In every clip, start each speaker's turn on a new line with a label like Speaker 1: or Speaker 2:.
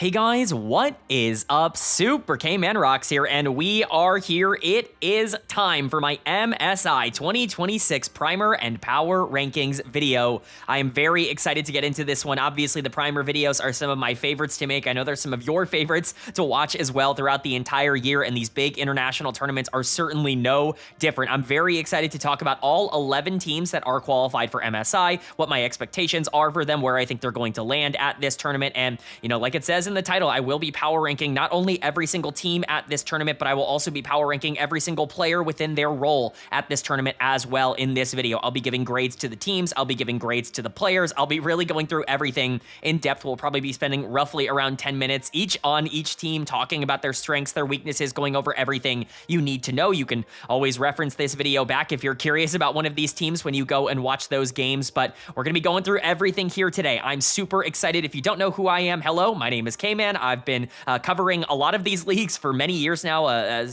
Speaker 1: Hey guys, what is up? Super K-Man Rocks here, and we are here. It is time for my MSI 2026 Primer and Power Rankings video. I am very excited to get into this one. Obviously, the Primer videos are some of my favorites to make. I know there's some of your favorites to watch as well throughout the entire year, and these big international tournaments are certainly no different. I'm very excited to talk about all 11 teams that are qualified for MSI, what my expectations are for them, where I think they're going to land at this tournament, and, you know, like it says in the title, I will be power ranking not only every single team at this tournament, but I will also be power ranking every single player within their role at this tournament as well in this video. I'll be giving grades to the teams, I'll be giving grades to the players, I'll be really going through everything in depth. We'll probably be spending roughly around 10 minutes each on each team, talking about their strengths, their weaknesses, going over everything you need to know. You can always reference this video back if you're curious about one of these teams when you go and watch those games, but we're going to be going through everything here today. I'm super excited. If you don't know who I am, hello, my name is K-Man. I've been covering a lot of these leagues for many years now,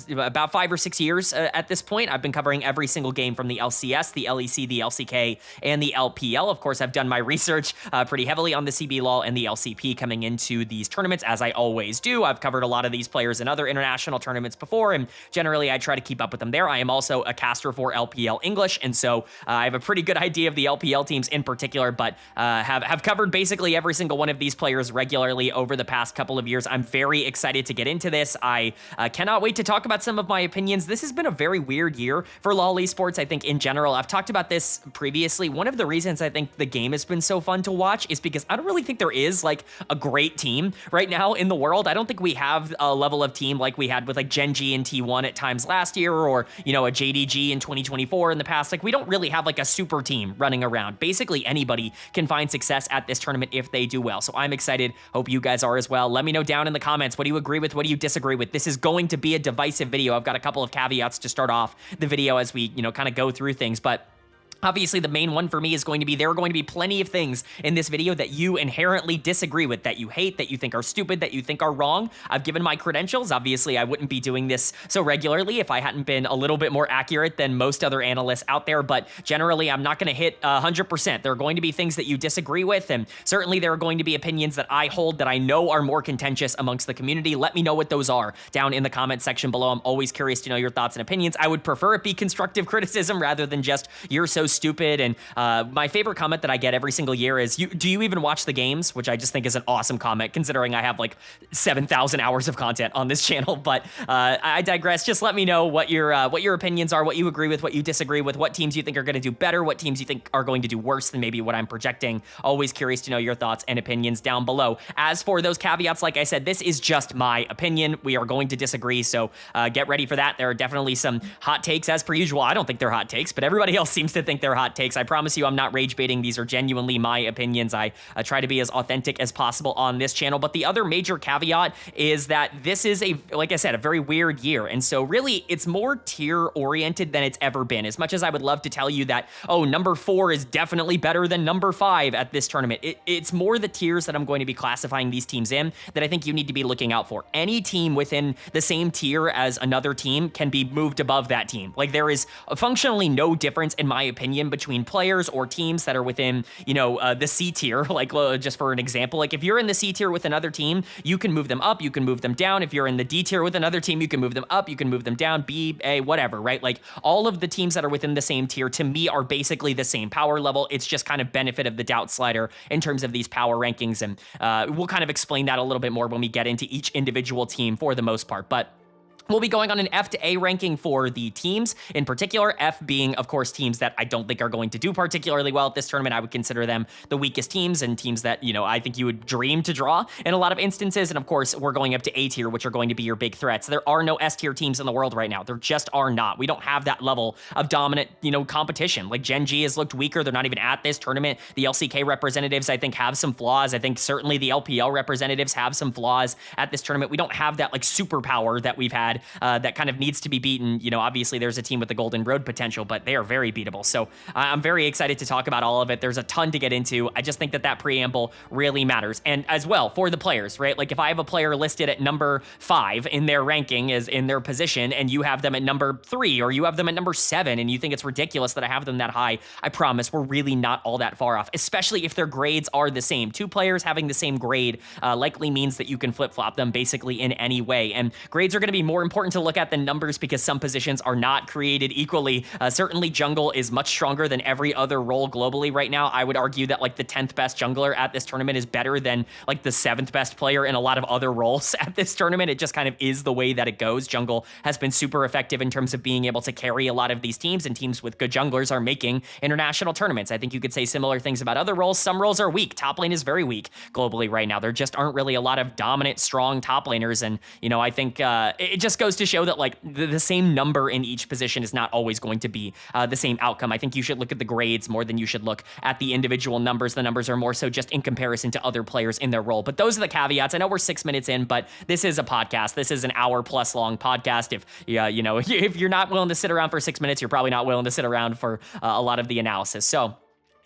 Speaker 1: about 5 or 6 years at this point. I've been covering every single game from the LCS, the LEC, the LCK, and the LPL. Of course, I've done my research pretty heavily on the CBLOL and the LCP coming into these tournaments, as I always do. I've covered a lot of these players in other international tournaments before, and generally I try to keep up with them there. I am also a caster for LPL English, and so I have a pretty good idea of the LPL teams in particular, but have covered basically every single one of these players regularly over the past couple of years. I'm very excited to get into this. I cannot wait to talk about some of my opinions. This has been a very weird year for LOL Esports, I think, in general. I've talked about this previously. One of the reasons I think the game has been so fun to watch is because I don't really think there is, like, a great team right now in the world. I don't think we have a level of team like we had with, like, Gen G and T1 at times last year, or, you know, a JDG in 2024 in the past. Like, we don't really have, like, a super team running around. Basically, anybody can find success at this tournament if they do well. So I'm excited. Hope you guys are as well. Let me know down in the comments, what do you agree with? What do you disagree with? This is going to be a divisive video. I've got a couple of caveats to start off the video as we, you know, kind of go through things, but obviously, the main one for me is going to be there are going to be plenty of things in this video that you inherently disagree with, that you hate, that you think are stupid, that you think are wrong. I've given my credentials. Obviously, I wouldn't be doing this so regularly if I hadn't been a little bit more accurate than most other analysts out there, but generally, I'm not going to hit 100%. There are going to be things that you disagree with, and certainly there are going to be opinions that I hold that I know are more contentious amongst the community. Let me know what those are down in the comment section below. I'm always curious to know your thoughts and opinions. I would prefer it be constructive criticism rather than just, you're so stupid. And my favorite comment that I get every single year is, do you even watch the games? Which I just think is an awesome comment, considering I have like 7,000 hours of content on this channel. But I digress. Just let me know what your opinions are, what you agree with, what you disagree with, what teams you think are going to do better, what teams you think are going to do worse than maybe what I'm projecting. Always curious to know your thoughts and opinions down below. As for those caveats, like I said, this is just my opinion. We are going to disagree, so get ready for that. There are definitely some hot takes, as per usual. I don't think they're hot takes, but everybody else seems to think they're hot takes. I promise you I'm not rage baiting. These are genuinely my opinions. I try to be as authentic as possible on this channel. But the other major caveat is that this is, like I said, a very weird year. And so really it's more tier oriented than it's ever been. As much as I would love to tell you that, oh, number 4 is definitely better than number 5 at this tournament, it's more the tiers that I'm going to be classifying these teams in that I think you need to be looking out for. Any team within the same tier as another team can be moved above that team. Like, there is functionally no difference, in my opinion, between players or teams that are within, you know, the C tier. Like, just for an example, like if you're in the C tier with another team, you can move them up, you can move them down. If you're in the D tier with another team, you can move them up, you can move them down, B, A, whatever, right? Like, all of the teams that are within the same tier, to me, are basically the same power level. It's just kind of benefit of the doubt slider in terms of these power rankings, and we'll kind of explain that a little bit more when we get into each individual team for the most part. But we'll be going on an F to A ranking for the teams in particular, F being, of course, teams that I don't think are going to do particularly well at this tournament. I would consider them the weakest teams and teams that, you know, I think you would dream to draw in a lot of instances. And of course, we're going up to A tier, which are going to be your big threats. There are no S tier teams in the world right now. There just are not. We don't have that level of dominant, you know, competition. Like, Gen G has looked weaker. They're not even at this tournament. The LCK representatives, I think, have some flaws. I think certainly the LPL representatives have some flaws at this tournament. We don't have that, like, superpower that we've had bad that kind of needs to be beaten. You know, obviously there's a team with the Golden Road potential, but they are very beatable. So I'm very excited to talk about all of it. There's a ton to get into. I just think that preamble really matters. And as well for the players, right? Like if I have a player listed at number 5 in their ranking is in their position, and you have them at number 3 or you have them at number 7 and you think it's ridiculous that I have them that high, I promise we're really not all that far off, especially if their grades are the same. 2 players having the same grade likely means that you can flip-flop them basically in any way. And grades are going to be more important to look at than numbers because some positions are not created equally. Certainly jungle is much stronger than every other role globally right now. I would argue that like the 10th best jungler at this tournament is better than like the 7th best player in a lot of other roles at this tournament. It just kind of is the way that it goes. Jungle has been super effective in terms of being able to carry a lot of these teams, and teams with good junglers are making international tournaments. I think you could say similar things about other roles. Some roles are weak. Top lane is very weak globally right now. There just aren't really a lot of dominant, strong top laners. And, you know, I think it just goes to show that like the same number in each position is not always going to be the same outcome. I think you should look at the grades more than you should look at the individual numbers. The numbers are more so just in comparison to other players in their role. But those are the caveats. I know we're 6 minutes in, but this is a podcast. This is an hour-plus long podcast. If you know, if you're not willing to sit around for 6 minutes, you're probably not willing to sit around for a lot of the analysis. So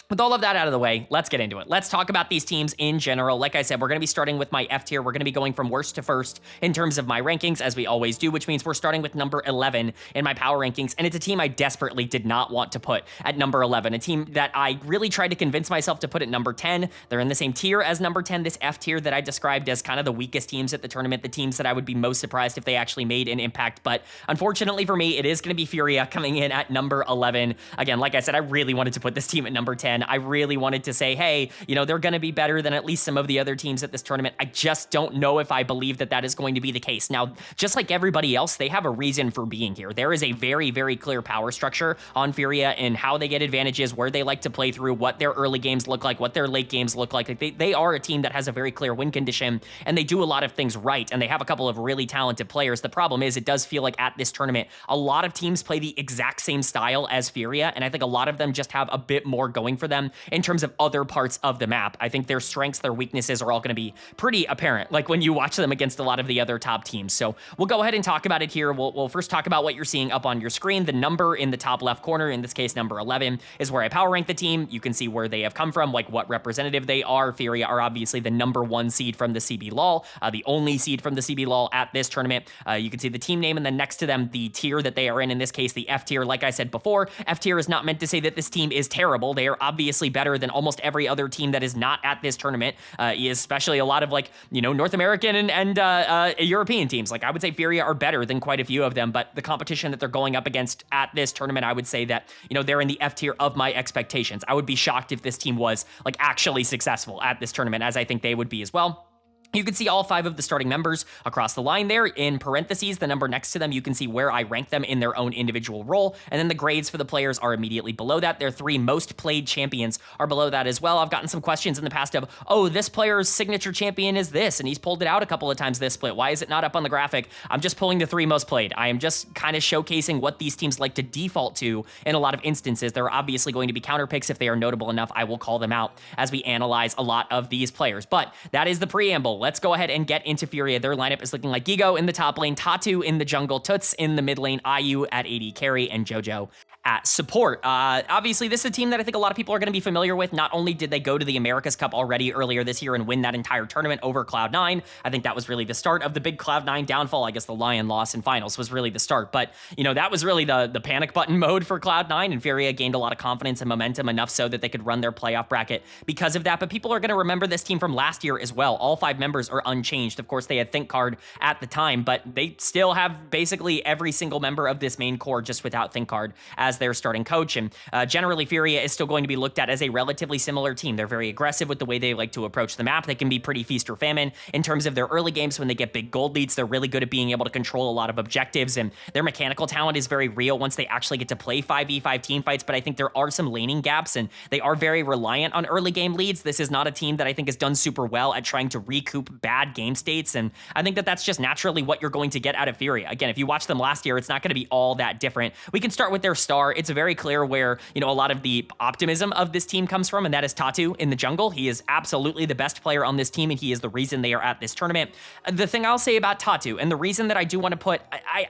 Speaker 1: with all of that out of the way, let's get into it. Let's talk about these teams in general. Like I said, we're going to be starting with my F tier. We're going to be going from worst to first in terms of my rankings, as we always do, which means we're starting with number 11 in my power rankings. And it's a team I desperately did not want to put at number 11, a team that I really tried to convince myself to put at number 10. They're in the same tier as number 10, this F tier that I described as kind of the weakest teams at the tournament, the teams that I would be most surprised if they actually made an impact. But unfortunately for me, it is going to be Furia coming in at number 11. Again, like I said, I really wanted to put this team at number 10. I really wanted to say, hey, you know, they're going to be better than at least some of the other teams at this tournament. I just don't know if I believe that that is going to be the case. Now, just like everybody else, they have a reason for being here. There is a very, very clear power structure on Furia and how they get advantages, where they like to play through, what their early games look like, what their late games look like. They are a team that has a very clear win condition, and they do a lot of things right, and they have a couple of really talented players. The problem is it does feel like at this tournament, a lot of teams play the exact same style as Furia, and I think a lot of them just have a bit more going for them in terms of other parts of the map. I think their strengths, their weaknesses are all going to be pretty apparent, like when you watch them against a lot of the other top teams. So we'll go ahead and talk about it here. We'll first talk about what you're seeing up on your screen. The number in the top left corner, in this case number 11, is where I power rank the team. You can see where they have come from, like what representative they are. Furia are obviously the number 1 seed from the CB LOL, the only seed from the CB LOL at this tournament. You can see the team name, and then next to them, the tier that they are in this case, the F tier. Like I said before, F tier is not meant to say that this team is terrible. They are obviously better than almost every other team that is not at this tournament, especially a lot of like, you know, North American and European teams. Like I would say Furia are better than quite a few of them, but the competition that they're going up against at this tournament, I would say that, you know, they're in the F tier of my expectations. I would be shocked if this team was like actually successful at this tournament, as I think they would be as well. You can see all 5 of the starting members across the line there. In parentheses, the number next to them, you can see where I rank them in their own individual role. And then the grades for the players are immediately below that. Their 3 most played champions are below that as well. I've gotten some questions in the past of, oh, this player's signature champion is this, and he's pulled it out a couple of times this split. Why is it not up on the graphic? I'm just pulling the 3 most played. I am just kind of showcasing what these teams like to default to in a lot of instances. There are obviously going to be counter picks. If they are notable enough, I will call them out as we analyze a lot of these players. But that is the preamble. Let's go ahead and get into Furia. Their lineup is looking like Gigo in the top lane, Tatu in the jungle, Tuts in the mid lane, IU at AD carry, and JoJo at support. Obviously, this is a team that I think a lot of people are going to be familiar with. Not only did they go to the America's Cup already earlier this year and win that entire tournament over Cloud9, I think that was really the start of the big Cloud9 downfall. I guess the LYON loss in finals was really the start, but you know, that was really the panic button mode for Cloud9, and Furia gained a lot of confidence and momentum, enough so that they could run their playoff bracket because of that. But people are going to remember this team from last year as well. All 5 members are unchanged. Of course, they had ThinkCard at the time, but they still have basically every single member of this main core just without ThinkCard as their starting coach. And generally, Furia is still going to be looked at as a relatively similar team. They're very aggressive with the way they like to approach the map. They can be pretty feast or famine in terms of their early games. When they get big gold leads, they're really good at being able to control a lot of objectives, and their mechanical talent is very real once they actually get to play 5v5 team fights. But I think there are some laning gaps, and they are very reliant on early game leads. This is not a team that I think has done super well at trying to recoup bad game states, and I think that that's just naturally what you're going to get out of Furia. Again, if you watch them last year, it's not going to be all that different. We can start with their star. are, it's very clear where, you know, a lot of the optimism of this team comes from, and that is Tatu in the jungle. He is absolutely the best player on this team, and he is the reason they are at this tournament. The thing I'll say about Tatu, and the reason that I do want to put,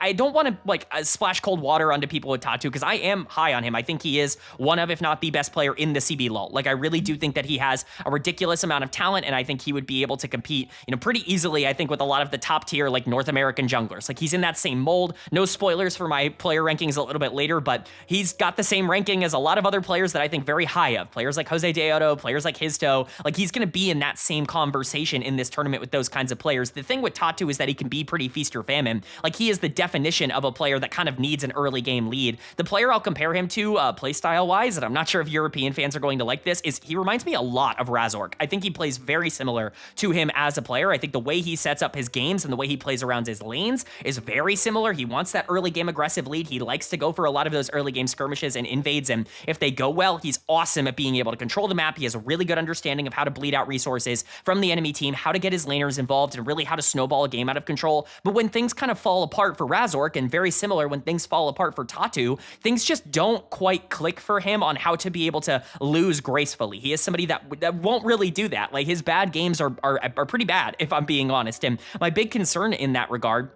Speaker 1: I don't want to like splash cold water onto people with Tatu, because I am high on him. I think he is one of, if not the best player in the CB LOL. Like, I really do think that he has a ridiculous amount of talent, and I think he would be able to compete, you know, pretty easily, I think, with a lot of the top tier, like, North American junglers. Like, he's in that same mold. No spoilers for my player rankings a little bit later, but he's got the same ranking as a lot of other players that I think very high of. Players like Jose Deodo, players like Histo. Like, he's going to be in that same conversation in this tournament with those kinds of players. The thing with Tatu is that he can be pretty feast or famine. Like, he is the definition of a player that kind of needs an early game lead. The player I'll compare him to playstyle wise, and I'm not sure if European fans are going to like this, is he reminds me a lot of Razork. I think he plays very similar to him as a player. I think the way he sets up his games and the way he plays around his lanes is very similar. He wants that early game aggressive lead. He likes to go for a lot of those early game skirmishes and invades, and if they go well, he's awesome at being able to control the map. He has a really good understanding of how to bleed out resources from the enemy team, how to get his laners involved, and really how to snowball a game out of control. But when things kind of fall apart for Razork, and very similar when things fall apart for Tatu, things just don't quite click for him on how to be able to lose gracefully. He is somebody that won't really do that. Like, his bad games are pretty bad, if I'm being honest. And my big concern in that regard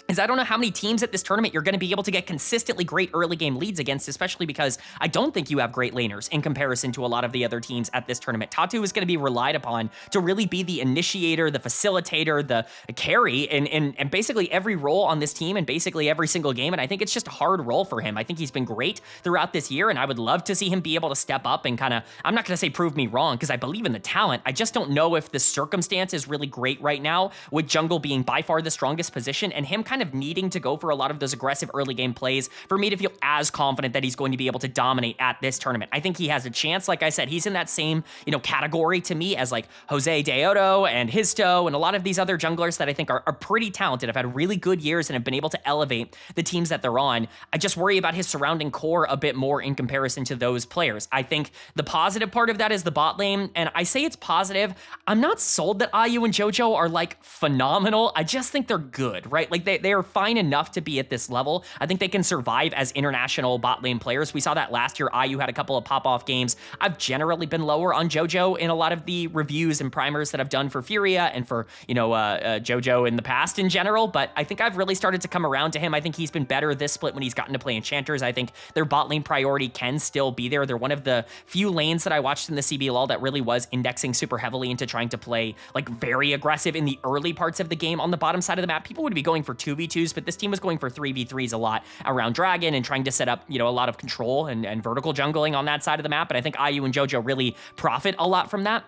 Speaker 1: is I don't know how many teams at this tournament you're going to be able to get consistently great early game leads against, especially because I don't think you have great laners in comparison to a lot of the other teams at this tournament. Tatu is going to be relied upon to really be the initiator, the facilitator, the carry, and basically every role on this team and basically every single game, and I think it's just a hard role for him. I think he's been great throughout this year, and I would love to see him be able to step up and kind of, I'm not going to say prove me wrong, because I believe in the talent. I just don't know if the circumstance is really great right now, with jungle being by far the strongest position, and him kind of needing to go for a lot of those aggressive early game plays for me to feel as confident that he's going to be able to dominate at this tournament. I think he has a chance. Like I said, he's in that same, you know, category to me as like Jose Deodo and Histo and a lot of these other junglers that I think are pretty talented, have had really good years and have been able to elevate the teams that they're on. I just worry about his surrounding core a bit more in comparison to those players. I think the positive part of that is the bot lane, and I say it's positive. I'm not sold that IU and JoJo are like phenomenal. I just think they're good, right? Like they are fine enough to be at this level. I think they can survive as international bot lane players. We saw that last year. IU had a couple of pop-off games. I've generally been lower on JoJo in a lot of the reviews and primers that I've done for Furia and for, you know, JoJo in the past in general, but I think I've really started to come around to him. I think he's been better this split when he's gotten to play Enchanters. I think their bot lane priority can still be there. They're one of the few lanes that I watched in the CBLOL that really was indexing super heavily into trying to play like very aggressive in the early parts of the game on the bottom side of the map. People would be going for 2v2s, but this team was going for 3v3s a lot around Dragon and trying to set up, you know, a lot of control and vertical jungling on that side of the map. And I think IU and JoJo really profit a lot from that.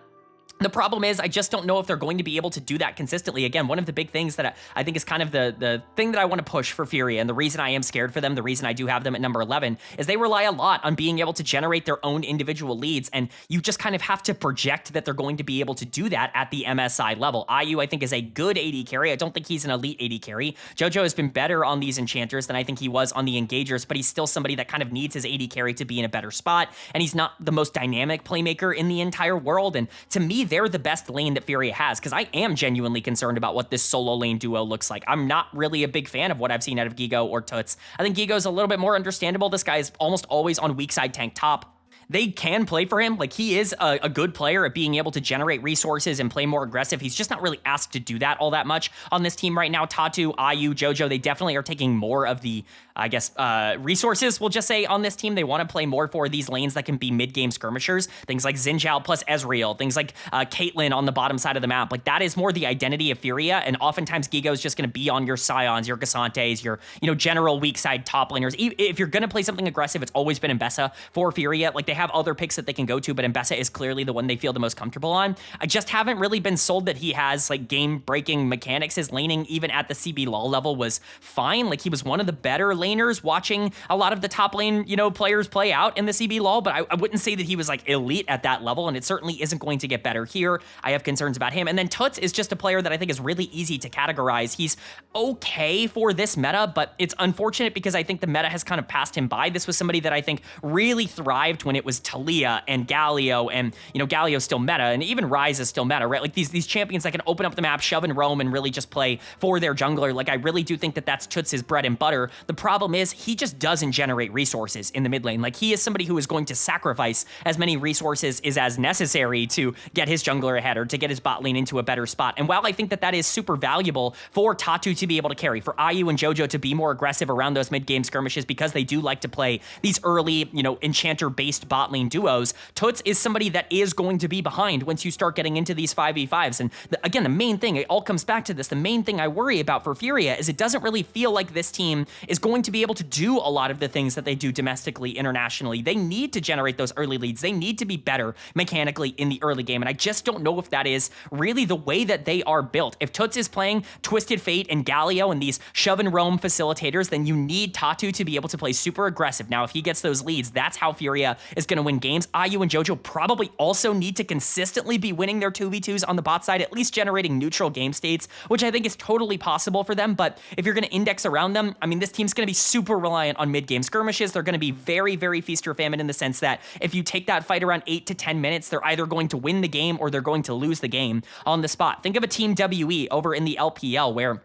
Speaker 1: The problem is I just don't know if they're going to be able to do that consistently. Again, one of the big things that I think is kind of the thing that I want to push for Furia, and the reason I am scared for them, the reason I do have them at number 11, is they rely a lot on being able to generate their own individual leads, and you just kind of have to project that they're going to be able to do that at the MSI level. IU, I think, is a good AD carry. I don't think he's an elite AD carry. JoJo has been better on these Enchanters than I think he was on the Engagers, but he's still somebody that kind of needs his AD carry to be in a better spot, and he's not the most dynamic playmaker in the entire world, and to me, they're the best lane that Furia has, because I am genuinely concerned about what this solo lane duo looks like. I'm not really a big fan of what I've seen out of Gigo or Toots. I think Gigo's a little bit more understandable. This guy is almost always on weak side tank top. They can play for him. Like, he is a good player at being able to generate resources and play more aggressive. He's just not really asked to do that all that much on this team right now. Tatu, IU, JoJo, they definitely are taking more of the, I guess, resources, we'll just say, on this team. They want to play more for these lanes that can be mid-game skirmishers. Things like Xin Zhao plus Ezreal. Things like Caitlyn on the bottom side of the map. Like, that is more the identity of Furia, and oftentimes Gigo is just going to be on your Scions, your Gassantes, your, you know, general weak side top laners. If you're going to play something aggressive, it's always been Mbessa for Furia. Like, they have other picks that they can go to, but Mbessa is clearly the one they feel the most comfortable on. I just haven't really been sold that he has like game-breaking mechanics. His laning, even at the CBLOL level, was fine. Like, he was one of the better laners watching a lot of the top lane, you know, players play out in the CBLOL, but I wouldn't say that he was like elite at that level, and it certainly isn't going to get better here. I have concerns about him. And then Toots is just a player that I think is really easy to categorize. He's okay for this meta, but it's unfortunate because I think the meta has kind of passed him by. This was somebody that I think really thrived when it was Talia and Galio, and, you know, Galio's still meta, and even Ryze is still meta, right? Like, these champions that can open up the map, shove and roam, and really just play for their jungler. Like, I really do think that that's Toots' bread and butter. The problem is he just doesn't generate resources in the mid lane. Like, he is somebody who is going to sacrifice as many resources as necessary to get his jungler ahead or to get his bot lane into a better spot. And while I think that that is super valuable for Tatu to be able to carry, for IU and JoJo to be more aggressive around those mid-game skirmishes because they do like to play these early, you know, enchanter-based bot lane duos, Toots is somebody that is going to be behind once you start getting into these 5v5s. And again, the main thing, it all comes back to this, the main thing I worry about for Furia is it doesn't really feel like this team is going to be able to do a lot of the things that they do domestically, internationally. They need to generate those early leads. They need to be better mechanically in the early game. And I just don't know if that is really the way that they are built. If Toots is playing Twisted Fate and Galio and these shove and roam facilitators, then you need Tatu to be able to play super aggressive. Now, if he gets those leads, that's how Furia is going to win games. IU and JoJo probably also need to consistently be winning their 2v2s on the bot side, at least generating neutral game states, which I think is totally possible for them. But if you're going to index around them, I mean, this team's going to be super reliant on mid-game skirmishes. They're going to be very, very feast or famine in the sense that if you take that fight around 8 to 10 minutes, they're either going to win the game or they're going to lose the game on the spot. Think of a Team WE over in the LPL where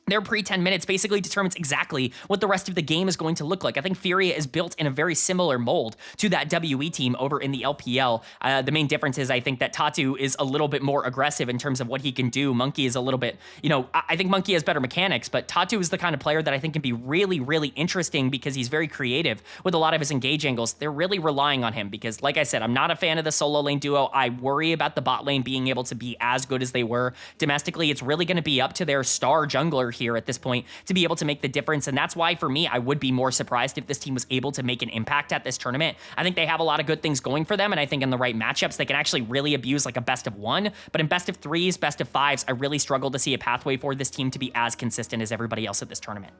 Speaker 1: their pre-10 minutes basically determines exactly what the rest of the game is going to look like. I think Furia is built in a very similar mold to that WE team over in the LPL. The main difference is I think that Tatu is a little bit more aggressive in terms of what he can do. Monkey is a little bit, you know, I think Monkey has better mechanics, but Tatu is the kind of player that I think can be really, really interesting because he's very creative with a lot of his engage angles. They're really relying on him because, like I said, I'm not a fan of the solo lane duo. I worry about the bot lane being able to be as good as they were domestically. It's really going to be up to their star jungler here at this point to be able to make the difference. And that's why, for me, I would be more surprised if this team was able to make an impact at this tournament. I think they have a lot of good things going for them. And I think in the right matchups, they can actually really abuse like a best of one. But in best of threes, best of fives, I really struggle to see a pathway for this team to be as consistent as everybody else at this tournament.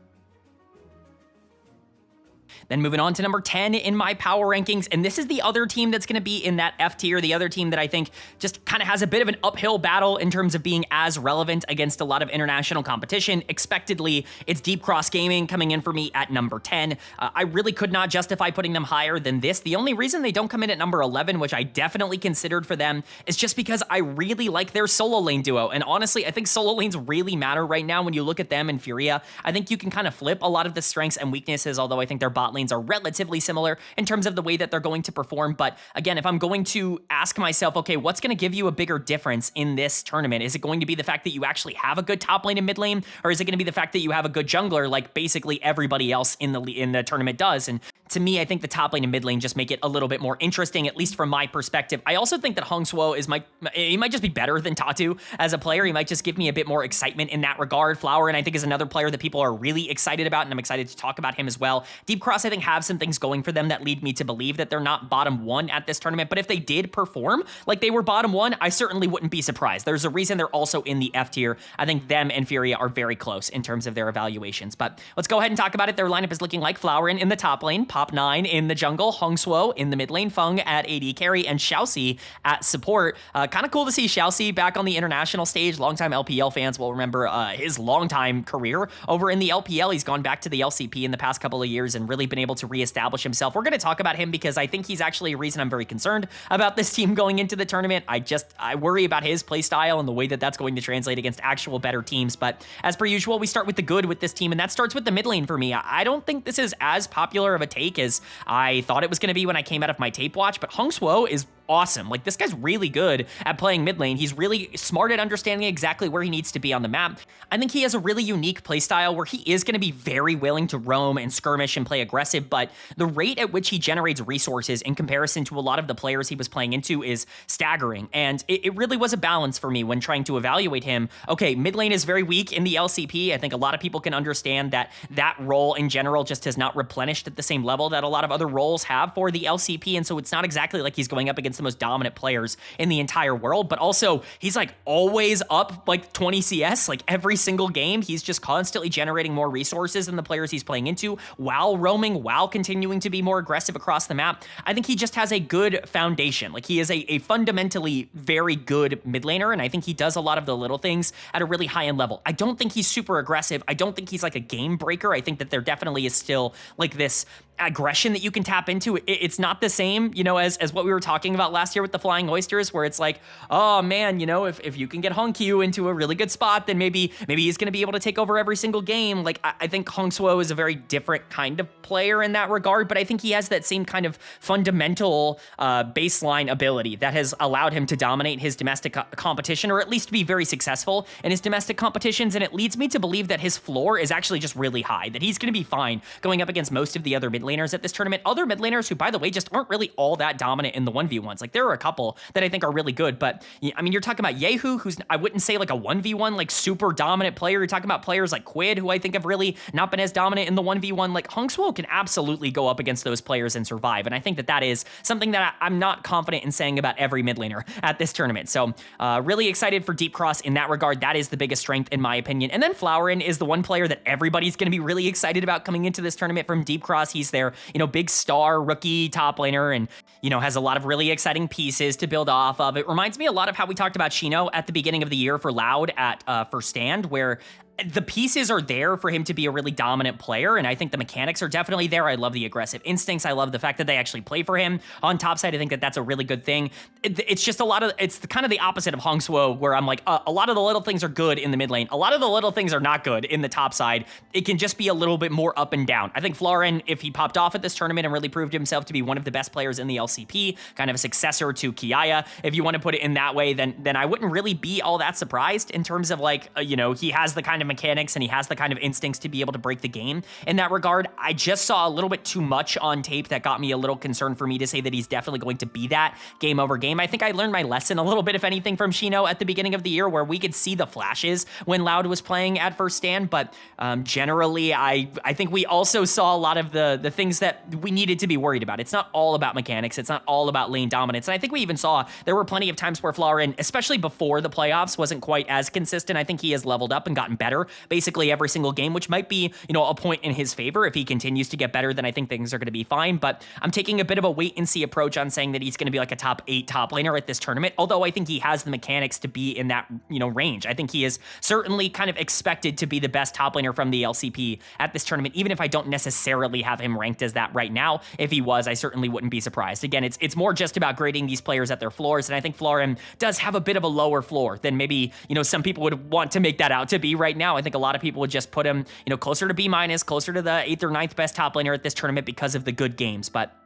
Speaker 1: Then moving on to number 10 in my power rankings, and this is the other team that's going to be in that F tier, the other team that I think just kind of has a bit of an uphill battle in terms of being as relevant against a lot of international competition. Expectedly, it's Deep Cross Gaming coming in for me at number 10. I really could not justify putting them higher than this. The only reason they don't come in at number 11, which I definitely considered for them, is just because I really like their solo lane duo. And honestly, I think solo lanes really matter right now when you look at them and Furia. I think you can kind of flip a lot of the strengths and weaknesses, although I think their bot lane are relatively similar in terms of the way that they're going to perform. But again, if I'm going to ask myself, okay, what's going to give you a bigger difference in this tournament? Is it going to be the fact that you actually have a good top lane and mid lane? Or is it going to be the fact that you have a good jungler like basically everybody else in the tournament does? And to me, I think the top lane and mid lane just make it a little bit more interesting, at least from my perspective. I also think that Hanwha he might just be better than Tatu as a player. He might just give me a bit more excitement in that regard. Flower, and I think, is another player that people are really excited about, and I'm excited to talk about him as well. Deep Cross, I think, have some things going for them that lead me to believe that they're not bottom one at this tournament, but if they did perform like they were bottom one, I certainly wouldn't be surprised. There's a reason they're also in the F tier. I think them and Furia are very close in terms of their evaluations, but let's go ahead and talk about it. Their lineup is looking like Flower in the top lane, Pop 9 in the jungle, Hanwha in the mid lane, Feng at AD carry, and Xiaoxi at support. Kind of cool to see Xiaoxi back on the international stage. Longtime LPL fans will remember his longtime career over in the LPL. He's gone back to the LCP in the past couple of years and really been able to reestablish himself. We're going to talk about him because I think he's actually a reason I'm very concerned about this team going into the tournament. I worry about his play style and the way that that's going to translate against actual better teams. But as per usual, we start with the good with this team, and that starts with the mid lane for me. I don't think this is as popular of a take as I thought it was going to be when I came out of my tape watch, but Hanwha is awesome. Like, this guy's really good at playing mid lane. He's really smart at understanding exactly where he needs to be on the map. I think he has a really unique play style where he is going to be very willing to roam and skirmish and play aggressive, but the rate at which he generates resources in comparison to a lot of the players he was playing into is staggering. And it really was a balance for me when trying to evaluate him. Okay, mid lane is very weak in the LCP. I think a lot of people can understand that that role in general just has not replenished at the same level that a lot of other roles have for the LCP. And so it's not exactly like he's going up against the most dominant players in the entire world, but also he's like always up like 20 CS, like every single game. He's just constantly generating more resources than the players he's playing into while roaming, while continuing to be more aggressive across the map. I think he just has a good foundation. Like, he is a fundamentally very good mid laner, and I think he does a lot of the little things at a really high end level. I don't think he's super aggressive. I don't think he's like a game breaker. I think that there definitely is still like this aggression that you can tap into. It's not the same, you know, as what we were talking about last year with the Flying Oysters, where it's like, oh man, you know, if you can get Hongkyu into a really good spot, then maybe he's going to be able to take over every single game. Like, I think Hongsuo is a very different kind of player in that regard, but I think he has that same kind of fundamental baseline ability that has allowed him to dominate his domestic competition, or at least be very successful in his domestic competitions. And it leads me to believe that his floor is actually just really high, that he's going to be fine going up against most of the other mid laners at this tournament. Other mid laners who, by the way, just aren't really all that dominant in the 1v1s. Like, there are a couple that I think are really good, but I mean, you're talking about Yehu, who's, I wouldn't say like a 1v1 like super dominant player. You're talking about players like Quid, who I think have really not been as dominant in the 1v1. Like, Hongsuo can absolutely go up against those players and survive, and I think that is something that I'm not confident in saying about every mid laner at this tournament. So really excited for Deep Cross in that regard. That is the biggest strength in my opinion. And then Flowrin is the one player that everybody's going to be really excited about coming into this tournament from Deep Cross. He's their, you know, big star rookie top laner, and, you know, has a lot of really exciting pieces to build off of. It reminds me a lot of how we talked about Shino at the beginning of the year for Loud at First Stand, where the pieces are there for him to be a really dominant player, and I think the mechanics are definitely there. I love the aggressive instincts. I love the fact that they actually play for him on top side. I think that that's a really good thing. It's just it's kind of the opposite of Hongsuo, where I'm like, a lot of the little things are good in the mid lane. A lot of the little things are not good in the top side. It can just be a little bit more up and down. I think Florin, if he popped off at this tournament and really proved himself to be one of the best players in the LCP, kind of a successor to Kiaya, if you want to put it in that way, then I wouldn't really be all that surprised in terms of like, you know, he has the kind of mechanics and he has the kind of instincts to be able to break the game in that regard. I just saw a little bit too much on tape that got me a little concerned for me to say that he's definitely going to be that game over game. I think I learned my lesson a little bit, if anything, from Shino at the beginning of the year, where we could see the flashes when Loud was playing at First Stand, but generally, I think we also saw a lot of the things that we needed to be worried about. It's not all about mechanics. It's not all about lane dominance. And I think we even saw there were plenty of times where Florin, especially before the playoffs, wasn't quite as consistent. I think he has leveled up and gotten better basically every single game, which might be, you know, a point in his favor. If he continues to get better, then I think things are going to be fine. But I'm taking a bit of a wait and see approach on saying that he's going to be like a top 8 top laner at this tournament, although I think he has the mechanics to be in that, you know, range. I think he is certainly kind of expected to be the best top laner from the LCP at this tournament, even if I don't necessarily have him ranked as that right now. If he was, I certainly wouldn't be surprised. Again, it's more just about grading these players at their floors, and I think Florin does have a bit of a lower floor than maybe, you know, some people would want to make that out to be right now. I think a lot of people would just put him, you know, closer to B-, closer to the 8th or 9th best top laner at this tournament because of the good games, but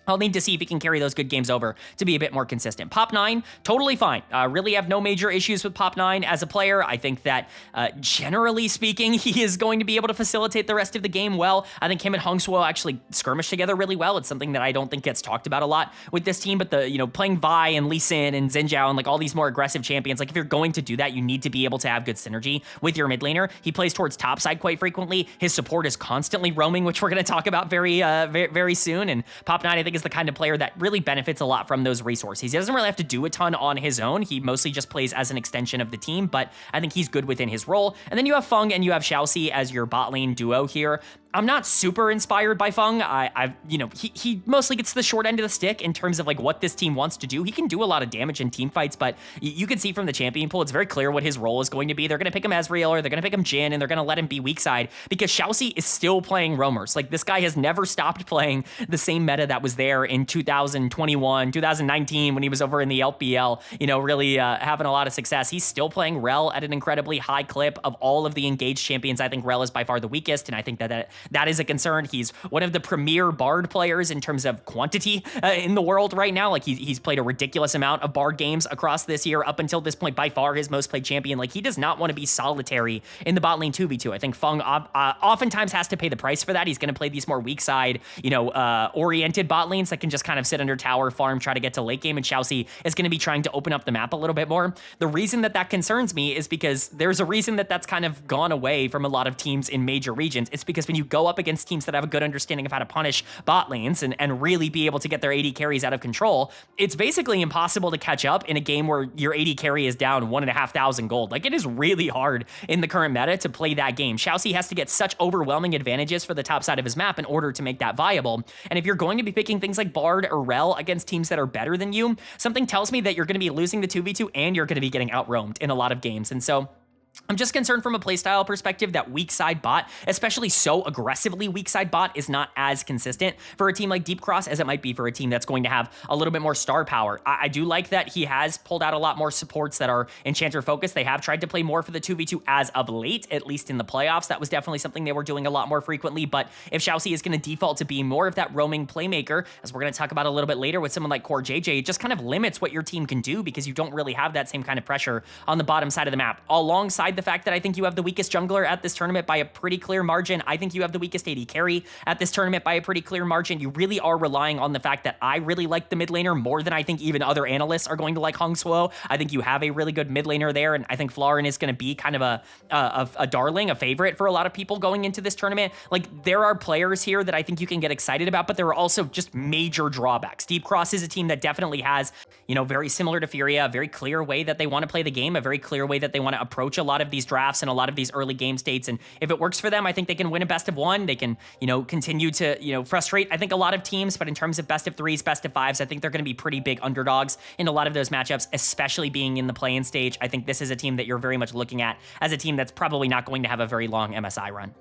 Speaker 1: I'll need to see if he can carry those good games over to be a bit more consistent. Pop9, totally fine. Really have no major issues with Pop9 as a player. I think that generally speaking, he is going to be able to facilitate the rest of the game well. I think him and Hongsuo actually skirmish together really well. It's something that I don't think gets talked about a lot with this team, but the, you know, playing Vi and Lee Sin and Xin Zhao and like all these more aggressive champions, like if you're going to do that, you need to be able to have good synergy with your mid laner. He plays towards top side quite frequently. His support is constantly roaming, which we're going to talk about very soon. And Pop9, I think, is the kind of player that really benefits a lot from those resources. He doesn't really have to do a ton on his own. He mostly just plays as an extension of the team, but I think he's good within his role. And then you have Feng and you have Xiaoxi as your bot lane duo here. I'm not super inspired by Feng. You know, he mostly gets the short end of the stick in terms of like what this team wants to do. He can do a lot of damage in team fights, but you can see from the champion pool, it's very clear what his role is going to be. They're going to pick him Ezreal, or they're going to pick him Jhin, and they're going to let him be weak side because Xiaoxi is still playing roamers. Like, this guy has never stopped playing the same meta that was there in 2021, 2019 when he was over in the LPL, you know, really having a lot of success. He's still playing Rel at an incredibly high clip. Of all of the engaged champions, I think Rel is by far the weakest, and I think that is a concern. He's one of the premier Bard players in terms of quantity in the world right now. Like, he's played a ridiculous amount of Bard games across this year. Up until this point, by far his most played champion. Like, he does not want to be solitary in the bot lane 2v2. I think Feng oftentimes has to pay the price for that. He's going to play these more weak side, you know, oriented bot lanes that can just kind of sit under tower, farm, try to get to late game, and Xiaoxi is going to be trying to open up the map a little bit more. The reason that concerns me is because there's a reason that's kind of gone away from a lot of teams in major regions. It's because when you go up against teams that have a good understanding of how to punish bot lanes and really be able to get their AD carries out of control, it's basically impossible to catch up in a game where your AD carry is down 1,500 gold. Like, it is really hard in the current meta to play that game. Xiaoxi has to get such overwhelming advantages for the top side of his map in order to make that viable. And if you're going to be picking things like Bard or Rel against teams that are better than you, something tells me that you're going to be losing the 2v2 and you're going to be getting outroamed in a lot of games. And so I'm just concerned from a playstyle perspective that weak side bot, especially so aggressively weak side bot, is not as consistent for a team like Deep Cross as it might be for a team that's going to have a little bit more star power. I do like that he has pulled out a lot more supports that are Enchanter focused. They have tried to play more for the 2v2 as of late, at least in the playoffs. That was definitely something they were doing a lot more frequently, but if Xiaoxi is going to default to being more of that roaming playmaker, as we're going to talk about a little bit later with someone like Core JJ, it just kind of limits what your team can do because you don't really have that same kind of pressure on the bottom side of the map. Alongside the fact that I think you have the weakest jungler at this tournament by a pretty clear margin. I think you have the weakest AD carry at this tournament by a pretty clear margin. You really are relying on the fact that I really like the mid laner more than I think even other analysts are going to like Hongsuo. I think you have a really good mid laner there, and I think Florin is going to be kind of a darling, a favorite for a lot of people going into this tournament. Like, there are players here that I think you can get excited about, but there are also just major drawbacks. Deep Cross is a team that definitely has, you know, very similar to Furia, a very clear way that they want to play the game, a very clear way that they want to approach a lot of these drafts and a lot of these early game states. And if it works for them, I think they can win a best of one. They can, you know, continue to, you know, frustrate, I think, a lot of teams. But in terms of best of threes, best of fives, I think they're going to be pretty big underdogs in a lot of those matchups, especially being in the play-in stage. I think this is a team that you're very much looking at as a team that's probably not going to have a very long MSI run.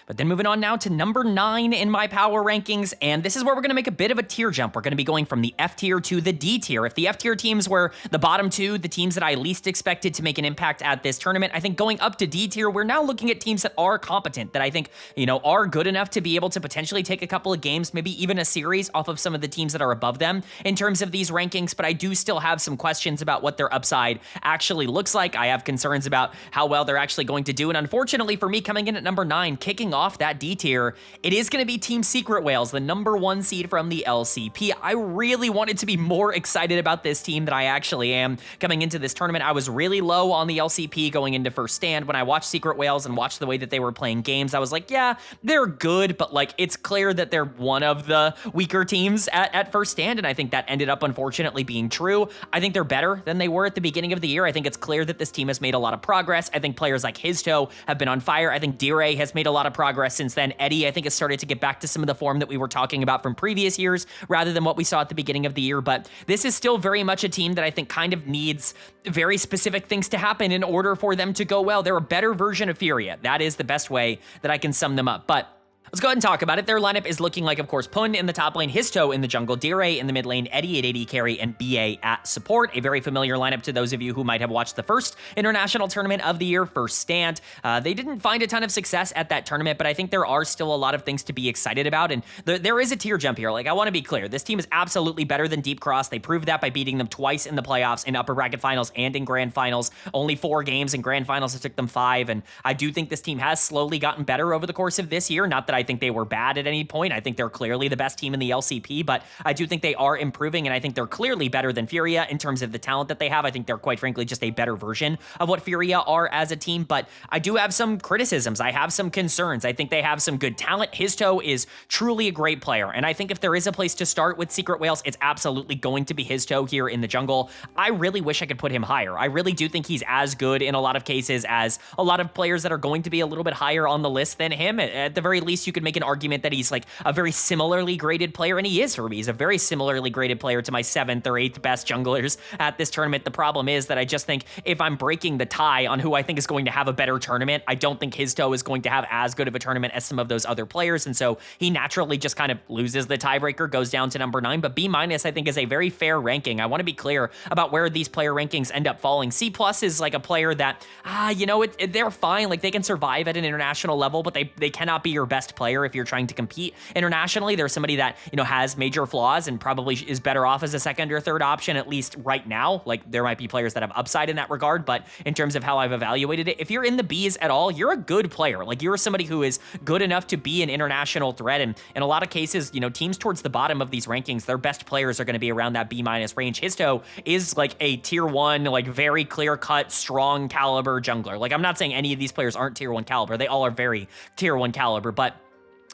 Speaker 1: But then moving on now to number 9 in my power rankings, and this is where we're going to make a bit of a tier jump. We're going to be going from the F tier to the D tier. If the F tier teams were the bottom 2, the teams that I least expected to make an impact at this tournament, I think going up to D tier, we're now looking at teams that are competent, that I think, you know, are good enough to be able to potentially take a couple of games, maybe even a series off of some of the teams that are above them in terms of these rankings. But I do still have some questions about what their upside actually looks like. I have concerns about how well they're actually going to do. And unfortunately for me, coming in at number 9, kicking off that D tier, it is going to be Team Secret Whales, the number 1 seed from the LCP. I really wanted to be more excited about this team than I actually am coming into this tournament. I was really low on the LCP going into first stand. When I watched Secret Whales and watched the way that they were playing games, I was like, yeah, they're good, but like, it's clear that they're one of the weaker teams at first stand, and I think that ended up unfortunately being true. I think they're better than they were at the beginning of the year. I think it's clear that this team has made a lot of progress. I think players like Hizto have been on fire. I think Dire has made a lot of progress since then. Eddie, I think, has started to get back to some of the form that we were talking about from previous years rather than what we saw at the beginning of the year. But this is still very much a team that I think kind of needs very specific things to happen in order for them to go well. They're a better version of Furia. That is the best way that I can sum them up. But let's go ahead and talk about it. Their lineup is looking like, of course, Pun in the top lane, Hizto in the jungle, Dire in the mid lane, Eddie at AD carry, and BA at support. A very familiar lineup to those of you who might have watched the first international tournament of the year, First Stand. They didn't find a ton of success at that tournament, but I think there are still a lot of things to be excited about, and there is a tier jump here. Like, I want to be clear. This team is absolutely better than Deep Cross. They proved that by beating them twice in the playoffs, in upper bracket finals and in grand finals. Only 4 games in grand finals. It took them 5, and I do think this team has slowly gotten better over the course of this year. Not that I think they were bad at any point. I think they're clearly the best team in the LCP, but I do think they are improving, and I think they're clearly better than Furia in terms of the talent that they have. I think they're, quite frankly, just a better version of what Furia are as a team, but I do have some criticisms. I have some concerns. I think they have some good talent. Hizto is truly a great player, and I think if there is a place to start with Secret Whales, it's absolutely going to be Hizto here in the jungle. I really wish I could put him higher. I really do think he's as good in a lot of cases as a lot of players that are going to be a little bit higher on the list than him. At the very least, you could make an argument that he's like a very similarly graded player, and he is for me. He's a very similarly graded player to my 7th or 8th best junglers at this tournament. The problem is that I just think if I'm breaking the tie on who I think is going to have a better tournament, I don't think Hizto is going to have as good of a tournament as some of those other players, and so he naturally just kind of loses the tiebreaker, goes down to number 9, but B- I think is a very fair ranking. I want to be clear about where these player rankings end up falling. C+ is like a player that, you know, they're fine. Like, they can survive at an international level, but they cannot be your best player if you're trying to compete internationally. There's somebody that, you know, has major flaws and probably is better off as a second or third option, at least right now. Like, there might be players that have upside in that regard, but in terms of how I've evaluated it, if you're in the Bs at all, you're a good player. Like, you're somebody who is good enough to be an international threat, and in a lot of cases, you know, teams towards the bottom of these rankings, their best players are going to be around that B- range. Hizto is like a tier 1, like very clear-cut, strong caliber jungler. Like, I'm not saying any of these players aren't tier 1 caliber. They all are very tier 1 caliber, but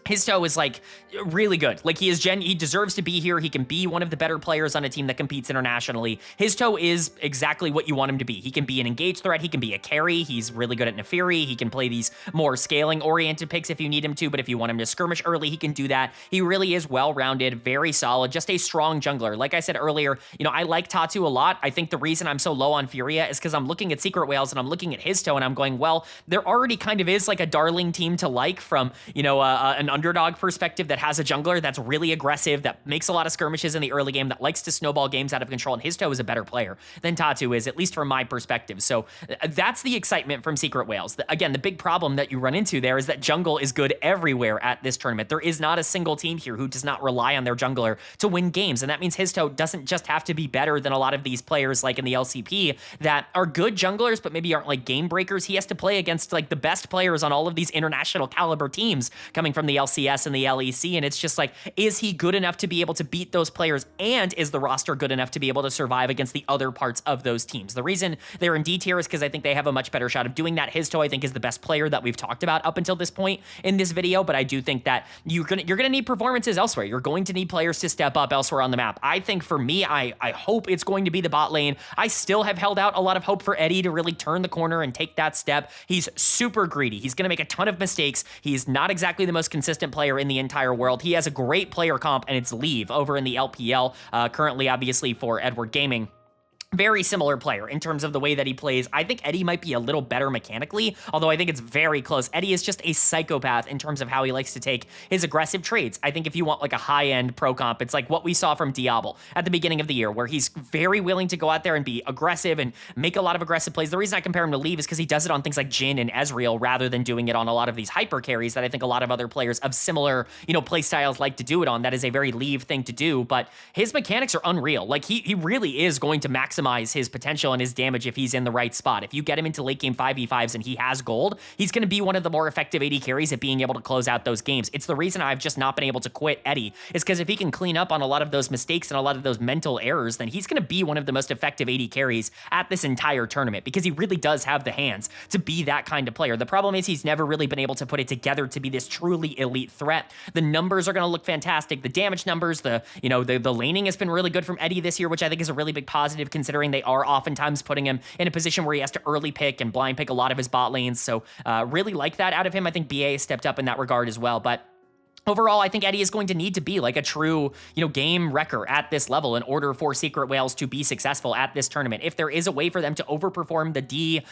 Speaker 1: his toe is like really good. Like he deserves to be here. He can be one of the better players on a team that competes internationally. His toe is exactly what you want him to be. He can be an engaged threat. He can be a carry. He's really good at Neferi. He can play these more scaling oriented picks if you need him to, but if you want him to skirmish early, he can do that. He really is well-rounded, very solid, just a strong jungler. Like I said earlier, I like Tatu a lot. I think the reason I'm so low on Furia is because I'm looking at Secret Whales and I'm looking at his toe and I'm going, well, there already kind of is like a darling team to like from, an underdog perspective that has a jungler that's really aggressive, that makes a lot of skirmishes in the early game, that likes to snowball games out of control, and his toe is a better player than Tatu is, at least from my perspective. So that's the excitement from Secret Whales. Again, the big problem that you run into there is that jungle is good everywhere at this tournament. There is not a single team here who does not rely on their jungler to win games, and that means his toe doesn't just have to be better than a lot of these players like in the LCP that are good junglers but maybe aren't like game breakers. He has to play against like the best players on all of these international caliber teams coming from the LCS and the LEC, and it's just like, is he good enough to be able to beat those players, and is the roster good enough to be able to survive against the other parts of those teams? The reason they're in D tier is because I think they have a much better shot of doing that. His toe, I think, is the best player that we've talked about up until this point in this video, but I do think that you're gonna need performances elsewhere. You're going to need players to step up elsewhere on the map. I think for me, I hope it's going to be the bot lane. I still have held out a lot of hope for Eddie to really turn the corner and take that step. He's super greedy. He's gonna make a ton of mistakes. He's not exactly the most consistent player in the entire world. He has a great player comp, and it's Leave over in the LPL, currently obviously for Edward Gaming. Very similar player in terms of the way that he plays. I think Eddie might be a little better mechanically, although I think it's very close. Eddie is just a psychopath in terms of how he likes to take his aggressive trades. I think if you want like a high-end pro comp, it's like what we saw from Diablo at the beginning of the year, where he's very willing to go out there and be aggressive and make a lot of aggressive plays. The reason I compare him to Leave is because he does it on things like Jhin and Ezreal rather than doing it on a lot of these hyper carries that I think a lot of other players of similar, play styles like to do it on. That is a very Leave thing to do, but his mechanics are unreal. Like he really is going to maximize his potential and his damage if he's in the right spot. If you get him into late game 5v5s and he has gold, he's going to be one of the more effective AD carries at being able to close out those games. It's the reason I've just not been able to quit Eddie, is because if he can clean up on a lot of those mistakes and a lot of those mental errors, then he's going to be one of the most effective AD carries at this entire tournament, because he really does have the hands to be that kind of player. The problem is he's never really been able to put it together to be this truly elite threat. The numbers are going to look fantastic. The damage numbers, the laning has been really good from Eddie this year, which I think is a really big positive, considering they are oftentimes putting him in a position where he has to early pick and blind pick a lot of his bot lanes. So really like that out of him. I think BA stepped up in that regard as well, but overall, I think Eddie is going to need to be like a true, game wrecker at this level in order for Secret Whales to be successful at this tournament. If there is a way for them to overperform the D,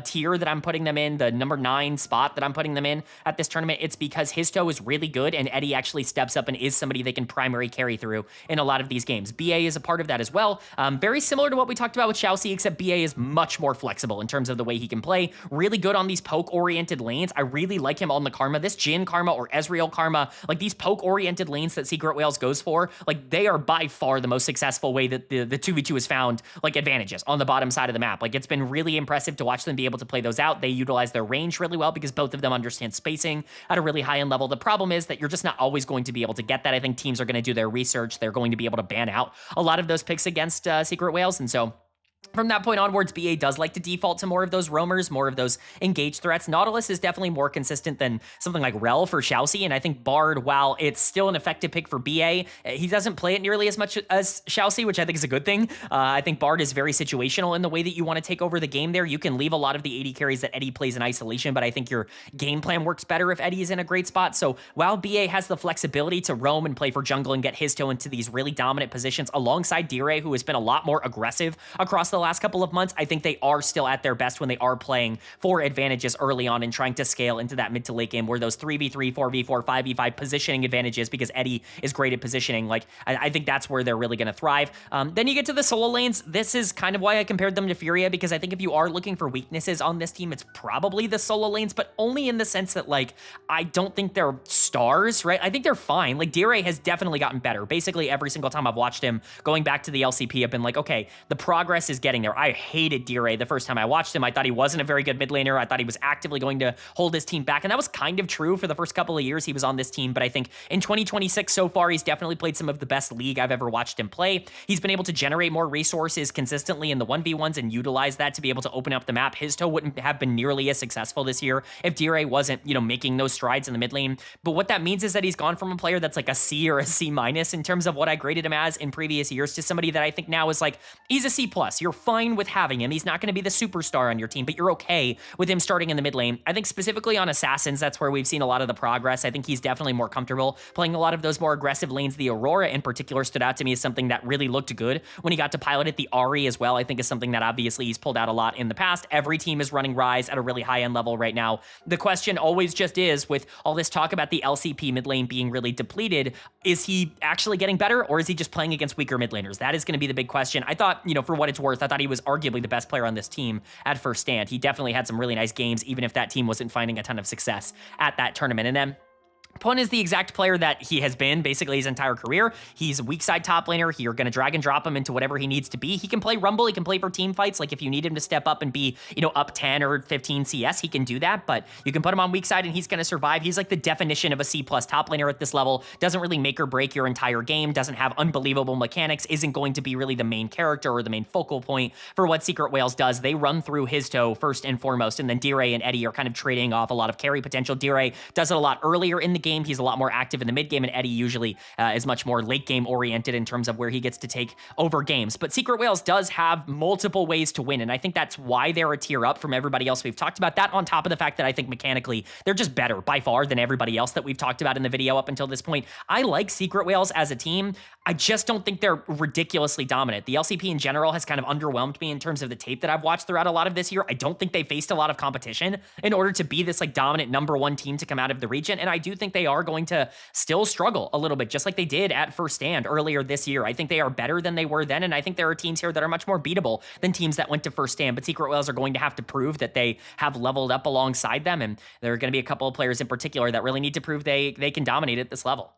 Speaker 1: tier that I'm putting them in, the number 9 spot that I'm putting them in at this tournament, it's because his toe is really good and Eddie actually steps up and is somebody they can primary carry through in a lot of these games. BA is a part of that as well. Very similar to what we talked about with Xiaoxi, except BA is much more flexible in terms of the way he can play. Really good on these poke-oriented lanes. I really like him on the Karma. This Jhin Karma or Ezreal Karma, like these poke-oriented lanes that Secret Whales goes for, like they are by far the most successful way that the 2v2 has found like advantages on the bottom side of the map. Like it's been really impressive to watch them be able to play those out. They utilize their range really well because both of them understand spacing at a really high-end level. The problem is that you're just not always going to be able to get that. I think teams are going to do their research. They're going to be able to ban out a lot of those picks against Secret Whales, and so from that point onwards, BA does like to default to more of those roamers, more of those engaged threats. Nautilus is definitely more consistent than something like Rel for Xiaoxi, and I think Bard, while it's still an effective pick for BA, he doesn't play it nearly as much as Xiaoxi, which I think is a good thing. I think Bard is very situational in the way that you want to take over the game there. You can leave a lot of the AD carries that Eddie plays in isolation, but I think your game plan works better if Eddie is in a great spot. So while BA has the flexibility to roam and play for jungle and get his toe into these really dominant positions alongside Dire, who has been a lot more aggressive across the last couple of months, I think they are still at their best when they are playing for advantages early on and trying to scale into that mid to late game where those 3v3, 4v4, 5v5 positioning advantages, because Eddie is great at positioning. Like I think that's where they're really going to thrive. Then you get to the solo lanes. This is kind of why I compared them to Furia, because I think if you are looking for weaknesses on this team, it's probably the solo lanes, but only in the sense that like I don't think they're stars, right? I think they're fine. Like Dire has definitely gotten better. Basically every single time I've watched him going back to the LCP, I've been like, okay, the progress is getting getting there. I hated D-Ray the first time I watched him. I thought he wasn't a very good mid laner. I thought he was actively going to hold his team back, and that was kind of true for the first couple of years he was on this team, but I think in 2026 so far, he's definitely played some of the best League I've ever watched him play. He's been able to generate more resources consistently in the 1v1s and utilize that to be able to open up the map. His toe wouldn't have been nearly as successful this year if D-Ray wasn't, making those strides in the mid lane. But what that means is that he's gone from a player that's like a C or a C- in terms of what I graded him as in previous years to somebody that I think now is like, he's a C+. You're fine with having him. He's not going to be the superstar on your team, but you're okay with him starting in the mid lane. I think specifically on Assassins, that's where we've seen a lot of the progress. I think he's definitely more comfortable playing a lot of those more aggressive lanes. The Aurora in particular stood out to me as something that really looked good when he got to pilot it. The Ahri as well, I think, is something that obviously he's pulled out a lot in the past. Every team is running Ryze at a really high-end level right now. The question always just is, with all this talk about the LCP mid lane being really depleted, is he actually getting better, or is he just playing against weaker mid laners? That is going to be the big question. I thought, for what it's worth, I thought he was arguably the best player on this team at first stand. He definitely had some really nice games, even if that team wasn't finding a ton of success at that tournament. And then Pwn is the exact player that he has been basically his entire career. He's a weak side top laner. You're going to drag and drop him into whatever he needs to be. He can play Rumble. He can play for team fights. Like if you need him to step up and be, up 10 or 15 CS, he can do that. But you can put him on weak side and he's going to survive. He's like the definition of a C+ top laner at this level. Doesn't really make or break your entire game. Doesn't have unbelievable mechanics. Isn't going to be really the main character or the main focal point for what Secret Whales does. They run through his toe first and foremost. And then D-Ray and Eddie are kind of trading off a lot of carry potential. D-Ray does it a lot earlier in the game. He's a lot more active in the mid game, and Eddie usually is much more late game oriented in terms of where he gets to take over games. But Secret Whales does have multiple ways to win, and I think that's why they're a tier up from everybody else we've talked about. That on top of the fact that I think mechanically they're just better by far than everybody else that we've talked about in the video up until this point. I like Secret Whales as a team. I just don't think they're ridiculously dominant. The LCP in general has kind of underwhelmed me in terms of the tape that I've watched throughout a lot of this year. I don't think they faced a lot of competition in order to be this like dominant #1 team to come out of the region, and I do think they are going to still struggle a little bit, just like they did at first stand earlier this year. I think they are better than they were then, and I think there are teams here that are much more beatable than teams that went to first stand, but Secret Whales are going to have to prove that they have leveled up alongside them, and there are going to be a couple of players in particular that really need to prove they can dominate at this level.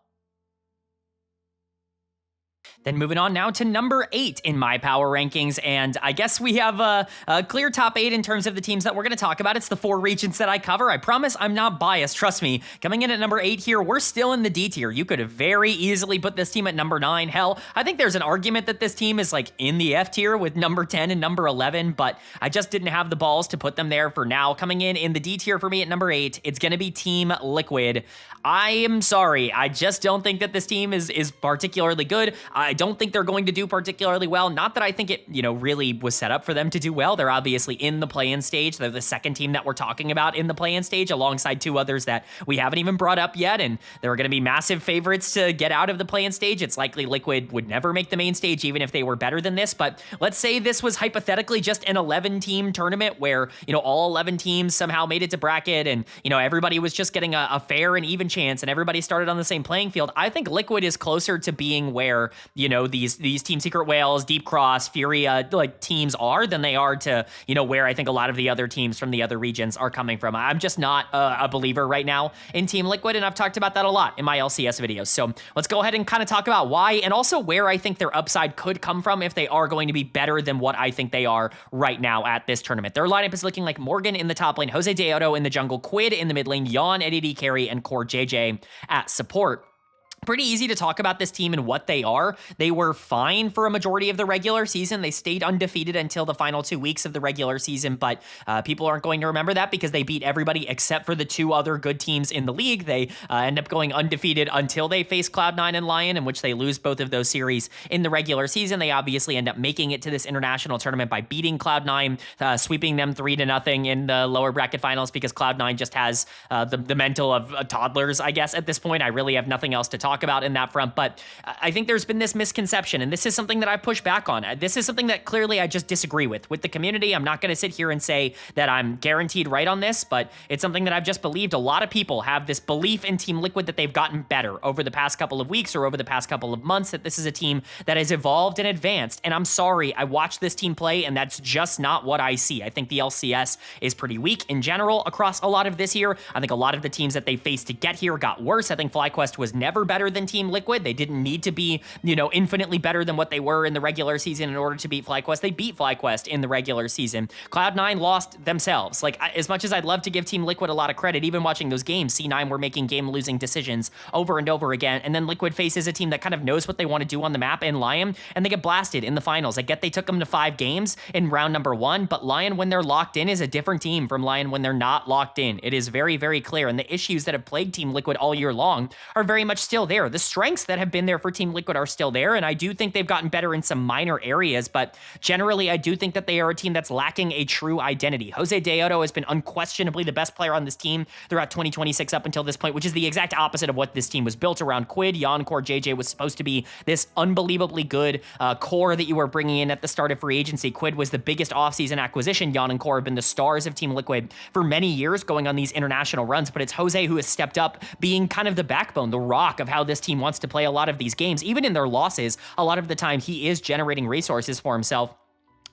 Speaker 1: Then moving on now to number 8 in my power rankings, and I guess we have a clear top 8 in terms of the teams that we're going to talk about. It's the 4 regions that I cover. I promise I'm not biased, trust me. Coming in at number 8 here, we're still in the D tier. You could have very easily put this team at number 9. Hell, I think there's an argument that this team is like in the F tier with number 10 and number 11, but I just didn't have the balls to put them there for now. Coming in the D tier for me at number 8, it's going to be Team Liquid. I am sorry, I just don't think that this team is particularly good. I don't think they're going to do particularly well. Not that I think it, really was set up for them to do well. They're obviously in the play-in stage. They're the second team that we're talking about in the play-in stage, alongside 2 others that we haven't even brought up yet, and they're going to be massive favorites to get out of the play-in stage. It's likely Liquid would never make the main stage, even if they were better than this, but let's say this was hypothetically just an 11-team tournament where, all 11 teams somehow made it to bracket, and, everybody was just getting a fair and even chance, and everybody started on the same playing field. I think Liquid is closer to being where, these Team Secret Whales, Deep Cross, Furia, like teams are than they are to, where I think a lot of the other teams from the other regions are coming from. I'm just not a believer right now in Team Liquid, and I've talked about that a lot in my LCS videos. So let's go ahead and kind of talk about why, and also where I think their upside could come from if they are going to be better than what I think they are right now at this tournament. Their lineup is looking like Morgan in the top lane, Jose Deodo in the jungle, Quid in the mid lane, LYON, ADD carry, and Core JJ at support. Pretty easy to talk about this team and what they are. They were fine for a majority of the regular season. They stayed undefeated until the final 2 weeks of the regular season, but people aren't going to remember that because they beat everybody except for the 2 other good teams in the league. They end up going undefeated until they face Cloud9 and LYON, in which they lose both of those series in the regular season. They obviously end up making it to this international tournament by beating Cloud9, sweeping them 3-0 in the lower bracket finals, because Cloud9 just has the mental of toddlers, I guess, at this point. I really have nothing else to talk about in that front, but I think there's been this misconception, and this is something that I push back on. This is something that clearly I just disagree with the community. I'm not going to sit here and say that I'm guaranteed right on this, but it's something that I've just believed. A lot of people have this belief in Team Liquid that they've gotten better over the past couple of weeks or over the past couple of months, that this is a team that has evolved and advanced, and I'm sorry, I watched this team play, and that's just not what I see. I think the LCS is pretty weak in general across a lot of this year. I think a lot of the teams that they faced to get here got worse. I think FlyQuest was never better better than Team Liquid. They didn't need to be, you know, infinitely better than what they were in the regular season in order to beat FlyQuest. They beat FlyQuest in the regular season. Cloud9 lost themselves. Like, as much as I'd love to give Team Liquid a lot of credit, even watching those games, C9 were making game-losing decisions over and over again, and then Liquid faces a team that kind of knows what they want to do on the map in LYON, and they get blasted in the finals. I get they took them to 5 games in round number 1, but LYON, when they're locked in, is a different team from LYON when they're not locked in. It is very, very clear, and the issues that have plagued Team Liquid all year long are very much still there. The strengths that have been there for Team Liquid are still there, and I do think they've gotten better in some minor areas, but generally I do think that they are a team that's lacking a true identity. Jose Deodo has been unquestionably the best player on this team throughout 2026 up until this point, which is the exact opposite of what this team was built around. Quid, LYON Core, JJ was supposed to be this unbelievably good core that you were bringing in at the start of free agency. Quid was the biggest offseason acquisition. LYON and Core have been the stars of Team Liquid for many years going on these international runs, but it's Jose who has stepped up, being kind of the backbone, the rock of how this team wants to play a lot of these games. Even in their losses, a lot of the time he is generating resources for himself.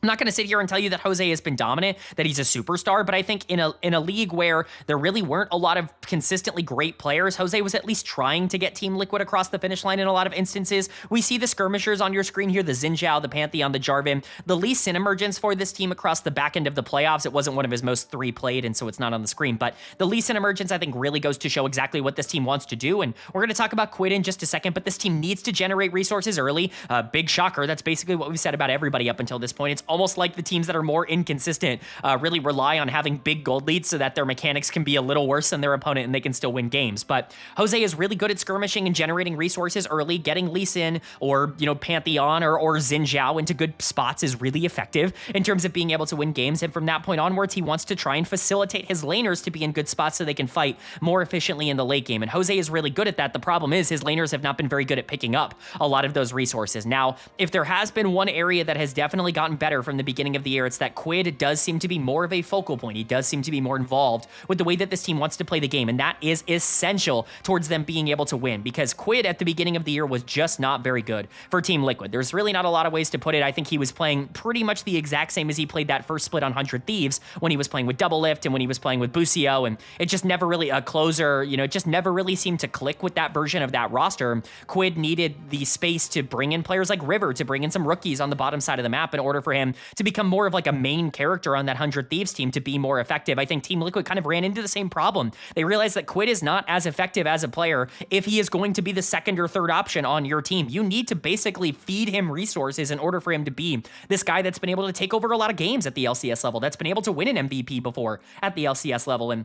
Speaker 1: I'm not going to sit here and tell you that Jose has been dominant, that he's a superstar, but I think in a league where there really weren't a lot of consistently great players, Jose was at least trying to get Team Liquid across the finish line in a lot of instances. We see the skirmishers on your screen here, the Xin Zhao, the Pantheon, the Jarvan. The Lee Sin emergence for this team across the back end of the playoffs, it wasn't one of his most 3 played, and so it's not on the screen, but the Lee Sin emergence I think really goes to show exactly what this team wants to do, and we're going to talk about Quid in just a second, but this team needs to generate resources early. Big shocker, that's basically what we've said about everybody up until this point. It's almost like the teams that are more inconsistent really rely on having big gold leads so that their mechanics can be a little worse than their opponent and they can still win games. But Jose is really good at skirmishing and generating resources early. Getting Lee Sin or, you know, Pantheon or Xin Zhao into good spots is really effective in terms of being able to win games. And from that point onwards, he wants to try and facilitate his laners to be in good spots so they can fight more efficiently in the late game. And Jose is really good at that. The problem is his laners have not been very good at picking up a lot of those resources. Now, if there has been one area that has definitely gotten better from the beginning of the year, it's that Quid does seem to be more of a focal point. He does seem to be more involved with the way that this team wants to play the game, and that is essential towards them being able to win, because Quid at the beginning of the year was just not very good for Team Liquid. There's really not a lot of ways to put it. I think he was playing pretty much the exact same as he played that first split on 100 Thieves when he was playing with Double Lift and when he was playing with Busio, and it just never really a closer, you know, it just never really seemed to click with that version of that roster. Quid needed the space to bring in players like River, to bring in some rookies on the bottom side of the map in order for him to become more of like a main character on that 100 Thieves team to be more effective. I think Team Liquid kind of ran into the same problem. They realized that Quid is not as effective as a player if he is going to be the second or third option on your team. You need to basically feed him resources in order for him to be this guy that's been able to take over a lot of games at the LCS level, that's been able to win an MVP before at the LCS level. And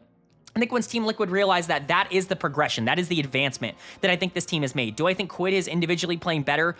Speaker 1: I think once Team Liquid realized that that is the progression, that is the advancement that I think this team has made. Do I think Quid is individually playing better?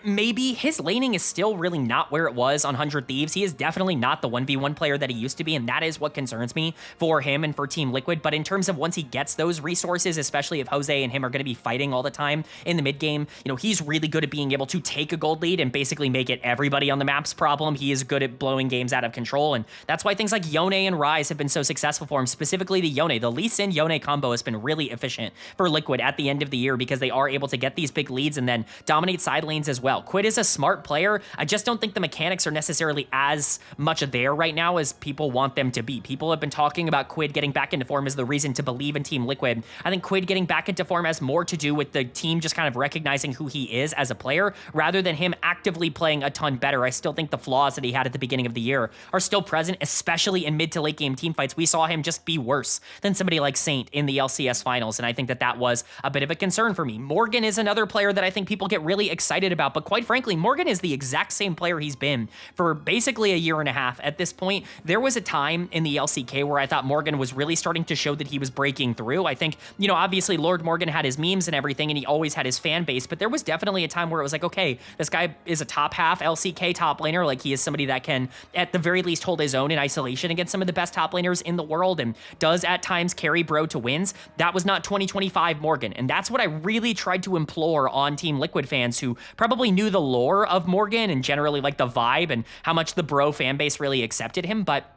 Speaker 1: Maybe. His laning is still really not where it was on 100 Thieves. He is definitely not the 1v1 player that he used to be, and that is what concerns me for him and for Team Liquid. But in terms of once he gets those resources, especially if Jose and him are going to be fighting all the time in the mid game, you know, he's really good at being able to take a gold lead and basically make it everybody on the map's problem. He is good at blowing games out of control, and that's why things like Yone and Ryze have been so successful for him, specifically the Yone. The Lee Sin Yone combo has been really efficient for Liquid at the end of the year because they are able to get these big leads and then dominate side lanes as well. Quid is a smart player. I just don't think the mechanics are necessarily as much there right now as people want them to be. People have been talking about Quid getting back into form as the reason to believe in Team Liquid. I think Quid getting back into form has more to do with the team just kind of recognizing who he is as a player rather than him actively playing a ton better. I still think the flaws that he had at the beginning of the year are still present, especially in mid to late game team fights. We saw him just be worse than somebody like Saint in the LCS finals, and I think that that was a bit of a concern for me. Morgan is another player that I think people get really excited about, but quite frankly, Morgan is the exact same player he's been for basically a year and a half at this point. There was a time in the LCK where I thought Morgan was really starting to show that he was breaking through. I think, you know, obviously Lord Morgan had his memes and everything, and he always had his fan base, but there was definitely a time where it was like, okay, this guy is a top half LCK top laner, like he is somebody that can at the very least hold his own in isolation against some of the best top laners in the world and does at times carry bro to wins. That was not 2025 Morgan, and that's what I really tried to implore on Team Liquid fans who probably knew the lore of Morgan and generally like the vibe and how much the bro fan base really accepted him, but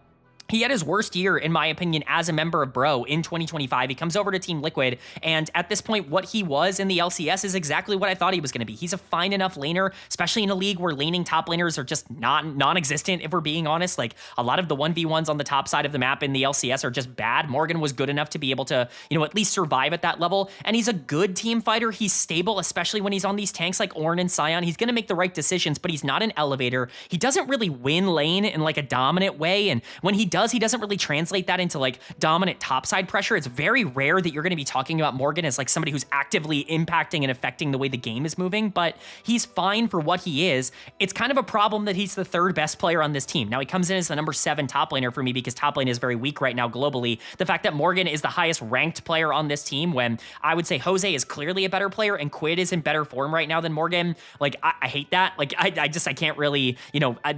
Speaker 1: he had his worst year, in my opinion, as a member of Bro in 2025. He comes over to Team Liquid, and at this point, what he was in the LCS is exactly what I thought he was going to be. He's a fine enough laner, especially in a league where laning top laners are just non-existent, if we're being honest. Like, a lot of the 1v1s on the top side of the map in the LCS are just bad. Morgan was good enough to be able to, at least survive at that level, and he's a good team fighter. He's stable, especially when he's on these tanks like Ornn and Sion. He's going to make the right decisions, but he's not an elevator. He doesn't really win lane in like a dominant way, and when he does, he doesn't really translate that into like dominant topside pressure. It's very rare that you're going to be talking about Morgan as like somebody who's actively impacting and affecting the way the game is moving, but he's fine for what he is. It's kind of a problem that he's the third best player on this team. Now, he comes in as the number 7 top laner for me because top lane is very weak right now globally. The fact that Morgan is the highest ranked player on this team, when I would say Jose is clearly a better player and Quid is in better form right now than Morgan, like I hate that. Like I can't really,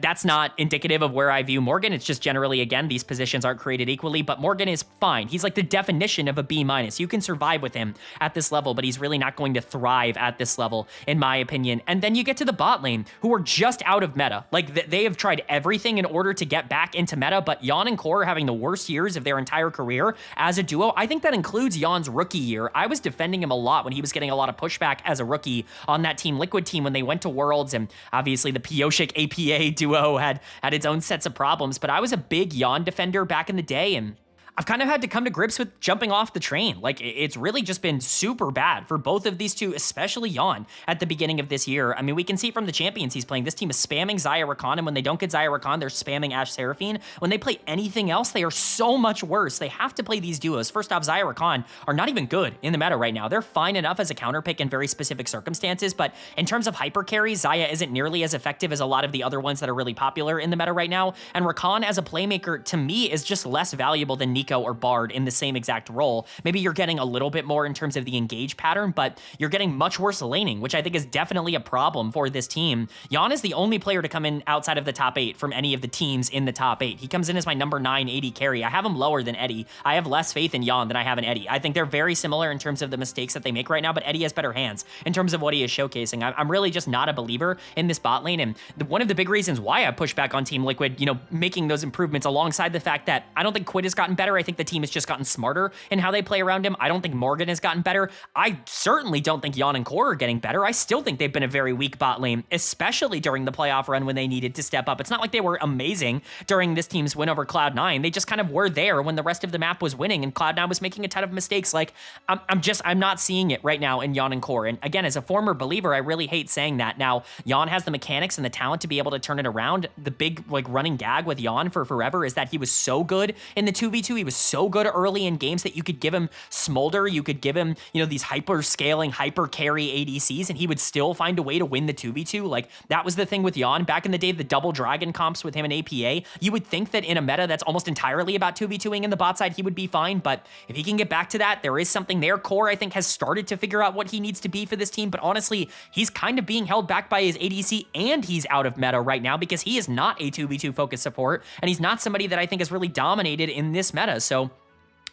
Speaker 1: that's not indicative of where I view Morgan. It's just generally, again, these positions aren't created equally, but Morgan is fine. He's like the definition of a B-. You can survive with him at this level, but he's really not going to thrive at this level, in my opinion. And then you get to the bot lane, who are just out of meta. Like, they have tried everything in order to get back into meta, but LYON and Core are having the worst years of their entire career as a duo. I think that includes LYON's rookie year. I was defending him a lot when he was getting a lot of pushback as a rookie on that Team Liquid team when they went to Worlds, and obviously the Pioshik APA duo had its own sets of problems, but I was a big LYON defender back in the day, and I've kind of had to come to grips with jumping off the train. Like, it's really just been super bad for both of these two, especially LYON at the beginning of this year. I mean, we can see from the champions he's playing, this team is spamming Xayah Rakan, and when they don't get Xayah Rakan, they're spamming Ashe Seraphine. When they play anything else, they are so much worse. They have to play these duos. First off, Xayah Rakan are not even good in the meta right now. They're fine enough as a counter pick in very specific circumstances, but in terms of hyper carry, Xayah isn't nearly as effective as a lot of the other ones that are really popular in the meta right now, and Rakan as a playmaker, to me, is just less valuable than Nico or Bard in the same exact role. Maybe you're getting a little bit more in terms of the engage pattern, but you're getting much worse laning, which I think is definitely a problem for this team. LYON is the only player to come in outside of the top 8 from any of the teams in the top 8. He comes in as my number 9 AD carry. I have him lower than Eddie. I have less faith in LYON than I have in Eddie. I think they're very similar in terms of the mistakes that they make right now, but Eddie has better hands in terms of what he is showcasing. I'm really just not a believer in this bot lane, and one of the big reasons why I push back on Team Liquid, making those improvements alongside the fact that I don't think Quid has gotten better. I think the team has just gotten smarter in how they play around him. I don't think Morgan has gotten better. I certainly don't think LYON and Core are getting better. I still think they've been a very weak bot lane, especially during the playoff run when they needed to step up. It's not like they were amazing during this team's win over Cloud9. They just kind of were there when the rest of the map was winning and Cloud9 was making a ton of mistakes. Like, I'm not seeing it right now in LYON and Core. And again, as a former believer, I really hate saying that. Now, LYON has the mechanics and the talent to be able to turn it around. The big running gag with LYON for forever is that he was so good in the 2v2. He was so good early in games that you could give him Smolder, you could give him, these hyper scaling, hyper carry ADCs, and he would still find a way to win the 2v2. Like, that was the thing with LYON back in the day, the double dragon comps with him and APA. You would think that in a meta that's almost entirely about 2v2ing in the bot side, he would be fine, but if he can get back to that, there is something there. Core, I think, has started to figure out what he needs to be for this team, but honestly, he's kind of being held back by his ADC, and he's out of meta right now because he is not a 2v2 focused support, and he's not somebody that I think is really dominated in this meta. So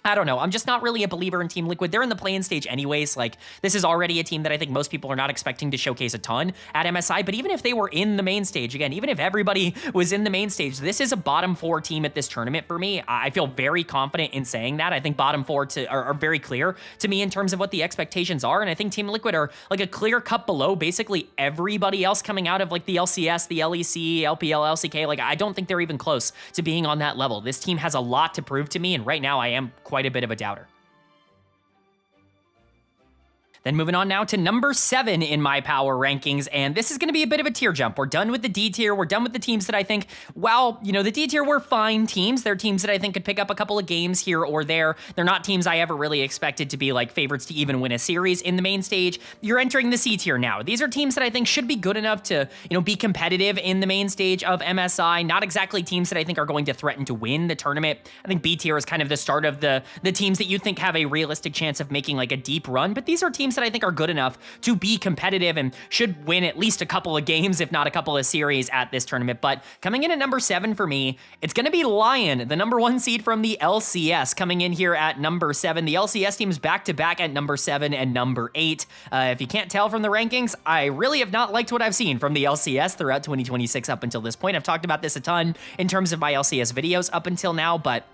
Speaker 1: I don't know. I'm just not really a believer in Team Liquid. They're in the play-in stage anyways. Like, this is already a team that I think most people are not expecting to showcase a ton at MSI. But even if they were in the main stage, again, even if everybody was in the main stage, this is a bottom 4 team at this tournament for me. I feel very confident in saying that. I think bottom 4 are very clear to me in terms of what the expectations are. And I think Team Liquid are like a clear cut below basically everybody else coming out of like the LCS, the LEC, LPL, LCK. Like, I don't think they're even close to being on that level. This team has a lot to prove to me. And right now I am quite a bit of a doubter. Then moving on now to number 7 in my power rankings, and this is going to be a bit of a tier jump. We're done with the D tier. We're done with the teams that I think, well, the D tier were fine teams. They're teams that I think could pick up a couple of games here or there. They're not teams I ever really expected to be like favorites to even win a series in the main stage. You're entering the C tier now. These are teams that I think should be good enough to, be competitive in the main stage of MSI. Not exactly teams that I think are going to threaten to win the tournament. I think B tier is kind of the start of the teams that you think have a realistic chance of making like a deep run, but these are teams teams that I think are good enough to be competitive and should win at least a couple of games, if not a couple of series at this tournament. But coming in at number 7 for me, it's going to be LYON, the number 1 seed from the LCS, coming in here at number 7. The LCS teams back-to-back at number 7 and number 8. If you can't tell from the rankings, I really have not liked what I've seen from the LCS throughout 2026 up until this point. I've talked about this a ton in terms of my LCS videos up until now, but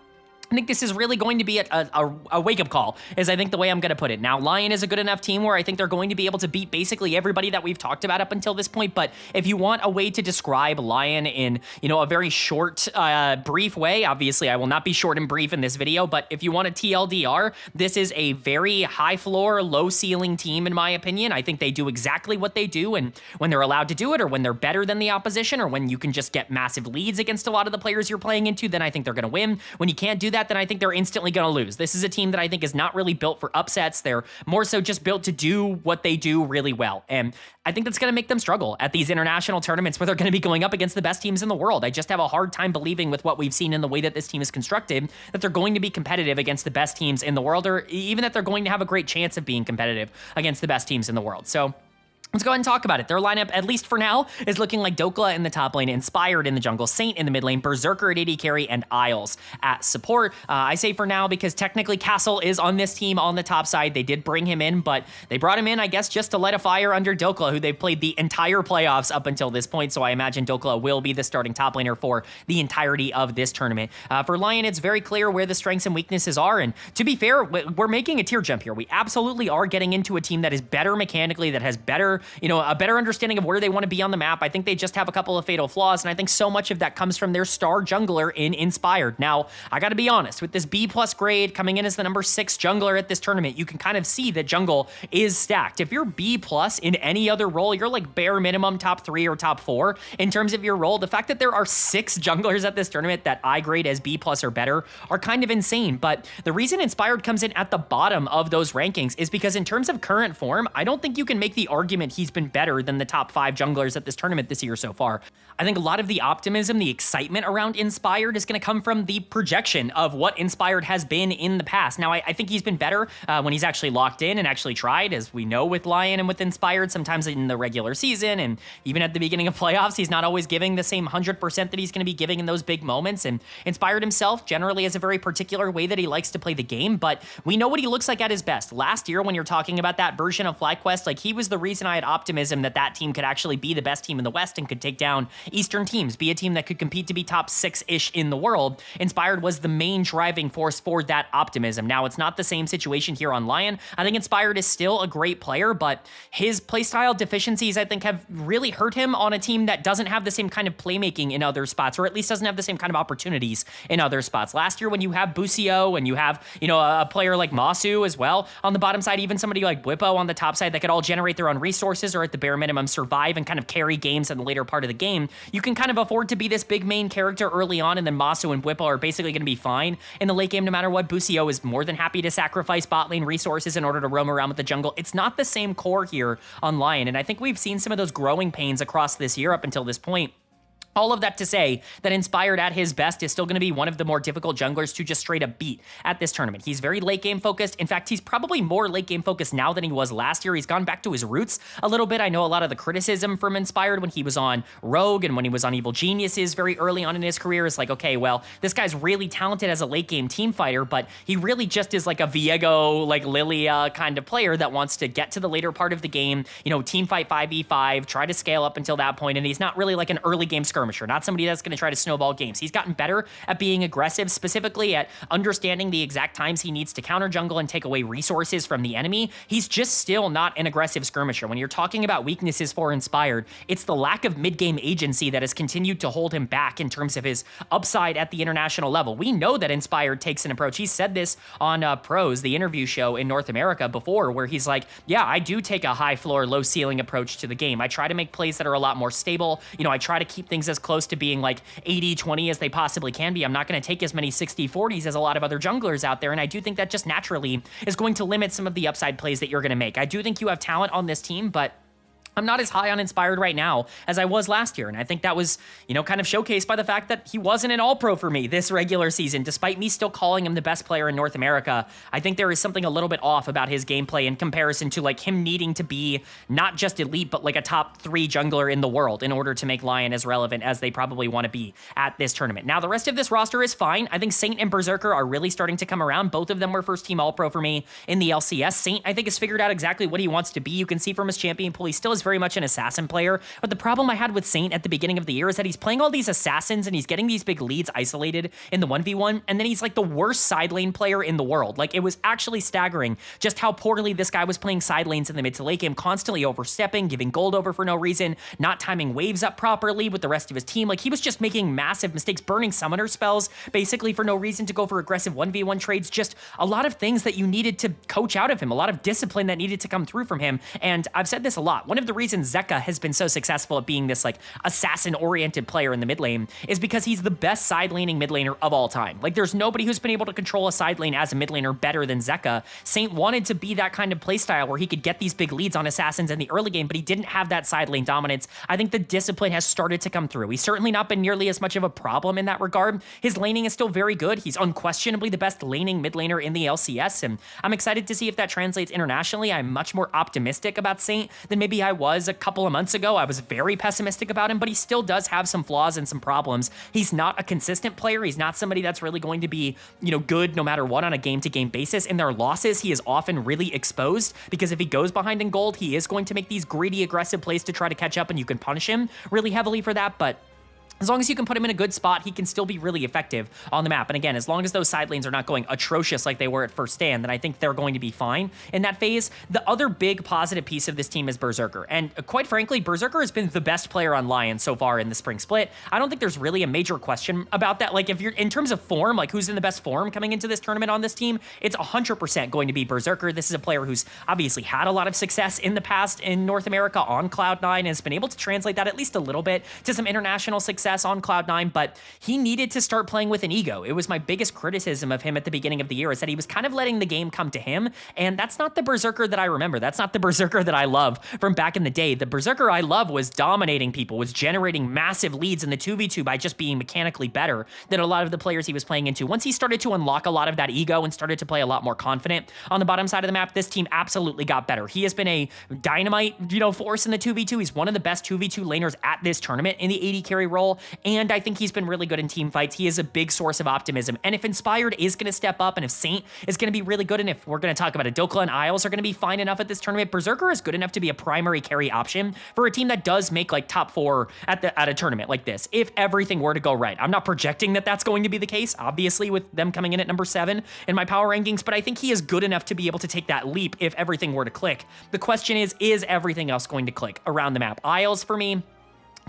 Speaker 1: I think this is really going to be a wake-up call, is I think the way I'm going to put it. Now, LYON is a good enough team where I think they're going to be able to beat basically everybody that we've talked about up until this point, but if you want a way to describe LYON in, a very short, brief way, obviously I will not be short and brief in this video, but if you want a TLDR, this is a very high-floor, low-ceiling team, in my opinion. I think they do exactly what they do, and when they're allowed to do it, or when they're better than the opposition, or when you can just get massive leads against a lot of the players you're playing into, then I think they're going to win. When you can't do that, then I think they're instantly going to lose. This is a team that I think is not really built for upsets. They're more so just built to do what they do really well. And I think that's going to make them struggle at these international tournaments where they're going to be going up against the best teams in the world. I just have a hard time believing with what we've seen in the way that this team is constructed, that they're going to be competitive against the best teams in the world, or even that they're going to have a great chance of being competitive against the best teams in the world. So let's go ahead and talk about it. Their lineup, at least for now, is looking like Dokla in the top lane, Inspired in the jungle, Saint in the mid lane, Berserker at AD carry, and Isles at support. I say for now because technically Castle is on this team on the top side. They did bring him in, but they brought him in, I guess, just to light a fire under Dokla, who they've played the entire playoffs up until this point, so I imagine Dokla will be the starting top laner for the entirety of this tournament. For LYON, it's very clear where the strengths and weaknesses are, and to be fair, we're making a tier jump here. We absolutely are getting into a team that is better mechanically, that has better, a better understanding of where they want to be on the map. I think they just have a couple of fatal flaws, and I think so much of that comes from their star jungler in Inspired. Now, I got to be honest, with this B+ grade coming in as the number 6 jungler at this tournament, you can kind of see that jungle is stacked. If you're B+ in any other role, you're like bare minimum top 3 or top 4 in terms of your role. The fact that there are 6 junglers at this tournament that I grade as B+ or better are kind of insane, but the reason Inspired comes in at the bottom of those rankings is because in terms of current form, I don't think you can make the argument he's been better than the top 5 junglers at this tournament this year so far. I think a lot of the optimism, the excitement around Inspired is going to come from the projection of what Inspired has been in the past. Now, I think he's been better when he's actually locked in and actually tried, as we know with LYON and with Inspired, sometimes in the regular season and even at the beginning of playoffs, he's not always giving the same 100% that he's going to be giving in those big moments. And Inspired himself generally has a very particular way that he likes to play the game, but we know what he looks like at his best. Last year, when you're talking about that version of FlyQuest, like, he was the reason I had optimism that team could actually be the best team in the West and could take down Eastern teams, be a team that could compete to be top 6-ish in the world. Inspired was the main driving force for that optimism. Now, it's not the same situation here on LYON. I think Inspired is still a great player, but his playstyle deficiencies, I think, have really hurt him on a team that doesn't have the same kind of playmaking in other spots, or at least doesn't have the same kind of opportunities in other spots. Last year, when you have Busio and you have, a player like Masu as well on the bottom side, even somebody like Whippo on the top side that could all generate their own resources, or at the bare minimum survive and kind of carry games in the later part of the game, you can kind of afford to be this big main character early on, and then Masu and Whippo are basically going to be fine in the late game no matter what. Busio is more than happy to sacrifice bot lane resources in order to roam around with the jungle. It's not the same core here on LYON, and I think we've seen some of those growing pains across this year up until this point. All of that to say that Inspired at his best is still going to be one of the more difficult junglers to just straight up beat at this tournament. He's very late game focused. In fact, he's probably more late game focused now than he was last year. He's gone back to his roots a little bit. I know a lot of the criticism from Inspired when he was on Rogue and when he was on Evil Geniuses very early on in his career is like, okay, well, this guy's really talented as a late game team fighter, but he really just is like a Viego, like Lilia kind of player that wants to get to the later part of the game, team fight 5v5, try to scale up until that point, and he's not really like an early game skirmisher, not somebody that's going to try to snowball games. He's gotten better at being aggressive, specifically at understanding the exact times he needs to counter jungle and take away resources from the enemy. He's just still not an aggressive skirmisher. When you're talking about weaknesses for Inspired, it's the lack of mid-game agency that has continued to hold him back in terms of his upside at the international level. We know that Inspired takes an approach. He said this on Pros, the interview show in North America before, where he's like, yeah, I do take a high floor, low ceiling approach to the game. I try to make plays that are a lot more stable. I try to keep things as close to being like 80-20 as they possibly can be. I'm not going to take as many 60-40s as a lot of other junglers out there, and I do think that just naturally is going to limit some of the upside plays that you're going to make. I do think you have talent on this team, but I'm not as high on Inspired right now as I was last year, and I think that was, kind of showcased by the fact that he wasn't an all-pro for me this regular season, despite me still calling him the best player in North America. I think there is something a little bit off about his gameplay in comparison to, like, him needing to be not just elite, but like a top 3 jungler in the world in order to make LYON as relevant as they probably want to be at this tournament. Now, the rest of this roster is fine. I think Saint and Berserker are really starting to come around. Both of them were first-team all-pro for me in the LCS. Saint, I think, has figured out exactly what he wants to be. You can see from his champion pool, he still is very much an assassin player, but the problem I had with Saint at the beginning of the year is that he's playing all these assassins and he's getting these big leads isolated in the 1v1, and then he's like the worst side lane player in the world. Like, it was actually staggering just how poorly this guy was playing side lanes in the mid to late game, constantly overstepping, giving gold over for no reason, not timing waves up properly with the rest of his team. Like, he was just making massive mistakes, burning summoner spells basically for no reason to go for aggressive 1v1 trades, just a lot of things that you needed to coach out of him, a lot of discipline that needed to come through from him. And I've said this a lot. One of the reasons Zeka has been so successful at being this, like, assassin-oriented player in the mid lane is because he's the best side-laning mid laner of all time. Like, there's nobody who's been able to control a side lane as a mid laner better than Zeka. Saint wanted to be that kind of playstyle where he could get these big leads on assassins in the early game, but he didn't have that side lane dominance. I think the discipline has started to come through. He's certainly not been nearly as much of a problem in that regard. His laning is still very good. He's unquestionably the best laning mid laner in the LCS, and I'm excited to see if that translates internationally. I'm much more optimistic about Saint than maybe I was a couple of months ago. I was very pessimistic about him, but he still does have some flaws and some problems. He's not a consistent player. He's not somebody that's really going to be, good no matter what on a game-to-game basis. In their losses, he is often really exposed because if he goes behind in gold, he is going to make these greedy, aggressive plays to try to catch up, and you can punish him really heavily for that, but as long as you can put him in a good spot, he can still be really effective on the map. And again, as long as those side lanes are not going atrocious like they were at first stand, then I think they're going to be fine in that phase. The other big positive piece of this team is Berserker. And quite frankly, Berserker has been the best player on LYON so far in the spring split. I don't think there's really a major question about that. Like, if you're in terms of form, like who's in the best form coming into this tournament on this team, it's 100% going to be Berserker. This is a player who's obviously had a lot of success in the past in North America on Cloud9 and has been able to translate that at least a little bit to some international success on Cloud9, but he needed to start playing with an ego. It was my biggest criticism of him at the beginning of the year, is that he was kind of letting the game come to him, and that's not the Berserker that I remember. That's not the Berserker that I love from back in the day. The Berserker I love was dominating people, was generating massive leads in the 2v2 by just being mechanically better than a lot of the players he was playing into. Once he started to unlock a lot of that ego and started to play a lot more confident on the bottom side of the map, this team absolutely got better. He has been a dynamite, force in the 2v2. He's one of the best 2v2 laners at this tournament in the AD carry role, and I think he's been really good in team fights. He is a big source of optimism, and if Inspired is going to step up, and if Saint is going to be really good, and if we're going to talk about it, Dokla and Isles are going to be fine enough at this tournament, Berserker is good enough to be a primary carry option for a team that does make like top 4 at a tournament like this, if everything were to go right. I'm not projecting that that's going to be the case, obviously, with them coming in at number 7 in my power rankings, but I think he is good enough to be able to take that leap if everything were to click. The question is everything else going to click around the map? Isles, for me,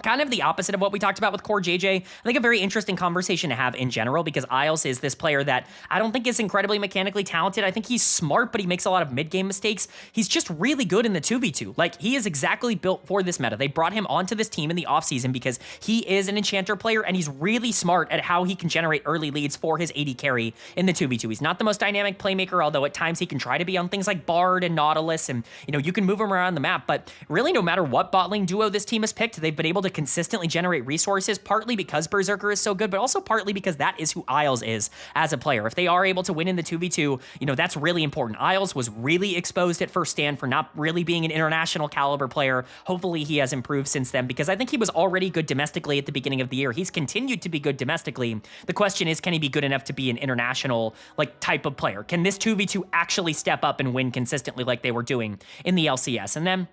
Speaker 1: kind of the opposite of what we talked about with Core JJ. I think a very interesting conversation to have in general, because Isles is this player that I don't think is incredibly mechanically talented. I think he's smart, but he makes a lot of mid-game mistakes. He's just really good in the 2v2. Like, he is exactly built for this meta. They brought him onto this team in the offseason because he is an enchanter player, and he's really smart at how he can generate early leads for his AD carry in the 2v2. He's not the most dynamic playmaker, although at times he can try to be on things like Bard and Nautilus, and, you can move him around the map, but really no matter what bot lane duo this team has picked, they've been able to consistently generate resources, partly because Berserker is so good, but also partly because that is who Isles is as a player. If they are able to win in the 2v2, that's really important. Isles was really exposed at first stand for not really being an international caliber player. Hopefully he has improved since then, because I think he was already good domestically at the beginning of the year. He's continued to be good domestically. The question is, can he be good enough to be an international type of player? Can this 2v2 actually step up and win consistently like they were doing in the LCS? And then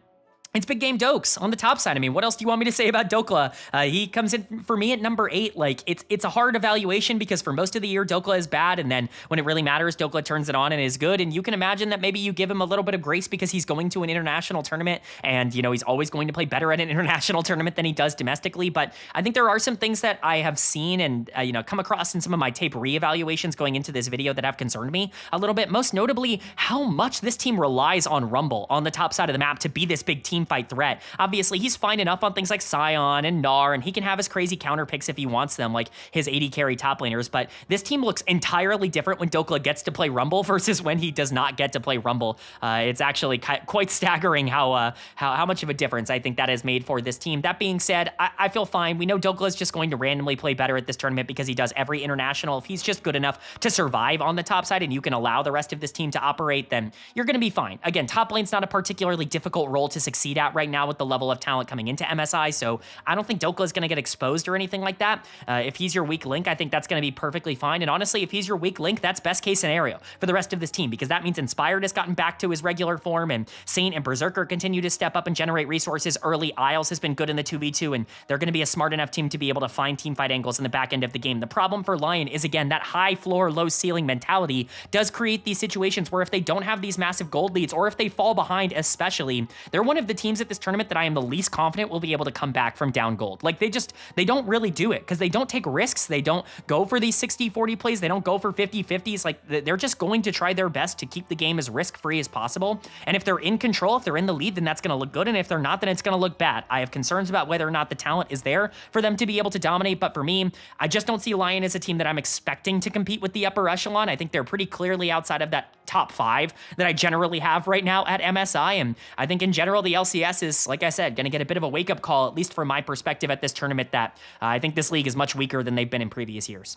Speaker 1: it's big game Dokes on the top side. I mean, what else do you want me to say about Dokla? He comes in for me at number 8. Like, it's a hard evaluation because for most of the year, Dokla is bad, and then when it really matters, Dokla turns it on and is good. And you can imagine that maybe you give him a little bit of grace because he's going to an international tournament, and he's always going to play better at an international tournament than he does domestically. But I think there are some things that I have seen and come across in some of my tape reevaluations going into this video that have concerned me a little bit. Most notably, how much this team relies on Rumble on the top side of the map to be this big team teamfight threat. Obviously, he's fine enough on things like Sion and Gnar, and he can have his crazy counter picks if he wants them, like his 80 carry top laners, but this team looks entirely different when Dokla gets to play Rumble versus when he does not get to play Rumble. It's actually quite staggering how much of a difference I think that has made for this team. That being said, I feel fine. We know Dokla is just going to randomly play better at this tournament because he does every international. If he's just good enough to survive on the top side and you can allow the rest of this team to operate, then you're going to be fine. Again, top lane's not a particularly difficult role to succeed at right now with the level of talent coming into MSI, so I don't think Dokla is going to get exposed or anything like that. If he's your weak link, I think that's going to be perfectly fine, and honestly, if he's your weak link, that's best case scenario for the rest of this team, because that means Inspired has gotten back to his regular form, and Saint and Berserker continue to step up and generate resources early. Isles has been good in the 2v2, and they're going to be a smart enough team to be able to find teamfight angles in the back end of the game. The problem for LYON is, again, that high floor, low ceiling mentality does create these situations where if they don't have these massive gold leads, or if they fall behind especially, they're one of the teams at this tournament that I am the least confident will be able to come back from down gold. Like, they don't really do it because they don't take risks. They don't go for these 60-40 plays. They don't go for 50-50s. Like, they're just going to try their best to keep the game as risk-free as possible. And if they're in control, if they're in the lead, then that's going to look good. And if they're not, then it's going to look bad. I have concerns about whether or not the talent is there for them to be able to dominate. But for me, I just don't see LYON as a team that I'm expecting to compete with the upper echelon. I think they're pretty clearly outside of that top 5 that I generally have right now at MSI. And I think in general, the LCS is, like I said, going to get a bit of a wake-up call, at least from my perspective at this tournament, that I think this league is much weaker than they've been in previous years.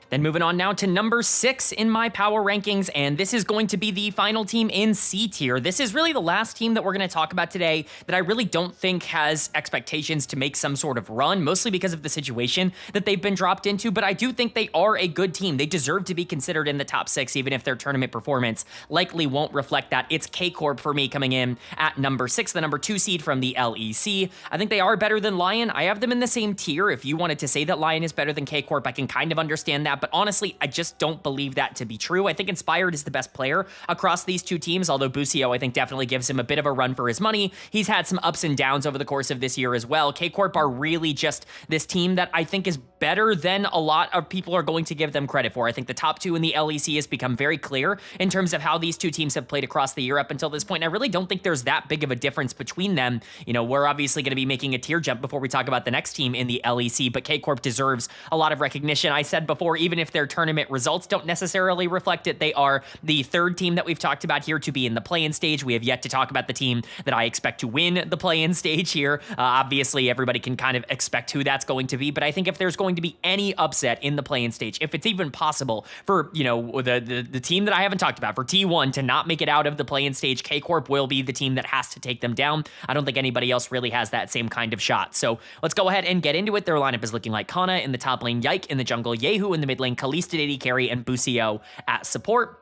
Speaker 1: Then moving on now to number 6 in my power rankings, and this is going to be the final team in C tier. This is really the last team that we're going to talk about today that I really don't think has expectations to make some sort of run, mostly because of the situation that they've been dropped into, but I do think they are a good team. They deserve to be considered in the top 6, even if their tournament performance likely won't reflect that. It's K Corp for me coming in at number 6, the number 2 seed from the LEC. I think they are better than LYON. I have them in the same tier. If you wanted to say that LYON is better than K Corp, I can kind of understand that, but honestly, I just don't believe that to be true. I think Inspired is the best player across these two teams, although Busio, I think, definitely gives him a bit of a run for his money. He's had some ups and downs over the course of this year as well. K-Corp are really just this team that I think is better than a lot of people are going to give them credit for. I think the top 2 in the LEC has become very clear in terms of how these two teams have played across the year up until this point. And I really don't think there's that big of a difference between them. You know, we're obviously going to be making a tier jump before we talk about the next team in the LEC, but K-Corp deserves a lot of recognition. I said before, even if their tournament results don't necessarily reflect it, they are the 3rd team that we've talked about here to be in the play-in stage. We have yet to talk about the team that I expect to win the play-in stage here. Obviously, everybody can kind of expect who that's going to be, but I think if there's going to be any upset in the play-in stage, if it's even possible for, you know, the team that I haven't talked about, for T1 to not make it out of the play-in stage, K-Corp will be the team that has to take them down. I don't think anybody else really has that same kind of shot. So let's go ahead and get into it. Their lineup is looking like Kana in the top lane, Yike in the jungle, Yehu in the mid lane, Kalista AD carry, and Busio at support.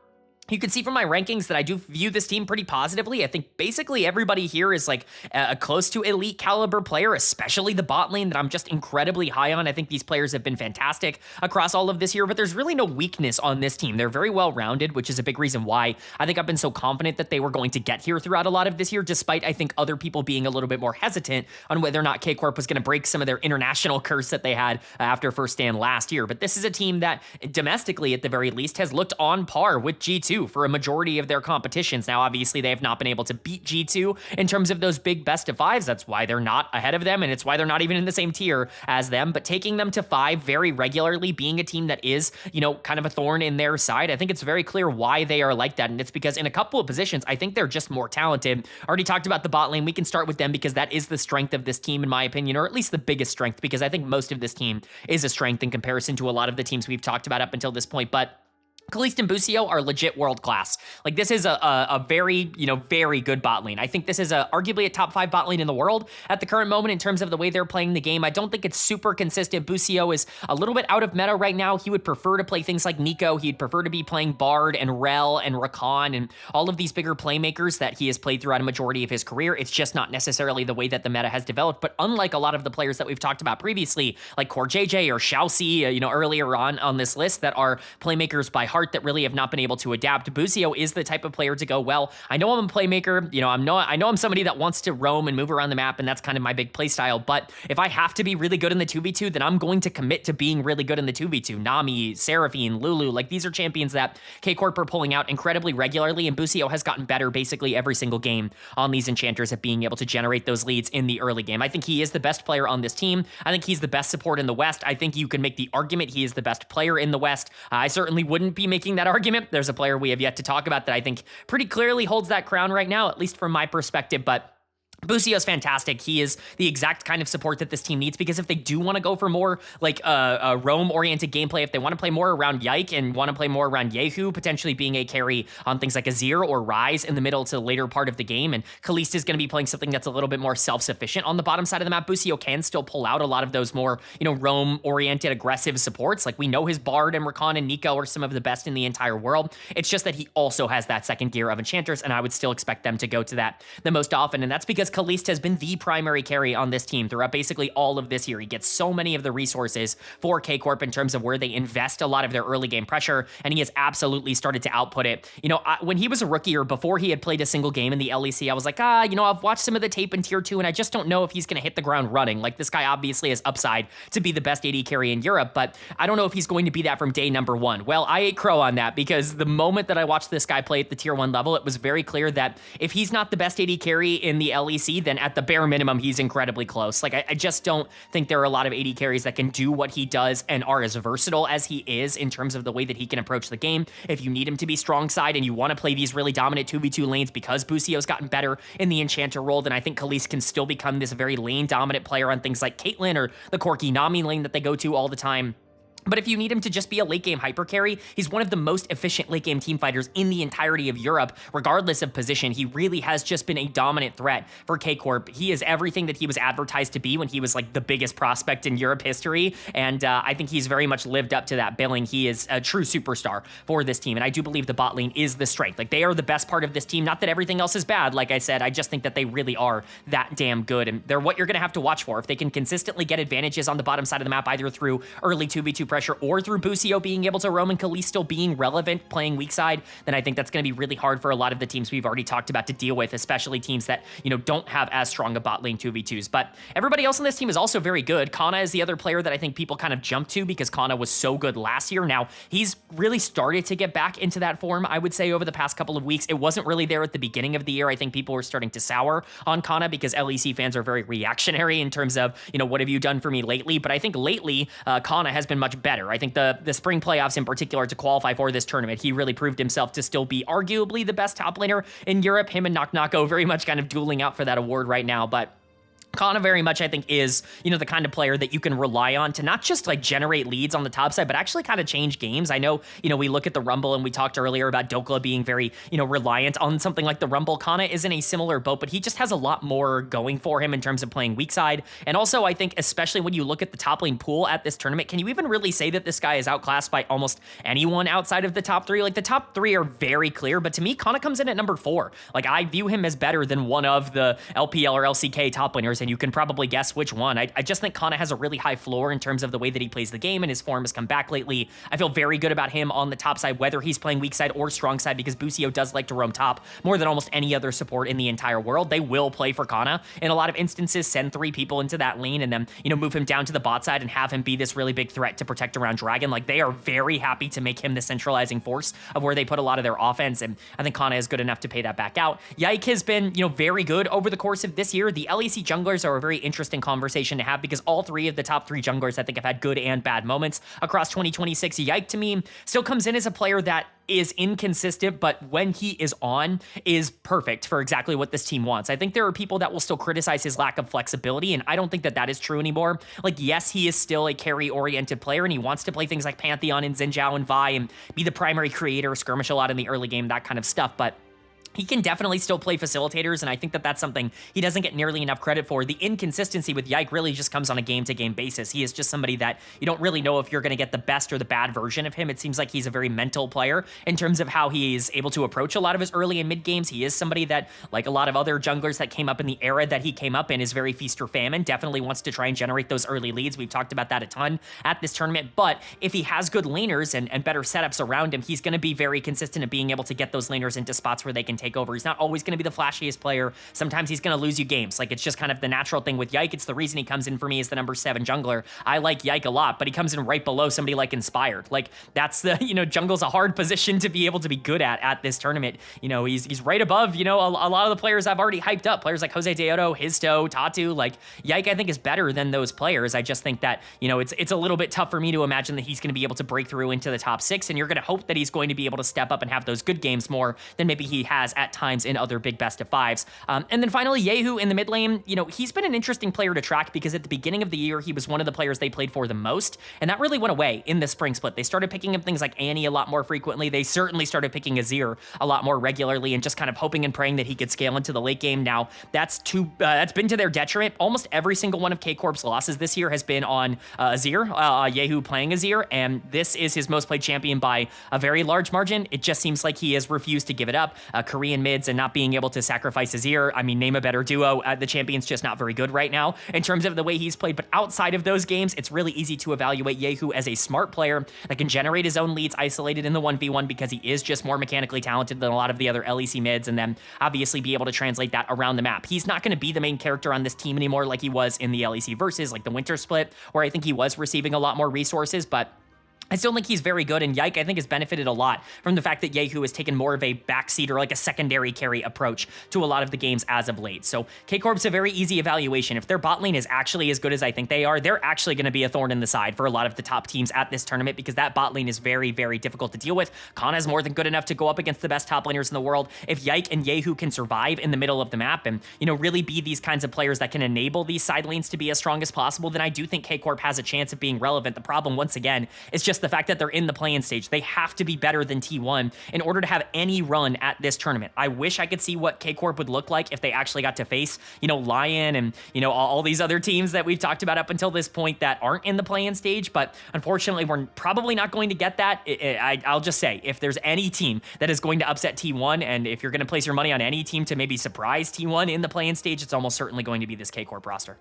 Speaker 1: You can see from my rankings that I do view this team pretty positively. I think basically everybody here is like a close to elite caliber player, especially the bot lane that I'm just incredibly high on. I think these players have been fantastic across all of this year, but there's really no weakness on this team. They're very well rounded, which is a big reason why I think I've been so confident that they were going to get here throughout a lot of this year, despite I think other people being a little bit more hesitant on whether or not K-Corp was going to break some of their international curse that they had after first stand last year. But this is a team that domestically, at the very least, has looked on par with G2 for a majority of their competitions. Now, obviously, they have not been able to beat G2 in terms of those big best of 5s. That's why they're not ahead of them, and it's why they're not even in the same tier as them. But taking them to 5 very regularly, being a team that is, you know, kind of a thorn in their side, I think it's very clear why they are like that. And it's because in a couple of positions, I think they're just more talented. Already talked about the bot lane. We can start with them because that is the strength of this team, in my opinion, or at least the biggest strength, because I think most of this team is a strength in comparison to a lot of the teams we've talked about up until this point. But Kalista and Busio are legit world class. Like, this is a very, you know, very good bot lane. I think this is arguably a top 5 bot lane in the world at the current moment in terms of the way they're playing the game. I don't think it's super consistent. Busio is a little bit out of meta right now. He would prefer to play things like Nico. He'd prefer to be playing Bard and Rel and Rakan and all of these bigger playmakers that he has played throughout a majority of his career. It's just not necessarily the way that the meta has developed. But unlike a lot of the players that we've talked about previously, like Core JJ or Xiaoxi, you know, earlier on this list, that are playmakers by heart, heart that really have not been able to adapt. Busio is the type of player to go, well, I know I'm a playmaker, you know, I know I'm somebody that wants to roam and move around the map, and that's kind of my big play style, but if I have to be really good in the 2v2, then I'm going to commit to being really good in the 2v2. Nami, Seraphine, Lulu, like these are champions that K-Corp are pulling out incredibly regularly, and Busio has gotten better basically every single game on these enchanters at being able to generate those leads in the early game. I think he is the best player on this team. I think he's the best support in the West. I think you can make the argument he is the best player in the West. I certainly wouldn't be making that argument. There's a player we have yet to talk about that I think pretty clearly holds that crown right now, at least from my perspective, but Busio's fantastic. He is the exact kind of support that this team needs, because if they do want to go for more like a roam-oriented gameplay, if they want to play more around Yike and want to play more around Yehu, potentially being a carry on things like Azir or Ryze in the middle to the later part of the game, and Kalista is going to be playing something that's a little bit more self-sufficient on the bottom side of the map, Busio can still pull out a lot of those more, you know, roam-oriented aggressive supports. Like we know his Bard and Rakan and Nico are some of the best in the entire world. It's just that he also has that second gear of enchanters, and I would still expect them to go to that the most often, and that's because Kalista has been the primary carry on this team throughout basically all of this year. He gets so many of the resources for K-Corp in terms of where they invest a lot of their early game pressure, and he has absolutely started to output it. You know, when he was a rookie or before he had played a single game in the LEC, I was like, you know, I've watched some of the tape in Tier 2, and I just don't know if he's going to hit the ground running. Like, this guy obviously has upside to be the best AD carry in Europe, but I don't know if he's going to be that from day number one. Well, I ate crow on that, because the moment that I watched this guy play at the Tier 1 level, it was very clear that if he's not the best AD carry in the LEC, then at the bare minimum, he's incredibly close. Like, I just don't think there are a lot of AD carries that can do what he does and are as versatile as he is in terms of the way that he can approach the game. If you need him to be strong side and you want to play these really dominant 2v2 lanes because Busio's gotten better in the enchanter role, then I think Khalees can still become this very lane dominant player on things like Caitlyn or the Corki Nami lane that they go to all the time. But if you need him to just be a late game hyper carry, he's one of the most efficient late game team fighters in the entirety of Europe, regardless of position. He really has just been a dominant threat for K-Corp. He is everything that he was advertised to be when he was like the biggest prospect in Europe history, and I think he's very much lived up to that billing. He is a true superstar for this team, and I do believe the bot lane is the strength. Like, they are the best part of this team. Not that everything else is bad, like I said, I just think that they really are that damn good, and they're what you're going to have to watch for. If they can consistently get advantages on the bottom side of the map, either through early 2v2 pressure or through Busio being able to roam and Khalees still being relevant playing weak side, then I think that's going to be really hard for a lot of the teams we've already talked about to deal with, especially teams that, you know, don't have as strong a bot lane 2v2s. But everybody else on this team is also very good. Kana is the other player that I think people kind of jump to because Kana was so good last year. Now, he's really started to get back into that form, I would say, over the past couple of weeks. It wasn't really there at the beginning of the year. I think people were starting to sour on Kana because LEC fans are very reactionary in terms of, you know, what have you done for me lately? But I think lately, Kana has been much better. I think the spring playoffs in particular to qualify for this tournament, he really proved himself to still be arguably the best top laner in Europe. Him and Knock very much kind of dueling out for that award right now, but Kana very much, I think, is, you know, the kind of player that you can rely on to not just like generate leads on the top side, but actually kind of change games. I know, you know, we look at the Rumble and we talked earlier about Dokla being very, you know, reliant on something like the Rumble. Kana is in a similar boat, but he just has a lot more going for him in terms of playing weak side. And also, I think, especially when you look at the top lane pool at this tournament, can you even really say that this guy is outclassed by almost anyone outside of the top three? Like, the top three are very clear, but to me, Kana comes in at number 4. Like, I view him as better than one of the LPL or LCK top laners, and you can probably guess which one. I just think Kana has a really high floor in terms of the way that he plays the game, and his form has come back lately. I feel very good about him on the top side, whether he's playing weak side or strong side, because Busio does like to roam top more than almost any other support in the entire world. They will play for Kana in a lot of instances, send 3 people into that lane, and then, you know, move him down to the bot side and have him be this really big threat to protect around Dragon. Like, they are very happy to make him the centralizing force of where they put a lot of their offense, and I think Kana is good enough to pay that back out. Yike has been, you know, very good over the course of this year. The LEC junglers are a very interesting conversation to have because all 3 of the top 3 junglers, I think, have had good and bad moments across 2026. Yike, to me, still comes in as a player that is inconsistent, but when he is on, is perfect for exactly what this team wants. I think there are people that will still criticize his lack of flexibility, and I don't think that that is true anymore. Like, yes, he is still a carry-oriented player, and he wants to play things like Pantheon and Xin Zhao and Vi and be the primary creator, skirmish a lot in the early game, that kind of stuff, but he can definitely still play facilitators, and I think that that's something he doesn't get nearly enough credit for. The inconsistency with Yike really just comes on a game-to-game basis. He is just somebody that you don't really know if you're going to get the best or the bad version of him. It seems like he's a very mental player in terms of how he is able to approach a lot of his early and mid games. He is somebody that, like a lot of other junglers that came up in the era that he came up in, is very feast or famine, definitely wants to try and generate those early leads. We've talked about that a ton at this tournament, but if he has good laners and better setups around him, he's going to be very consistent at being able to get those laners into spots where they can take over. He's not always going to be the flashiest player. Sometimes he's going to lose you games. Like, it's just kind of the natural thing with Yike. It's the reason he comes in for me as the number 7 jungler. I like Yike a lot, but he comes in right below somebody like Inspired. Like, that's the, jungle's a hard position to be able to be good at this tournament. He's right above, a lot of the players I've already hyped up. Players like Jose Deodo, Histo, Tatu. Like, Yike, I think, is better than those players. I just think that, it's a little bit tough for me to imagine that he's going to be able to break through into the top 6, and you're going to hope that he's going to be able to step up and have those good games more than maybe he has at times in other big best of 5s. And then finally, Yehu in the mid lane, he's been an interesting player to track because at the beginning of the year, he was one of the players they played for the most, and that really went away in the spring split. They started picking up things like Annie a lot more frequently. They certainly started picking Azir a lot more regularly and just kind of hoping and praying that he could scale into the late game. Now, that's been to their detriment. Almost every single one of K-Corp's losses this year has been on Azir, Yehu playing Azir, and this is his most played champion by a very large margin. It just seems like he has refused to give it up. Korean mids and not being able to sacrifice Azir. I mean, name a better duo. The champion's just not very good right now in terms of the way he's played. But outside of those games, it's really easy to evaluate Yehu as a smart player that can generate his own leads isolated in the 1v1 because he is just more mechanically talented than a lot of the other LEC mids, and then obviously be able to translate that around the map. He's not going to be the main character on this team anymore like he was in the LEC versus, like the winter split, where I think he was receiving a lot more resources, but I still think he's very good, and Yike, I think, has benefited a lot from the fact that Yehu has taken more of a backseat or like a secondary carry approach to a lot of the games as of late. So K-Corp's a very easy evaluation. If their bot lane is actually as good as I think they are, they're actually going to be a thorn in the side for a lot of the top teams at this tournament because that bot lane is very, very difficult to deal with. Kana is more than good enough to go up against the best top laners in the world. If Yike and Yehu can survive in the middle of the map and, really be these kinds of players that can enable these side lanes to be as strong as possible, then I do think K-Corp has a chance of being relevant. The problem, once again, is just the fact that they're in the play-in stage. They have to be better than T1 in order to have any run at this tournament. I wish I could see what K-Corp would look like if they actually got to face, LYON and, all these other teams that we've talked about up until this point that aren't in the play-in stage, but unfortunately, we're probably not going to get that. I'll just say, if there's any team that is going to upset T1, and if you're going to place your money on any team to maybe surprise T1 in the play-in stage, it's almost certainly going to be this K-Corp roster.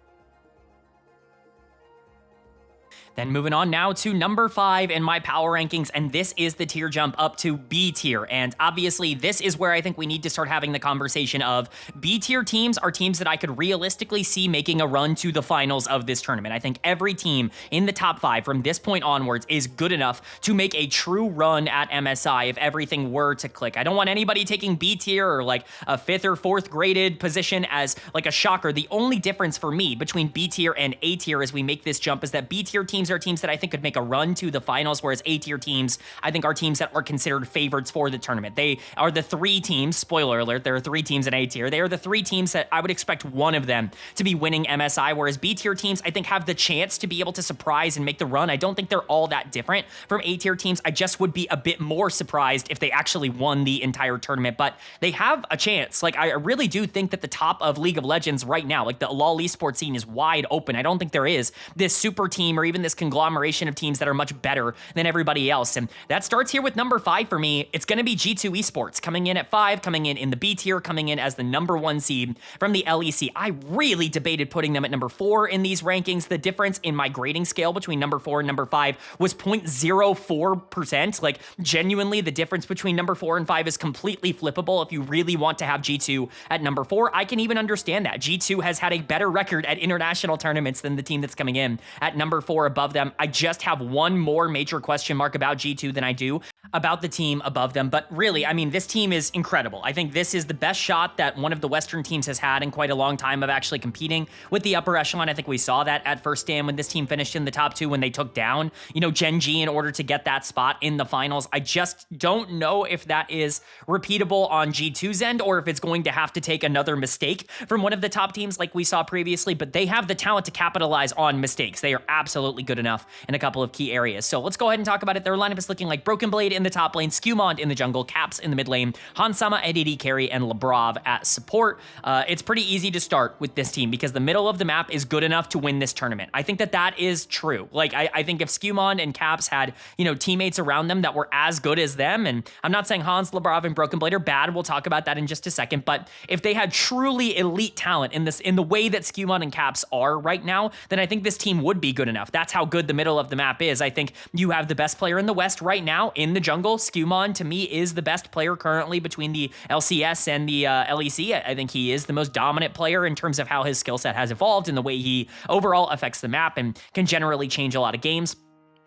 Speaker 1: Then moving on now to number 5 in my power rankings, and this is the tier jump up to B tier. And obviously, this is where I think we need to start having the conversation of B tier teams are teams that I could realistically see making a run to the finals of this tournament. I think every team in the top 5 from this point onwards is good enough to make a true run at MSI if everything were to click. I don't want anybody taking B tier or like a 5th or 4th graded position as like a shocker. The only difference for me between B tier and A tier as we make this jump is that B tier teams are teams that I think could make a run to the finals, whereas A-tier teams, I think, are teams that are considered favorites for the tournament. They are the 3 teams, spoiler alert, there are 3 teams in A-tier. They are the 3 teams that I would expect one of them to be winning MSI, whereas B-tier teams, I think, have the chance to be able to surprise and make the run. I don't think they're all that different from A-tier teams. I just would be a bit more surprised if they actually won the entire tournament, but they have a chance. Like, I really do think that the top of League of Legends right now, like the LOL esports scene, is wide open. I don't think there is this super team or even this conglomeration of teams that are much better than everybody else. And that starts here with number 5 for me. It's going to be G2 Esports coming in at 5, coming in the B tier, coming in as the number 1 seed from the LEC. I really debated putting them at number 4 in these rankings. The difference in my grading scale between number 4 and number 5 was 0.04%. Like, genuinely, the difference between number 4 and 5 is completely flippable. If you really want to have G2 at number 4, I can even understand that. G2 has had a better record at international tournaments than the team that's coming in at number 4 above them. I just have one more major question mark about G2 than I do about the team above them. But really, I mean, this team is incredible. I think this is the best shot that one of the Western teams has had in quite a long time of actually competing with the upper echelon. I think we saw that at first stand when this team finished in the top 2 when they took down, Gen G in order to get that spot in the finals. I just don't know if that is repeatable on G2's end or if it's going to have to take another mistake from one of the top teams like we saw previously, but they have the talent to capitalize on mistakes. They are absolutely good enough in a couple of key areas. So let's go ahead and talk about it. Their lineup is looking like Broken Blade in in the top lane, Skewmond in the jungle, Caps in the mid lane, Hansama at AD carry, and Labrav at support. It's pretty easy to start with this team because the middle of the map is good enough to win this tournament. I think that is true. Like, I think if Skewmond and Caps had, teammates around them that were as good as them, and I'm not saying Hans, Labrav, and Broken Blade are bad, we'll talk about that in just a second, but if they had truly elite talent in the way that Skewmond and Caps are right now, then I think this team would be good enough. That's how good the middle of the map is. I think you have the best player in the West right now in the jungle. Skewmond, to me, is the best player currently between the LCS and the LEC. I think he is the most dominant player in terms of how his skill set has evolved and the way he overall affects the map and can generally change a lot of games.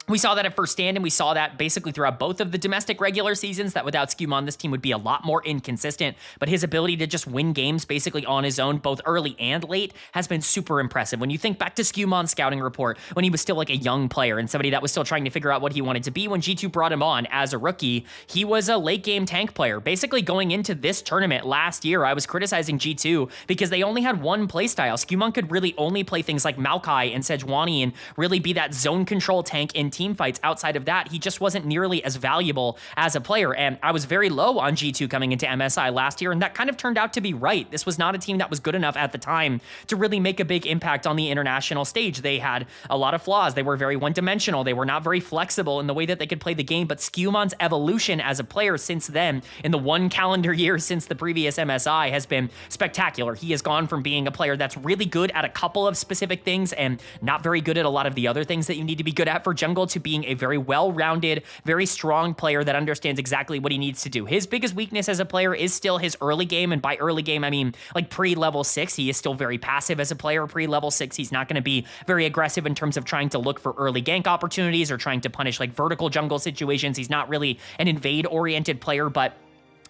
Speaker 1: We saw that at First Stand, and we saw that basically throughout both of the domestic regular seasons, that without Skewmond, this team would be a lot more inconsistent, but his ability to just win games basically on his own, both early and late, has been super impressive. When you think back to Skewmond's scouting report, when he was still like a young player and somebody that was still trying to figure out what he wanted to be, when G2 brought him on as a rookie, he was a late game tank player. Basically going into this tournament last year, I was criticizing G2 because they only had one playstyle. Skewmond could really only play things like Maokai and Sejuani and really be that zone control tank in team fights. Outside of that, he just wasn't nearly as valuable as a player, and I was very low on G2 coming into MSI last year, and that kind of turned out to be right. This was not a team that was good enough at the time to really make a big impact on the international stage. They had a lot of flaws. They were very one-dimensional. They were not very flexible in the way that they could play the game, but Skewmond's evolution as a player since then, in the one calendar year since the previous MSI, has been spectacular. He has gone from being a player that's really good at a couple of specific things and not very good at a lot of the other things that you need to be good at for jungle to being a very well-rounded, very strong player that understands exactly what he needs to do. His biggest weakness as a player is still his early game, and by early game, I mean like pre-level 6. He is still very passive as a player. Pre-level 6, he's not going to be very aggressive in terms of trying to look for early gank opportunities or trying to punish like vertical jungle situations. He's not really an invade-oriented player, but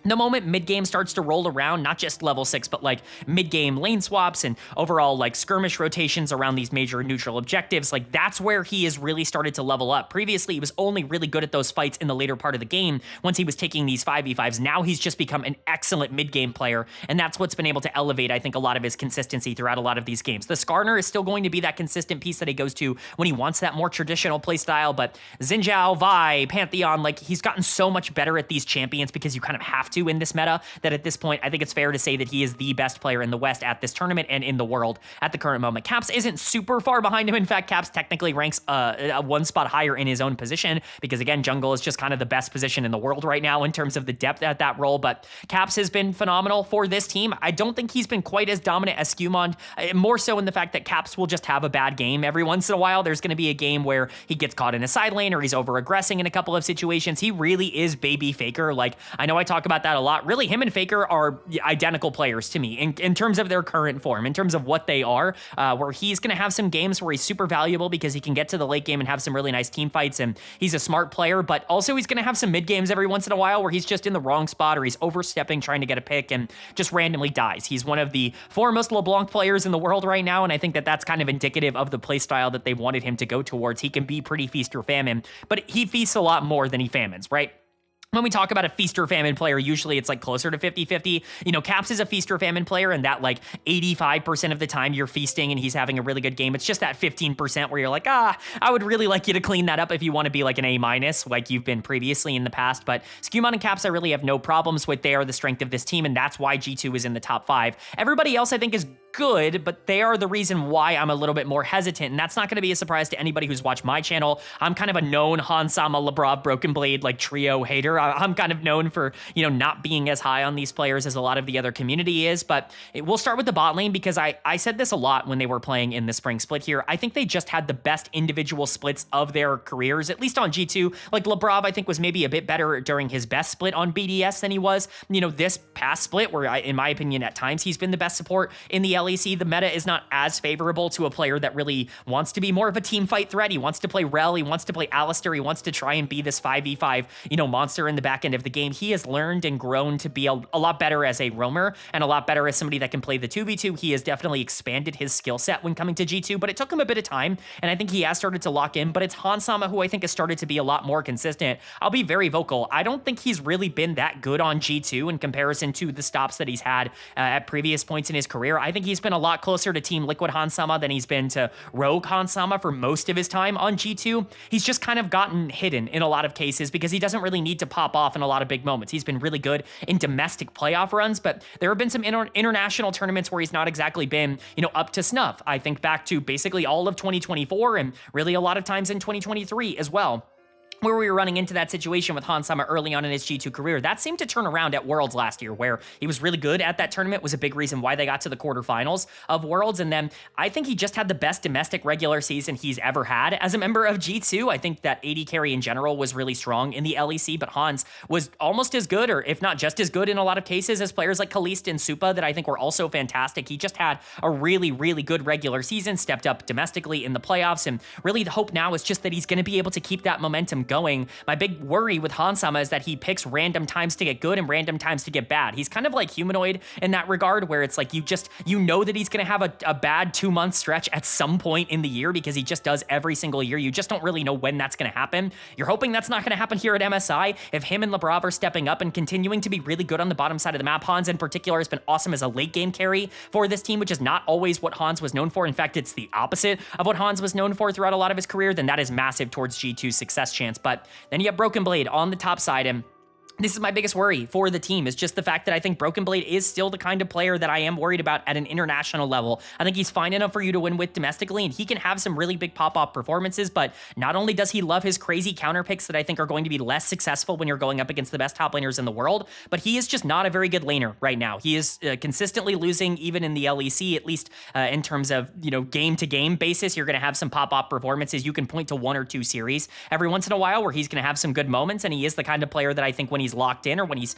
Speaker 1: the moment mid-game starts to roll around, not just level 6, but like mid-game lane swaps and overall like skirmish rotations around these major neutral objectives, like that's where he has really started to level up. Previously, he was only really good at those fights in the later part of the game once he was taking these 5v5s. Now he's just become an excellent mid-game player, and that's what's been able to elevate, I think, a lot of his consistency throughout a lot of these games. The Skarner is still going to be that consistent piece that he goes to when he wants that more traditional play style, but Xin Zhao, Vi, Pantheon, like he's gotten so much better at these champions because you kind of have to in this meta, that at this point, I think it's fair to say that he is the best player in the West at this tournament and in the world at the current moment. Caps isn't super far behind him. In fact, Caps technically ranks one spot higher in his own position because, again, jungle is just kind of the best position in the world right now in terms of the depth at that role, but Caps has been phenomenal for this team. I don't think he's been quite as dominant as Skewmond, more so in the fact that Caps will just have a bad game every once in a while. There's going to be a game where he gets caught in a side lane or he's over-aggressing in a couple of situations. He really is baby Faker. Like, I know I talk about that a lot. Really, him and Faker are identical players to me in terms of their current form, in terms of what they are, where he's going to have some games where he's super valuable because he can get to the late game and have some really nice team fights, and he's a smart player, but also he's going to have some mid games every once in a while where he's just in the wrong spot or he's overstepping trying to get a pick and just randomly dies. He's one of the foremost LeBlanc players in the world right now, and I think that that's kind of indicative of the play style that they wanted him to go towards. He can be pretty feast or famine, but he feasts a lot more than he famines, right? When we talk about a feast or famine player, usually it's like closer to 50-50. You know, Caps is a feast or famine player, and that like 85% of the time you're feasting and he's having a really good game. It's just that 15% where you're like, I would really like you to clean that up if you want to be like an A- like you've been previously in the past. But Skewmond and Caps I really have no problems with. They are the strength of this team, and that's why G2 is in the top 5. Everybody else I think is good, but they are the reason why I'm a little bit more hesitant, and that's not going to be a surprise to anybody who's watched my channel. I'm kind of a known Hansama, Labrav, Broken Blade like trio hater. I'm kind of known for, not being as high on these players as a lot of the other community is, but we'll start with the bot lane because I said this a lot when they were playing in the spring split here. I think they just had the best individual splits of their careers, at least on G2. Like Labrav, I think, was maybe a bit better during his best split on BDS than he was, this past split where in my opinion, at times he's been the best support in the LEC. The meta is not as favorable to a player that really wants to be more of a team fight threat. He wants to play Rel, he wants to play Alistair, he wants to try and be this 5v5, monster in the back end of the game. He has learned and grown to be a lot better as a roamer and a lot better as somebody that can play the 2v2. He has definitely expanded his skill set when coming to G2, but it took him a bit of time, and I think he has started to lock in, but it's Hansama who I think has started to be a lot more consistent. I'll be very vocal. I don't think he's really been that good on G2 in comparison to the stops that he's had at previous points in his career. I think he's he's been a lot closer to Team Liquid Hansama than he's been to Rogue Hansama for most of his time on G2. He's just kind of gotten hidden in a lot of cases because he doesn't really need to pop off in a lot of big moments. He's been really good in domestic playoff runs, but there have been some international tournaments where he's not exactly been, up to snuff. I think back to basically all of 2024 and really a lot of times in 2023 as well, where we were running into that situation with Hansama early on in his G2 career. That seemed to turn around at Worlds last year, where he was really good at that tournament, was a big reason why they got to the quarterfinals of Worlds. And then I think he just had the best domestic regular season he's ever had as a member of G2. I think that AD carry in general was really strong in the LEC, but Hans was almost as good, or if not just as good in a lot of cases, as players like Kalista and Supa that I think were also fantastic. He just had a really, really good regular season, stepped up domestically in the playoffs, and really the hope now is just that he's going to be able to keep that momentum going. My big worry with Hansama is that he picks random times to get good and random times to get bad. He's kind of like Humanoid in that regard, where it's like you know that he's going to have a bad 2-month stretch at some point in the year because he just does every single year. You just don't really know when that's going to happen. You're hoping that's not going to happen here at MSI. If him and Labrav are stepping up and continuing to be really good on the bottom side of the map, Hans in particular has been awesome as a late game carry for this team, which is not always what Hans was known for. In fact, it's the opposite of what Hans was known for throughout a lot of his career. Then that is massive towards G2's success chance. But then you have Broken Blade on the top side, and this is my biggest worry for the team, is just the fact that I think Broken Blade is still the kind of player that I am worried about at an international level. I think he's fine enough for you to win with domestically, and he can have some really big pop-off performances, but not only does he love his crazy counter picks that I think are going to be less successful when you're going up against the best top laners in the world, but he is just not a very good laner right now. He is consistently losing even in the LEC, at least in terms of, game-to-game basis. You're going to have some pop-off performances. You can point to 1 or 2 series every once in a while where he's going to have some good moments, and he is the kind of player that I think when he's locked in, or when he's,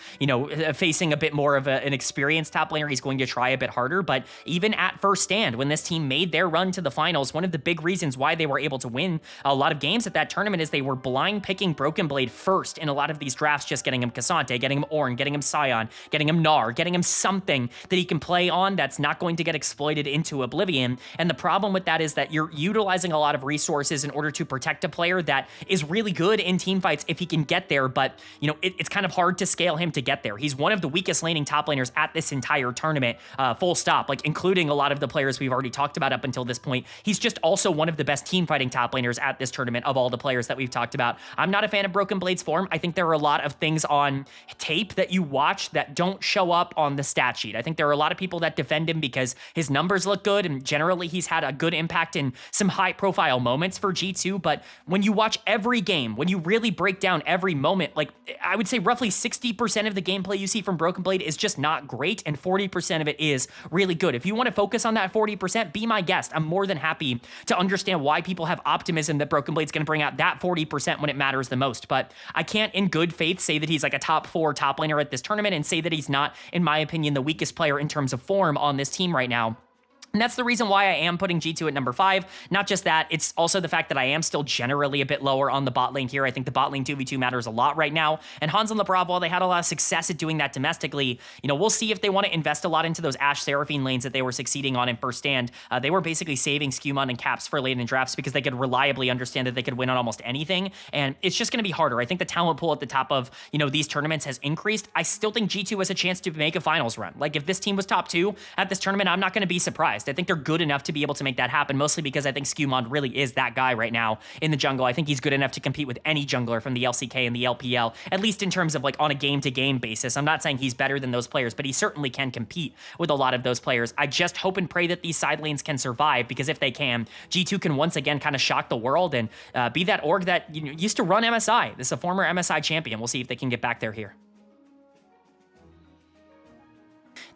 Speaker 1: facing a bit more of an experienced top laner, he's going to try a bit harder. But even at first stand, when this team made their run to the finals, one of the big reasons why they were able to win a lot of games at that tournament is they were blind picking Broken Blade first in a lot of these drafts, just getting him Cassante, getting him Ornn, getting him Sion, getting him Gnar, getting him something that he can play on that's not going to get exploited into oblivion. And the problem with that is that you're utilizing a lot of resources in order to protect a player that is really good in team fights if he can get there, but it's kind of hard to scale him to get there. He's one of the weakest laning top laners at this entire tournament, full stop, including a lot of the players we've already talked about up until this point. He's just also one of the best team fighting top laners at this tournament of all the players that we've talked about. I'm not a fan of Broken Blade's form. I think there are a lot of things on tape that you watch that don't show up on the stat sheet. I think there are a lot of people that defend him because his numbers look good, and generally he's had a good impact in some high profile moments for G2, but when you watch every game, when you really break down every moment, I would say roughly 60% of the gameplay you see from Broken Blade is just not great, and 40% of it is really good. If you want to focus on that 40%, be my guest. I'm more than happy to understand why people have optimism that Broken Blade's going to bring out that 40% when it matters the most, but I can't in good faith say that he's like a top 4 top laner at this tournament and say that he's not, in my opinion, the weakest player in terms of form on this team right now. And that's the reason why I am putting G2 at number 5. Not just that, it's also the fact that I am still generally a bit lower on the bot lane here. I think the bot lane 2v2 matters a lot right now. And Hans and Labrav, while they had a lot of success at doing that domestically, we'll see if they want to invest a lot into those Ashe Seraphine lanes that they were succeeding on in first stand. They were basically saving Skumon and Caps for late in drafts because they could reliably understand that they could win on almost anything. And it's just going to be harder. I think the talent pool at the top of, these tournaments has increased. I still think G2 has a chance to make a finals run. If this team was top 2 at this tournament, I'm not going to be surprised. I think they're good enough to be able to make that happen, mostly because I think Skumon really is that guy right now in the jungle. I think he's good enough to compete with any jungler from the LCK and the LPL, at least in terms of on a game-to-game basis. I'm not saying he's better than those players, but he certainly can compete with a lot of those players. I just hope and pray that these side lanes can survive, because if they can, G2 can once again kind of shock the world and be that org that used to run MSI. This is a former MSI champion. We'll see if they can get back there here.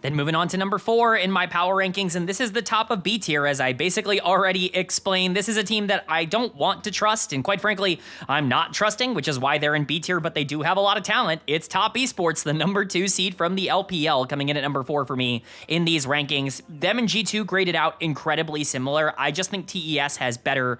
Speaker 1: Then moving on to number 4 in my power rankings, and this is the top of B tier, as I basically already explained. This is a team that I don't want to trust, and quite frankly, I'm not trusting, which is why they're in B tier, but they do have a lot of talent. It's Top Esports, the number 2 seed from the LPL, coming in at number 4 for me in these rankings. Them and G2 graded out incredibly similar. I just think TES has better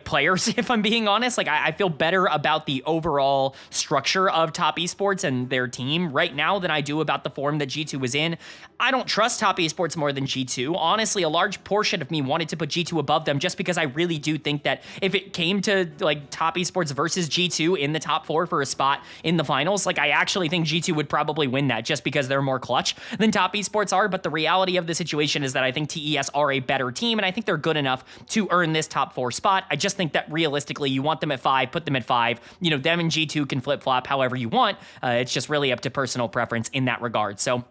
Speaker 1: players, if I'm being honest. I feel better about the overall structure of Top Esports and their team right now than I do about the form that G2 was in. I don't trust Top Esports more than G2. Honestly, a large portion of me wanted to put G2 above them just because I really do think that if it came to like Top Esports versus G2 in the top 4 for a spot in the finals, like I actually think G2 would probably win that just because they're more clutch than Top Esports are. But the reality of the situation is that I think TES are a better team, and I think they're good enough to earn this top 4 spot. I just think that realistically, you want them at 5, put them at 5. You know, them and G2 can flip-flop however you want. It's just really up to personal preference in that regard. So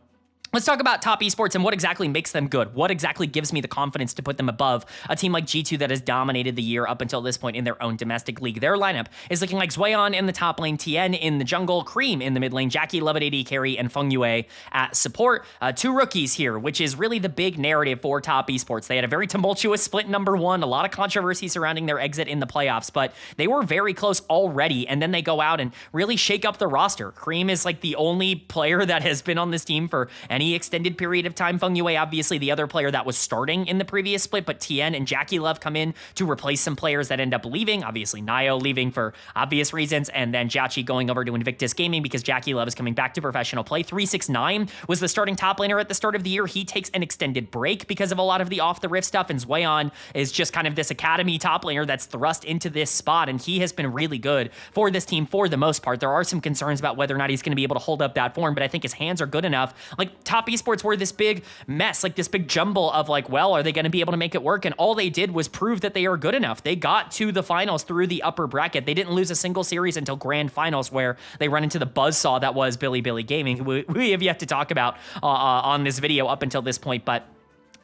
Speaker 1: let's talk about Top Esports and what exactly makes them good. What exactly gives me the confidence to put them above a team like G2 that has dominated the year up until this point in their own domestic league. Their lineup is looking like LYON in the top lane, Tien in the jungle, Cream in the mid lane, Jackie Love at AD carry, and Hanwha at support. 2 rookies here, which is really the big narrative for Top Esports. They had a very tumultuous split number 1, a lot of controversy surrounding their exit in the playoffs, but they were very close already, and then they go out and really shake up the roster. Cream is like the only player that has been on this team for any extended period of time. Hanwha, obviously the other player that was starting in the previous split, but Tien and Jackie Love come in to replace some players that end up leaving. Obviously Nio leaving for obvious reasons, and then Jachi going over to Invictus Gaming because Jackie Love is coming back to professional play. 369 was the starting top laner at the start of the year. He takes an extended break because of a lot of the off the rift stuff, and LYON is just kind of this academy top laner that's thrust into this spot, and he has been really good for this team for the most part. There are some concerns about whether or not he's going to be able to hold up that form, but I think his hands are good enough. Like Top Esports were this big mess, like this big jumble of like, well, are they going to be able to make it work? And all they did was prove that they are good enough. They got to the finals through the upper bracket. They didn't lose a single series until grand finals, where they run into the buzzsaw that was Bilibili Gaming, who we have yet to talk about on this video up until this point. But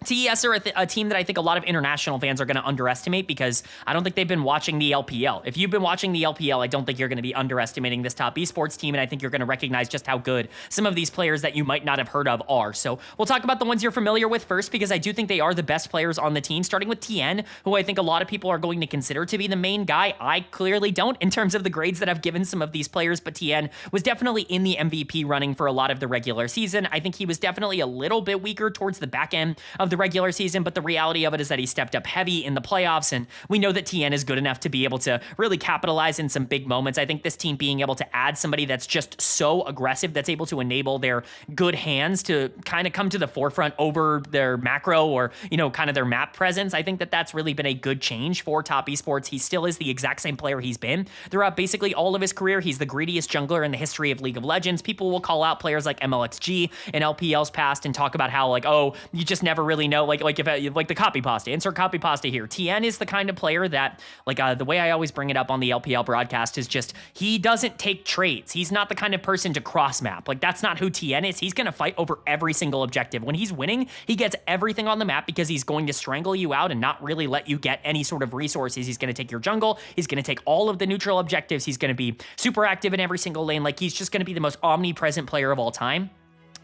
Speaker 1: TES are a team that I think a lot of international fans are going to underestimate because I don't think they've been watching the LPL. If you've been watching the LPL, I don't think you're going to be underestimating this Top Esports team, and I think you're going to recognize just how good some of these players that you might not have heard of are. So we'll talk about the ones you're familiar with first, because I do think they are the best players on the team, starting with Tien, who I think a lot of people are going to consider to be the main guy. I clearly don't in terms of the grades that I've given some of these players, but Tien was definitely in the MVP running for a lot of the regular season. I think he was definitely a little bit weaker towards the back end of the regular season, but the reality of it is that he stepped up heavy in the playoffs, and we know that Tien is good enough to be able to really capitalize in some big moments. I think this team being able to add somebody that's just so aggressive, that's able to enable their good hands to kind of come to the forefront over their macro or, you know, kind of their map presence, I think that that's really been a good change for Top Esports. He still is the exact same player he's been throughout basically all of his career. He's the greediest jungler in the history of League of Legends. People will call out players like MLXG in LPL's past and talk about how, like, oh, you just never really know, like if like the copy pasta, insert copy pasta here. Tien is the kind of player that, like, the way I always bring it up on the LPL broadcast is just, he doesn't take trades. He's not the kind of person to cross map. Like, that's not who Tien is. He's going to fight over every single objective. When he's winning, he gets everything on the map because he's going to strangle you out and not really let you get any sort of resources. He's going to take your jungle. He's going to take all of the neutral objectives. He's going to be super active in every single lane. Like, he's just going to be the most omnipresent player of all time.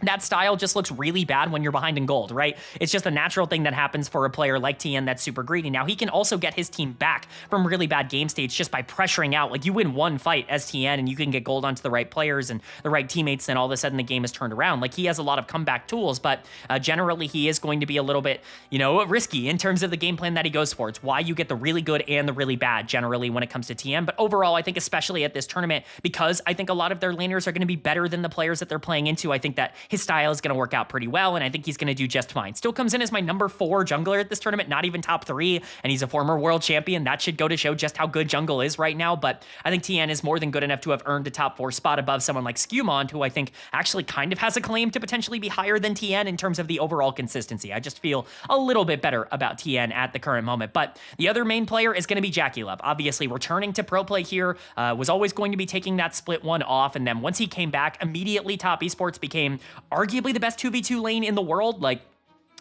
Speaker 1: That style just looks really bad when you're behind in gold, right? It's just a natural thing that happens for a player like Tien that's super greedy. Now, he can also get his team back from really bad game states just by pressuring out. Like, you win one fight as Tien and you can get gold onto the right players and the right teammates, and all of a sudden the game is turned around. Like, he has a lot of comeback tools, but generally he is going to be a little bit, you know, risky in terms of the game plan that he goes for. It's why you get the really good and the really bad generally when it comes to Tien. But overall, I think especially at this tournament, because I think a lot of their laners are going to be better than the players that they're playing into, I think that his style is going to work out pretty well, and I think he's going to do just fine. Still comes in as my number 4 jungler at this tournament, not even top 3, and he's a former world champion. That should go to show just how good jungle is right now, but I think Tien is more than good enough to have earned a top 4 spot above someone like Skewmond, who I think actually kind of has a claim to potentially be higher than Tien in terms of the overall consistency. I just feel a little bit better about Tien at the current moment. But the other main player is going to be Jackie Love. Obviously, returning to pro play here, was always going to be taking that split one off, and then once he came back, immediately Top Esports became arguably the best 2v2 lane in the world. Like,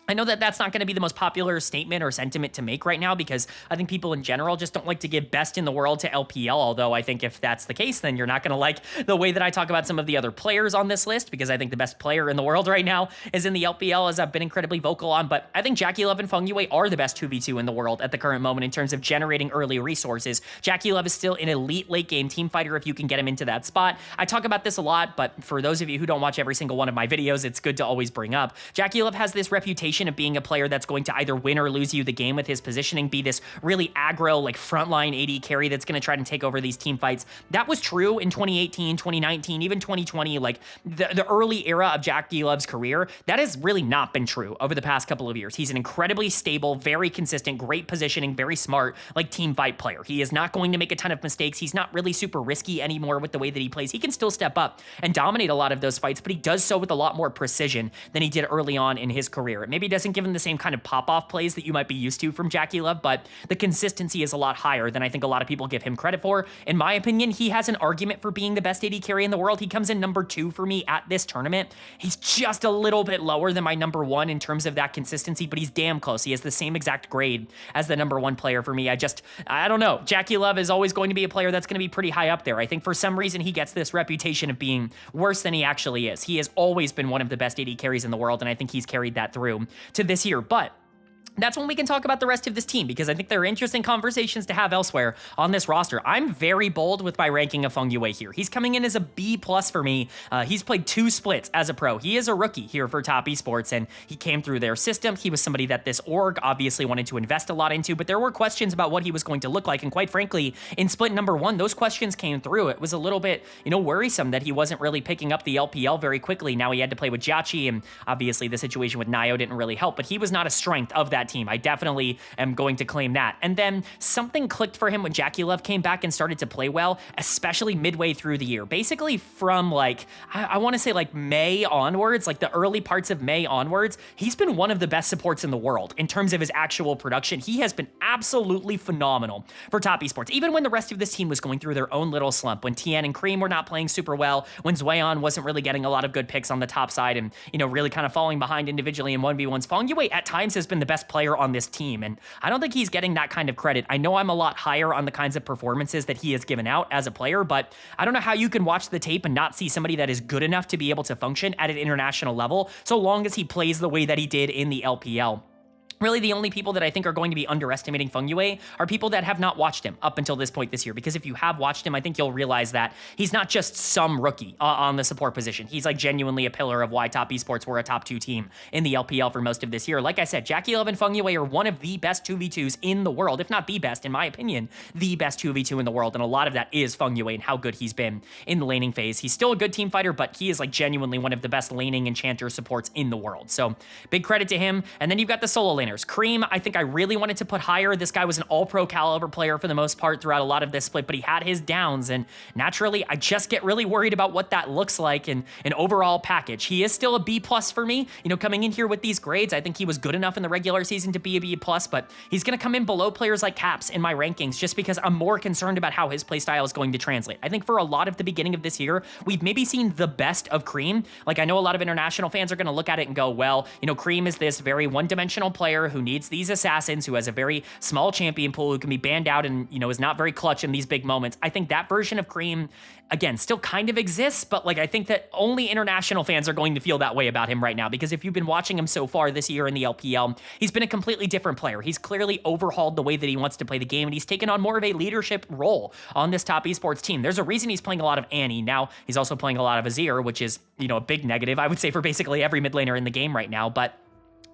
Speaker 1: I know that that's not going to be the most popular statement or sentiment to make right now, because I think people in general just don't like to give best in the world to LPL, although I think if that's the case, then you're not going to like the way that I talk about some of the other players on this list, because I think the best player in the world right now is in the LPL, as I've been incredibly vocal on. But I think Jackie Love and Hanwha are the best 2v2 in the world at the current moment in terms of generating early resources. Jackie Love is still an elite late game team fighter if you can get him into that spot. I talk about this a lot, but for those of you who don't watch every single one of my videos, it's good to always bring up. Jackie Love has this reputation reputation of being a player that's going to either win or lose you the game with his positioning, be this really aggro, like frontline AD carry that's going to try to take over these team fights. That was true in 2018, 2019, even 2020, like the early era of Jackie Love's career. That has really not been true over the past couple of years. He's an incredibly stable, very consistent, great positioning, very smart, like team fight player. He is not going to make a ton of mistakes. He's not really super risky anymore with the way that he plays. He can still step up and dominate a lot of those fights, but he does so with a lot more precision than he did early on in his career. It maybe doesn't give him the same kind of pop-off plays that you might be used to from Jackie Love, but the consistency is a lot higher than I think a lot of people give him credit for. In my opinion, he has an argument for being the best AD carry in the world. He comes in number 2 for me at this tournament. He's just a little bit lower than my number 1 in terms of that consistency, but he's damn close. He has the same exact grade as the number 1 player for me. I don't know. Jackie Love is always going to be a player that's going to be pretty high up there. I think for some reason he gets this reputation of being worse than he actually is. He has always been one of the best AD carries in the world, and I think he's carried that through to this year. But that's when we can talk about the rest of this team, because I think there are interesting conversations to have elsewhere on this roster. I'm very bold with my ranking of Hanwha here. He's coming in as a B+ for me. He's played 2 splits as a pro. He is a rookie here for Top Esports, and he came through their system. He was somebody that this org obviously wanted to invest a lot into, but there were questions about what he was going to look like, and quite frankly, in split number 1, those questions came through. It was a little bit, worrisome that he wasn't really picking up the LPL very quickly. Now he had to play with Jachi, and obviously the situation with Nio didn't really help, but he was not a strength of that team. I definitely am going to claim that. And then something clicked for him when Jackie Love came back and started to play well, especially midway through the year. Basically from I want to say May onwards, like the early parts of May onwards, he's been one of the best supports in the world in terms of his actual production. He has been absolutely phenomenal for Top Esports, even when the rest of this team was going through their own little slump, when Tien and Cream were not playing super well, when Zwayon wasn't really getting a lot of good picks on the top side and, really kind of falling behind individually in 1v1s. Hanwha at times has been the best player on this team, and I don't think he's getting that kind of credit. I know I'm a lot higher on the kinds of performances that he has given out as a player, but I don't know how you can watch the tape and not see somebody that is good enough to be able to function at an international level, so long as he plays the way that he did in the LPL. Really, the only people that I think are going to be underestimating Hanwha are people that have not watched him up until this point this year. Because if you have watched him, I think you'll realize that he's not just some rookie on the support position. He's genuinely a pillar of why Top Esports were a top 2 team in the LPL for most of this year. Like I said, Jackie Love and Hanwha are one of the best 2v2s in the world, if not the best, in my opinion, the best 2v2 in the world. And a lot of that is Hanwha and how good he's been in the laning phase. He's still a good team fighter, but he is genuinely one of the best laning enchanter supports in the world. So big credit to him. And then you've got the solo laners. Cream, I think I really wanted to put higher. This guy was an all-pro caliber player for the most part throughout a lot of this split, but he had his downs, and naturally, I just get really worried about what that looks like in an overall package. He is still a B+ for me. Coming in here with these grades, I think he was good enough in the regular season to be a B+, but he's going to come in below players like Caps in my rankings just because I'm more concerned about how his playstyle is going to translate. I think for a lot of the beginning of this year, we've maybe seen the best of Cream. I know a lot of international fans are going to look at it and go, well, Cream is this very one-dimensional player who needs these assassins, who has a very small champion pool, who can be banned out and, is not very clutch in these big moments. I think that version of Cream, again, still kind of exists, but I think that only international fans are going to feel that way about him right now, because if you've been watching him so far this year in the LPL, he's been a completely different player. He's clearly overhauled the way that he wants to play the game, and he's taken on more of a leadership role on this Top Esports team. There's a reason he's playing a lot of Annie. Now, he's also playing a lot of Azir, which is, a big negative, I would say, for basically every mid laner in the game right now, but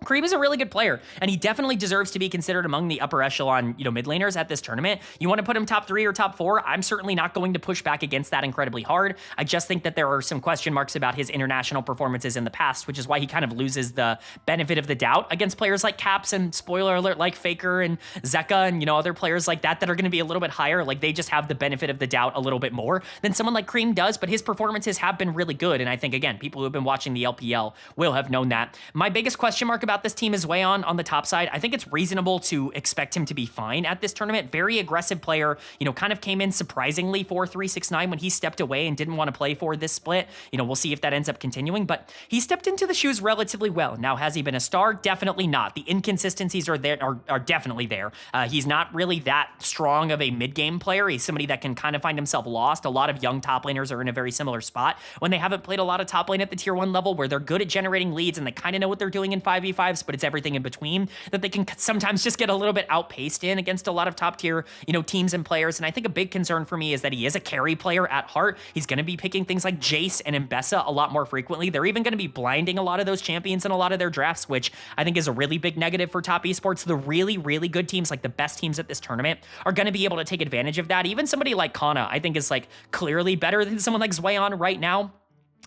Speaker 1: Cream is a really good player, and he definitely deserves to be considered among the upper echelon, mid laners at this tournament. You want to put him top 3 or top 4? I'm certainly not going to push back against that incredibly hard. I just think that there are some question marks about his international performances in the past, which is why he kind of loses the benefit of the doubt against players like Caps and, spoiler alert, like Faker and Zeka and, other players like that are going to be a little bit higher. They just have the benefit of the doubt a little bit more than someone like Cream does, but his performances have been really good, and I think, again, people who have been watching the LPL will have known that. My biggest question mark about this team is Zwayon on the top side. I think it's reasonable to expect him to be fine at this tournament. Very aggressive player, kind of came in surprisingly for 369 when he stepped away and didn't want to play for this split. We'll see if that ends up continuing, but he stepped into the shoes relatively well. Now, has he been a star? Definitely not. The inconsistencies are there, are definitely there. He's not really that strong of a mid-game player. He's somebody that can kind of find himself lost. A lot of young top laners are in a very similar spot when they haven't played a lot of top lane at the tier 1 level, where they're good at generating leads and they kind of know what they're doing in 5v5 45s, but it's everything in between that they can sometimes just get a little bit outpaced in against a lot of top tier, teams and players. And I think a big concern for me is that he is a carry player at heart. He's going to be picking things like Jace and Mbessa a lot more frequently. They're even going to be blinding a lot of those champions in a lot of their drafts, which I think is a really big negative for top esports. The really, really good teams, like the best teams at this tournament, are going to be able to take advantage of that. Even somebody like Kana, I think, is like clearly better than someone like Zweon right now.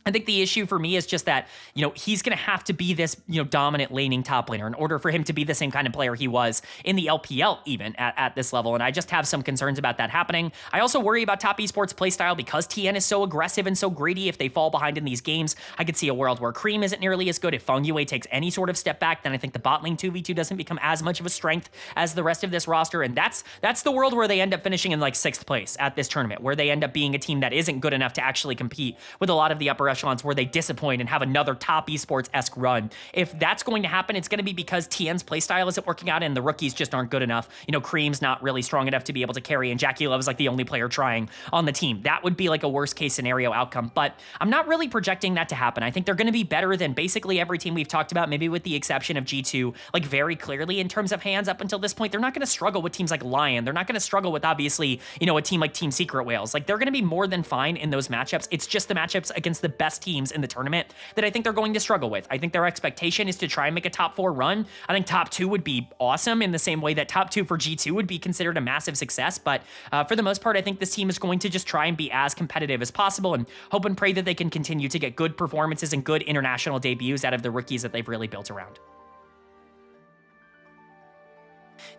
Speaker 1: I think the issue for me is just that, he's going to have to be this, dominant laning top laner in order for him to be the same kind of player he was in the LPL even at this level. And I just have some concerns about that happening. I also worry about top esports playstyle because TN is so aggressive and so greedy. If they fall behind in these games, I could see a world where Cream isn't nearly as good. If Fengyue takes any sort of step back, then I think the bot lane 2v2 doesn't become as much of a strength as the rest of this roster. And that's the world where they end up finishing in like 6th place at this tournament, where they end up being a team that isn't good enough to actually compete with a lot of the upper echelons, where they disappoint and have another top esports-esque run. If that's going to happen, it's going to be because TN's playstyle isn't working out and the rookies just aren't good enough. Cream's not really strong enough to be able to carry, and Jackie Love is like the only player trying on the team. That would be like a worst-case scenario outcome, but I'm not really projecting that to happen. I think they're going to be better than basically every team we've talked about, maybe with the exception of G2, like very clearly in terms of hands up until this point. They're not going to struggle with teams like LYON. They're not going to struggle with, obviously, a team like Team Secret Whales. Like, they're going to be more than fine in those matchups. It's just the matchups against the best teams in the tournament that I think they're going to struggle with. I think their expectation is to try and make a top 4 run. I think top 2 would be awesome in the same way that top 2 for G2 would be considered a massive success. But for the most part, I think this team is going to just try and be as competitive as possible and hope and pray that they can continue to get good performances and good international debuts out of the rookies that they've really built around.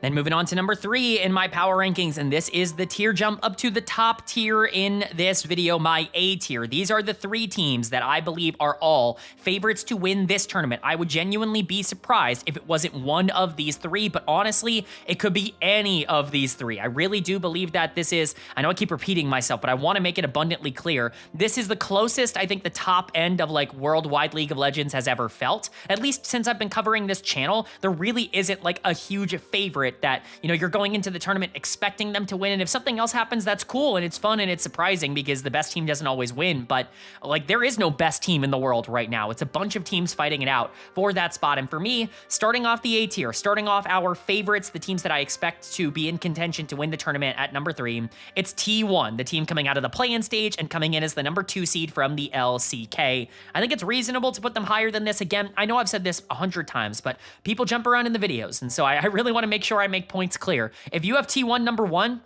Speaker 1: Then moving on to number 3 in my power rankings, and this is the tier jump up to the top tier in this video, my A tier. These are the 3 teams that I believe are all favorites to win this tournament. I would genuinely be surprised if it wasn't one of these 3, but honestly, it could be any of these 3. I really do believe that this is, I know I keep repeating myself, but I want to make it abundantly clear. This is the closest I think the top end of like worldwide League of Legends has ever felt. At least since I've been covering this channel, there really isn't like a huge favorite that, you're going into the tournament expecting them to win. And if something else happens, that's cool and it's fun and it's surprising because the best team doesn't always win. But like, there is no best team in the world right now. It's a bunch of teams fighting it out for that spot. And for me, starting off the A tier, starting off our favorites, the teams that I expect to be in contention to win the tournament at number 3, it's T1, the team coming out of the play-in stage and coming in as the number 2 seed from the LCK. I think it's reasonable to put them higher than this. Again, I know I've said this 100 times, but people jump around in the videos. And so I really want to make sure I make points clear. If you have T1 number 1,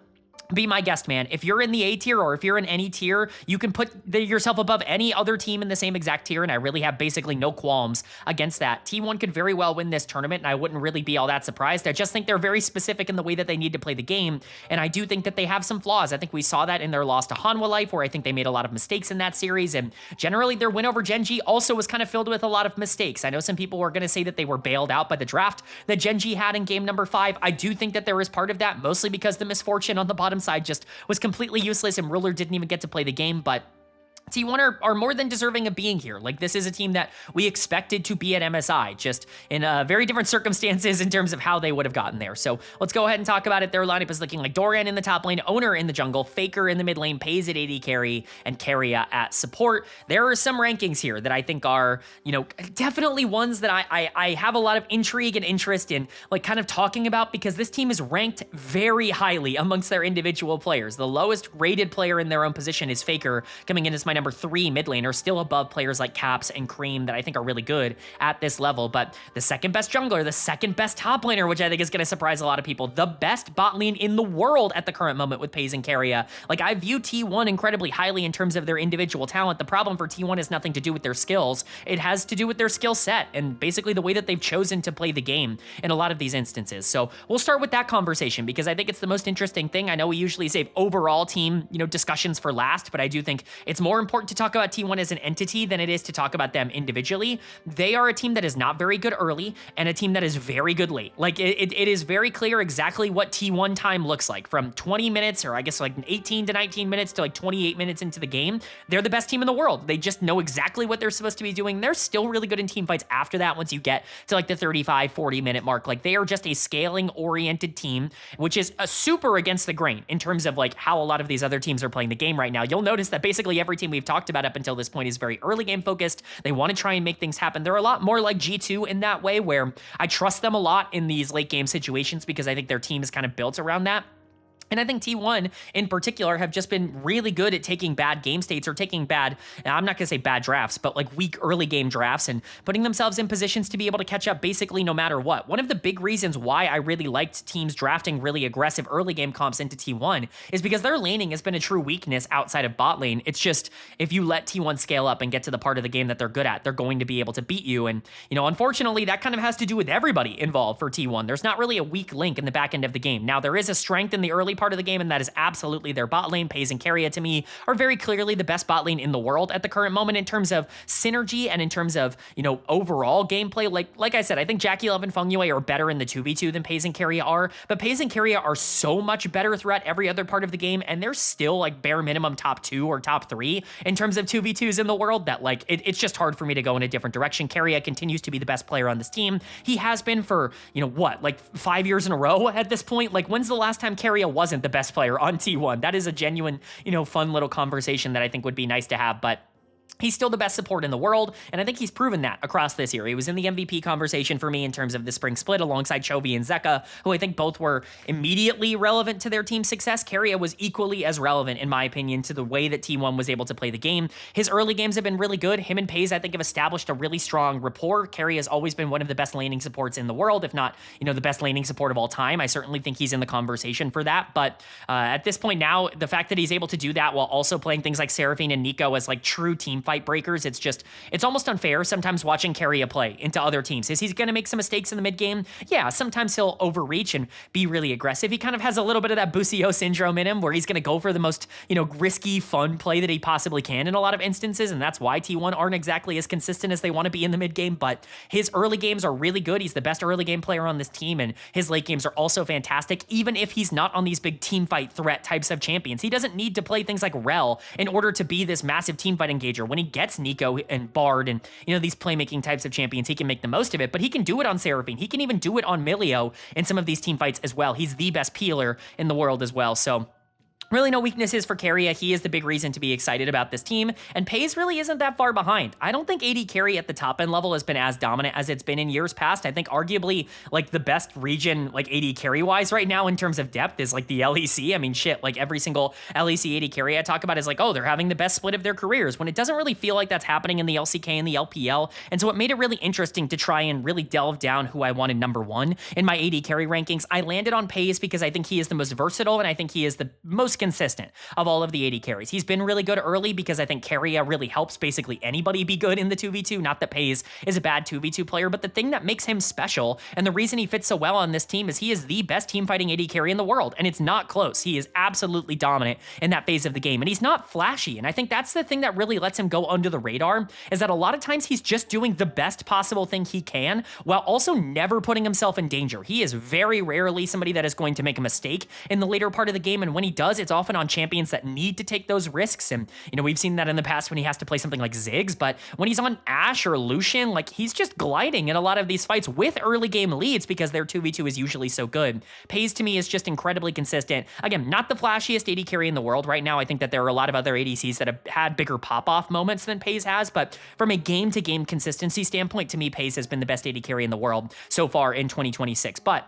Speaker 1: be my guest, man. If you're in the A tier or if you're in any tier, you can put yourself above any other team in the same exact tier, and I really have basically no qualms against that. T1 could very well win this tournament, and I wouldn't really be all that surprised. I just think they're very specific in the way that they need to play the game, and I do think that they have some flaws. I think we saw that in their loss to Hanwha Life, where I think they made a lot of mistakes in that series, and generally their win over Gen.G also was kind of filled with a lot of mistakes. I know some people were going to say that they were bailed out by the draft that Gen.G had in game number 5. I do think that there is part of that, mostly because the misfortune on the bottom side just was completely useless and Ruler didn't even get to play the game, but T1 are more than deserving of being here. Like, this is a team that we expected to be at MSI, just in very different circumstances in terms of how they would have gotten there. So let's go ahead and talk about it. Their lineup is looking like Dorian in the top lane, Owner in the jungle, Faker in the mid lane, Pays at AD carry, and Keria at support. There are some rankings here that I think are, definitely ones that I have a lot of intrigue and interest in, like, kind of talking about, because this team is ranked very highly amongst their individual players. The lowest rated player in their own position is Faker, coming in as my number 3 mid laner, still above players like Caps and Cream that I think are really good at this level. But the second best jungler, the second best top laner, which I think is going to surprise a lot of people, the best bot lane in the world at the current moment with Pays and Keria. Like, I view T1 incredibly highly in terms of their individual talent. The problem for T1 is nothing to do with their skills. It has to do with their skill set and basically the way that they've chosen to play the game in a lot of these instances. So we'll start with that conversation because I think it's the most interesting thing. I know we usually save overall team, discussions for last, but I do think it's more important to talk about T1 as an entity than it is to talk about them individually. They are a team that is not very good early and a team that is very good late. Like, it is very clear exactly what T1 time looks like from 20 minutes, or I guess like 18 to 19 minutes to like 28 minutes into the game. They're the best team in the world. They just know exactly what they're supposed to be doing. They're still really good in team fights after that once you get to like the 35, 40 minute mark. Like, they are just a scaling oriented team, which is a super against the grain in terms of like how a lot of these other teams are playing the game right now. You'll notice that basically every team we we've talked about up until this point is very early game focused. They want to try and make things happen. They're a lot more like G2 in that way, where I trust them a lot in these late game situations because I think their team is kind of built around that. And I think T1 in particular have just been really good at taking bad game states or taking bad, I'm not going to say bad drafts, but like weak early game drafts and putting themselves in positions to be able to catch up basically no matter what. One of the big reasons why I really liked teams drafting really aggressive early game comps into T1 is because their laning has been a true weakness outside of bot lane. It's just if you let T1 scale up and get to the part of the game that they're good at, they're going to be able to beat you. And, you know, unfortunately, that kind of has to do with everybody involved for T1. There's not really a weak link in the back end of the game. Now, there is a strength in the early part of the game, and that is absolutely their bot lane. Paze and Keria, to me, are very clearly the best bot lane in the world at the current moment in terms of synergy and in terms of, you know, overall gameplay. Like I said, I think Jackie Love and Feng Yue are better in the 2v2 than Paze and Keria are, but Paze and Keria are so much better throughout every other part of the game, and they're still like bare minimum top 2 or top 3 in terms of 2v2s in the world, that like it's just hard for me to go in a different direction. Keria continues to be the best player on this team. He has been for, you know, what, like 5 years in a row at this point? Like, when's the last time Keria wasn't the best player on T1? That is a genuine, you know, fun little conversation that I think would be nice to have, but he's still the best support in the world, and I think he's proven that across this year. He was in the MVP conversation for me in terms of the spring split alongside Chovy and Zeka, who I think both were immediately relevant to their team's success. Keria was equally as relevant, in my opinion, to the way that T1 was able to play the game. His early games have been really good. Him and Paze, I think, have established a really strong rapport. Keria has always been one of the best laning supports in the world, if not, you know, the best laning support of all time. I certainly think he's in the conversation for that, but at this point now, the fact that he's able to do that while also playing things like Seraphine and Nico as like true team fight breakers, it's almost unfair sometimes watching Keria play into other teams. Is he going to make some mistakes in the mid game? Yeah, sometimes he'll overreach and be really aggressive. He kind of has a little bit of that Busio syndrome in him where he's going to go for the most, you know, risky, fun play that he possibly can in a lot of instances, and that's why T1 aren't exactly as consistent as they want to be in the mid game, but his early games are really good. He's the best early game player on this team, and his late games are also fantastic, even if he's not on these big team fight threat types of champions. He doesn't need to play things like Rel in order to be this massive team fight engager. When he gets Nico and Bard and, you know, these playmaking types of champions, he can make the most of it, but he can do it on Seraphine. He can even do it on Milio in some of these team fights as well. He's the best peeler in the world as well, so really no weaknesses for Keria. He is the big reason to be excited about this team, and Paze really isn't that far behind. I don't think AD carry at the top end level has been as dominant as it's been in years past. I think arguably like the best region like AD carry wise right now in terms of depth is like the LEC. I mean, shit, like every single LEC AD carry I talk about is like, oh, they're having the best split of their careers, when it doesn't really feel like that's happening in the LCK and the LPL. And so it made it really interesting to try and really delve down who I wanted number 1 in my AD carry rankings. I landed on Paze because I think he is the most versatile, and I think he is the most consistent of all of the AD carries. He's been really good early because I think Keria really helps basically anybody be good in the 2v2. Not that Paze is a bad 2v2 player, but the thing that makes him special and the reason he fits so well on this team is he is the best team fighting AD carry in the world, and it's not close. He is absolutely dominant in that phase of the game, and he's not flashy, and I think that's the thing that really lets him go under the radar, is that a lot of times he's just doing the best possible thing he can while also never putting himself in danger. He is very rarely somebody that is going to make a mistake in the later part of the game, and when he does, it's often on champions that need to take those risks. And, you know, we've seen that in the past when he has to play something like Ziggs, but when he's on Ashe or Lucian, like he's just gliding in a lot of these fights with early game leads because their 2v2 is usually so good. Paze to me is just incredibly consistent. Again, not the flashiest AD carry in the world right now. I think that there are a lot of other ADCs that have had bigger pop-off moments than Paze has, but from a game-to-game consistency standpoint, to me, Paze has been the best AD carry in the world so far in 2026. But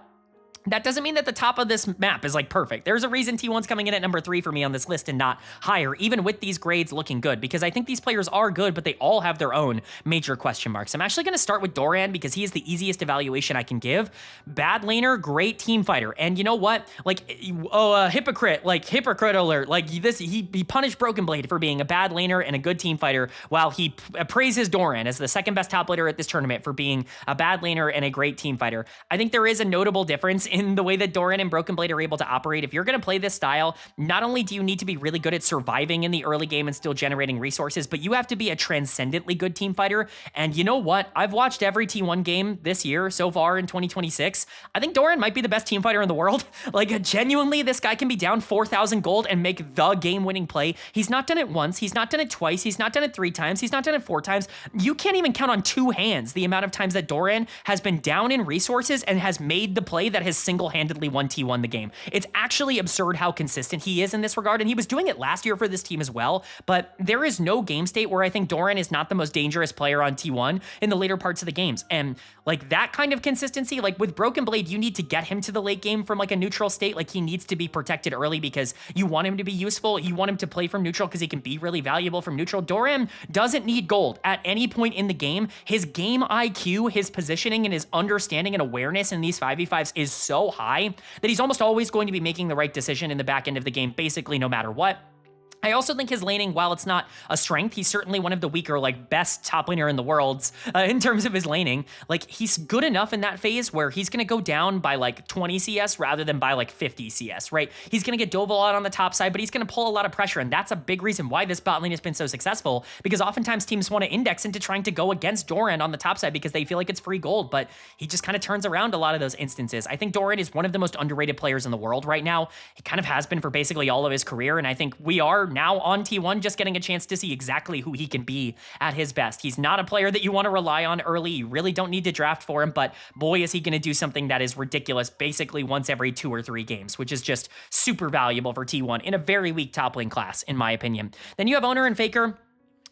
Speaker 1: that doesn't mean that the top of this map is like perfect. There's a reason T1's coming in at number 3 for me on this list and not higher, even with these grades looking good, because I think these players are good, but they all have their own major question marks. I'm actually going to start with Doran because he is the easiest evaluation I can give. Bad laner, great team fighter. And you know what? Like, hypocrite alert. Like this, he punished Broken Blade for being a bad laner and a good team fighter, while he praises Doran as the second best top laner at this tournament for being a bad laner and a great team fighter. I think there is a notable difference in the way that Doran and Broken Blade are able to operate. If you're going to play this style, not only do you need to be really good at surviving in the early game and still generating resources, but you have to be a transcendently good team fighter. And you know what? I've watched every T1 game this year so far in 2026. I think Doran might be the best team fighter in the world. Like, genuinely, this guy can be down 4,000 gold and make the game-winning play. He's not done it once. He's not done it twice. He's not done it 3 times. He's not done it 4 times. You can't even count on 2 hands the amount of times that Doran has been down in resources and has made the play that has single-handedly won T1 the game. It's actually absurd how consistent he is in this regard, and he was doing it last year for this team as well, but there is no game state where I think Doran is not the most dangerous player on T1 in the later parts of the games. And like that kind of consistency, like with Broken Blade, you need to get him to the late game from like a neutral state. Like he needs to be protected early because you want him to be useful. You want him to play from neutral because he can be really valuable from neutral. Doran doesn't need gold at any point in the game. His game IQ, his positioning, and his understanding and awareness in these 5v5s is so high that he's almost always going to be making the right decision in the back end of the game, basically no matter what. I also think his laning, while it's not a strength, he's certainly one of the weaker, like, best top laner in the world in terms of his laning. Like, he's good enough in that phase where he's going to go down by, like, 20 CS rather than by, like, 50 CS, right? He's going to get dove a lot on the top side, but he's going to pull a lot of pressure, and that's a big reason why this bot lane has been so successful, because oftentimes teams want to index into trying to go against Doran on the top side because they feel like it's free gold, but he just kind of turns around a lot of those instances. I think Doran is one of the most underrated players in the world right now. He kind of has been for basically all of his career, and I think we are now on T1 just getting a chance to see exactly who he can be at his best. He's not a player that you want to rely on early. You really don't need to draft for him, but boy, is he going to do something that is ridiculous basically once every 2 or 3 games, which is just super valuable for T1 in a very weak top lane class, in my opinion. Then you have Owner and Faker.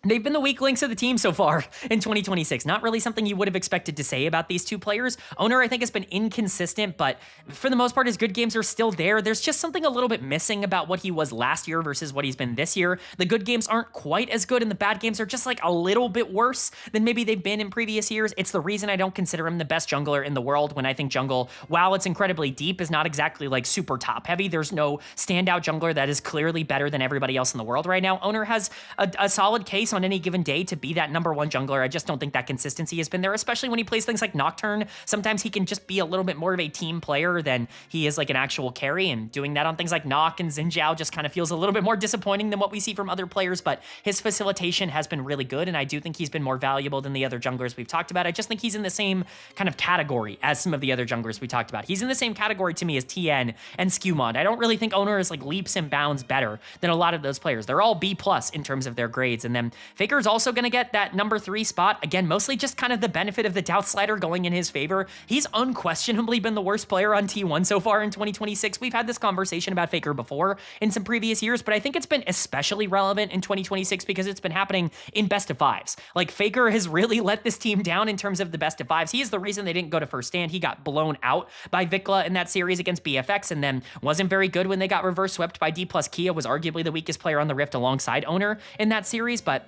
Speaker 1: They've been the weak links of the team so far in 2026. Not really something you would have expected to say about these two players. Owner, I think, has been inconsistent, but for the most part, his good games are still there. There's just something a little bit missing about what he was last year versus what he's been this year. The good games aren't quite as good, and the bad games are just like a little bit worse than maybe they've been in previous years. It's the reason I don't consider him the best jungler in the world, when I think jungle, while it's incredibly deep, is not exactly like super top heavy. There's no standout jungler that is clearly better than everybody else in the world right now. Owner has a solid case on any given day to be that #1 jungler. I just don't think that consistency has been there, especially when he plays things like Nocturne. Sometimes he can just be a little bit more of a team player than he is like an actual carry, and doing that on things like Nock and Xin Zhao just kind of feels a little bit more disappointing than what we see from other players, but his facilitation has been really good, and I do think he's been more valuable than the other junglers we've talked about. I just think he's in the same kind of category as some of the other junglers we talked about. He's in the same category to me as TN and Skewmon. I don't really think Owner is like leaps and bounds better than a lot of those players. They're all B+ in terms of their grades, and then Faker's also going to get that #3 spot. Again, mostly just kind of the benefit of the doubt slider going in his favor. He's unquestionably been the worst player on T1 so far in 2026. We've had this conversation about Faker before in some previous years, but I think it's been especially relevant in 2026 because it's been happening in best of 5s. Like, Faker has really let this team down in terms of the best of 5s. He is the reason they didn't go to first stand. He got blown out by Vikla in that series against BFX, and then wasn't very good when they got reverse swept by D+. Kia was arguably the weakest player on the Rift alongside Owner in that series, but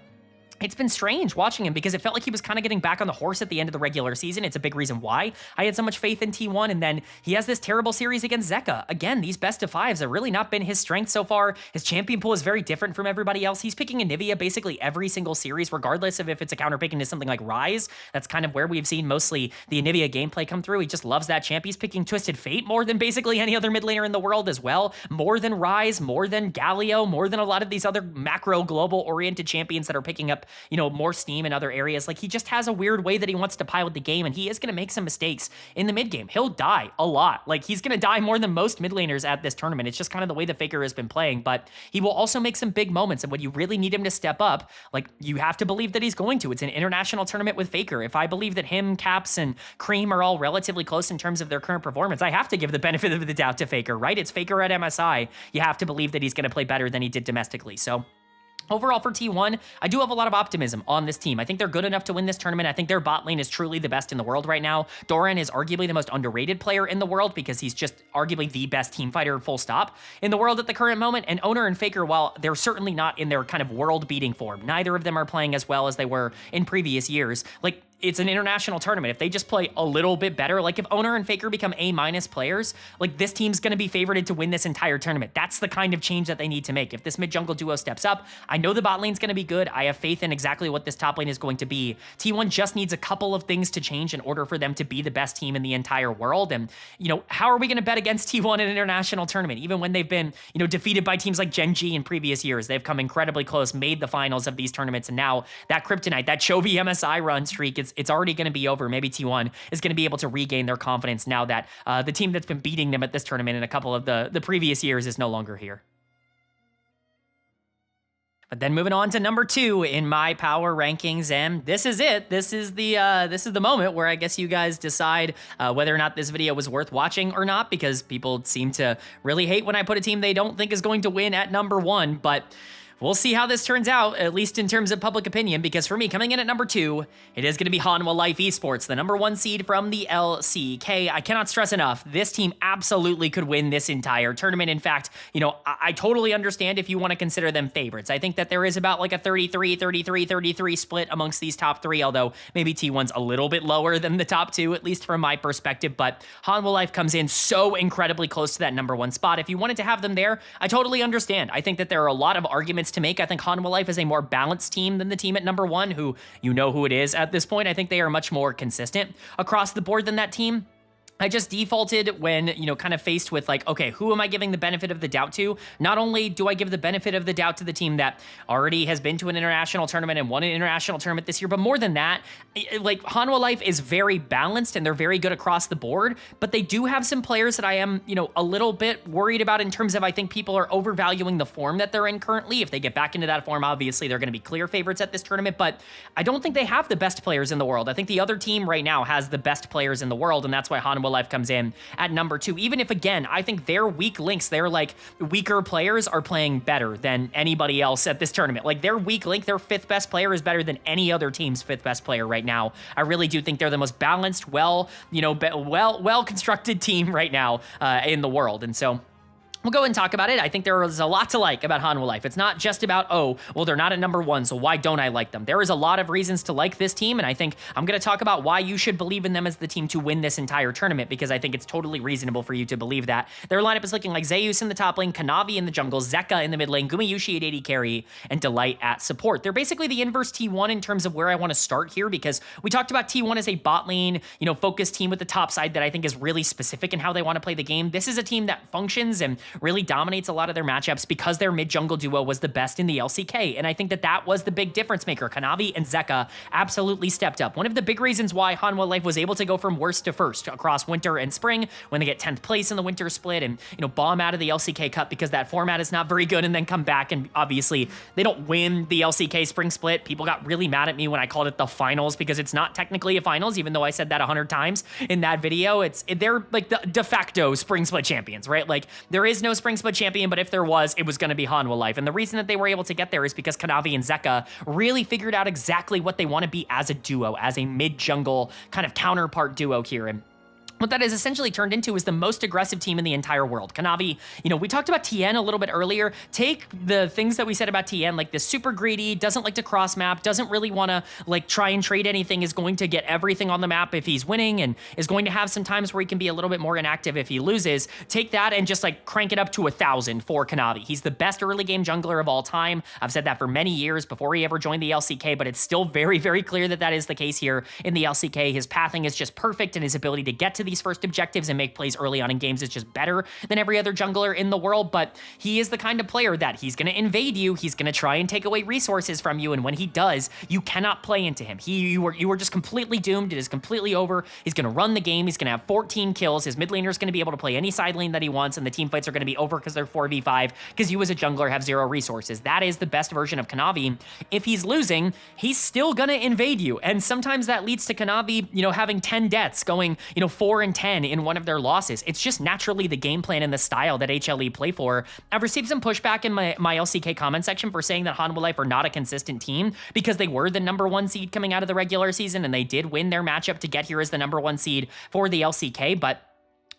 Speaker 1: it's been strange watching him because it felt like he was kind of getting back on the horse at the end of the regular season. It's a big reason why I had so much faith in T1, and then he has this terrible series against Zeka. Again, these best of 5s have really not been his strength so far. His champion pool is very different from everybody else. He's picking Anivia basically every single series, regardless of if it's a counter pick into something like Ryze. That's kind of where we've seen mostly the Anivia gameplay come through. He just loves that champ. He's picking Twisted Fate more than basically any other mid laner in the world as well. More than Ryze, more than Galio, more than a lot of these other macro global oriented champions that are picking up, you know, more steam in other areas. Like, he just has a weird way that he wants to pilot the game, and he is going to make some mistakes in the mid game. He'll die a lot. Like, he's going to die more than most mid laners at this tournament. It's just kind of the way the Faker has been playing, but he will also make some big moments, and when you really need him to step up, like, you have to believe that he's going to. It's an international tournament with Faker. If I believe that him, Caps, and Cream are all relatively close in terms of their current performance, I have to give the benefit of the doubt to Faker, right? It's Faker at MSI. You have to believe that he's going to play better than he did domestically. So overall for T1, I do have a lot of optimism on this team. I think they're good enough to win this tournament. I think their bot lane is truly the best in the world right now. Doran is arguably the most underrated player in the world because he's just arguably the best team fighter, full stop, in the world at the current moment. And Owner and Faker, while they're certainly not in their kind of world-beating form, neither of them are playing as well as they were in previous years. Like, it's an international tournament. If they just play a little bit better, like if Owner and Faker become A- players, like this team's going to be favorited to win this entire tournament. That's the kind of change that they need to make. If this mid-jungle duo steps up, I know the bot lane's going to be good. I have faith in exactly what this top lane is going to be. T1 just needs a couple of things to change in order for them to be the best team in the entire world. And, you know, how are we going to bet against T1 in an international tournament? Even when they've been, you know, defeated by teams like Gen G in previous years, they've come incredibly close, made the finals of these tournaments, and now that Kryptonite, that Chovy MSI run streak, it's already going to be over. Maybe T1 is going to be able to regain their confidence now that the team that's been beating them at this tournament in a couple of the previous years is no longer here. But then moving on to number 2 in my power rankings, and this is it. This is the moment where I guess you guys decide whether or not this video was worth watching or not, because people seem to really hate when I put a team they don't think is going to win at number 1. But we'll see how this turns out, at least in terms of public opinion, because for me, coming in at number 2, it is going to be Hanwha Life Esports, the number 1 seed from the LCK. I cannot stress enough, this team absolutely could win this entire tournament. In fact, you know, I totally understand if you want to consider them favorites. I think that there is about like a 33 split amongst these top 3, although maybe T1's a little bit lower than the top 2, at least from my perspective. But Hanwha Life comes in so incredibly close to that number 1 spot. If you wanted to have them there, I totally understand. I think that there are a lot of arguments to make. I think Hanwha Life is a more balanced team than the team at number 1, who you know who it is at this point. I think they are much more consistent across the board than that team. I just defaulted when, you know, kind of faced with like, okay, who am I giving the benefit of the doubt to? Not only do I give the benefit of the doubt to the team that already has been to an international tournament and won an international tournament this year, but more than that, like Hanwha Life is very balanced and they're very good across the board, but they do have some players that I am, you know, a little bit worried about in terms of I think people are overvaluing the form that they're in currently. If they get back into that form, obviously they're going to be clear favorites at this tournament, but I don't think they have the best players in the world. I think the other team right now has the best players in the world, and that's why Hanwha Life comes in at number 2. Even if, again, I think their weak links, their like weaker players are playing better than anybody else at this tournament. Like their weak link, their 5th best player is better than any other team's 5th best player right now. I really do think they're the most balanced, well constructed team right now in the world. And so we'll go and talk about it. I think there is a lot to like about Hanwha Life. It's not just about, oh, well, they're not at number 1, so why don't I like them? There is a lot of reasons to like this team, and I think I'm going to talk about why you should believe in them as the team to win this entire tournament, because I think it's totally reasonable for you to believe that. Their lineup is looking like Zeus in the top lane, Kanavi in the jungle, Zeka in the mid lane, Gumayushi at AD carry, and Delight at support. They're basically the inverse T1 in terms of where I want to start here, because we talked about T1 as a bot lane, you know, focused team with the top side that I think is really specific in how they want to play the game. This is a team that functions and really dominates a lot of their matchups because their mid-jungle duo was the best in the LCK, and I think that that was the big difference maker. Kanavi and Zeka absolutely stepped up. One of the big reasons why Hanwha Life was able to go from worst to first across winter and spring when they get 10th place in the winter split and, you know, bomb out of the LCK Cup because that format is not very good, and then come back and obviously they don't win the LCK spring split. People got really mad at me when I called it the finals because it's not technically a finals, even though I said that 100 times in that video. They're like the de facto spring split champions, right? Like there is no spring split champion, but if there was, it was going to be Hanwha Life. And the reason that they were able to get there is because Kanavi and Zeka really figured out exactly what they want to be as a duo, as a mid-jungle kind of counterpart duo here. And what that has essentially turned into is the most aggressive team in the entire world. Kanavi, you know, we talked about TN a little bit earlier. Take the things that we said about TN, like this super greedy, doesn't like to cross map, doesn't really want to like try and trade anything, is going to get everything on the map if he's winning, and is going to have some times where he can be a little bit more inactive if he loses. Take that and just like crank it up to 1,000 for Kanavi. He's the best early game jungler of all time. I've said that for many years before he ever joined the LCK, but it's still very, very clear that that is the case here in the LCK. His pathing is just perfect, and his ability to get to these first objectives and make plays early on in games is just better than every other jungler in the world. But he is the kind of player that he's going to invade you, he's going to try and take away resources from you, and when he does, you cannot play into him. You are just completely doomed. It is completely over. He's going to run the game. He's going to have 14 kills. His mid laner is going to be able to play any side lane that he wants, and the team fights are going to be over because they're 4v5 because you as a jungler have 0 resources. That is the best version of Kanavi. If he's losing, he's still going to invade you, and sometimes that leads to Kanavi, you know, having 10 deaths, going, you know, 4 and 10 in one of their losses. It's just naturally the game plan and the style that HLE play for. I've received some pushback in my LCK comment section for saying that Hanwha Life are not a consistent team because they were the number 1 seed coming out of the regular season, and they did win their matchup to get here as the number 1 seed for the LCK, but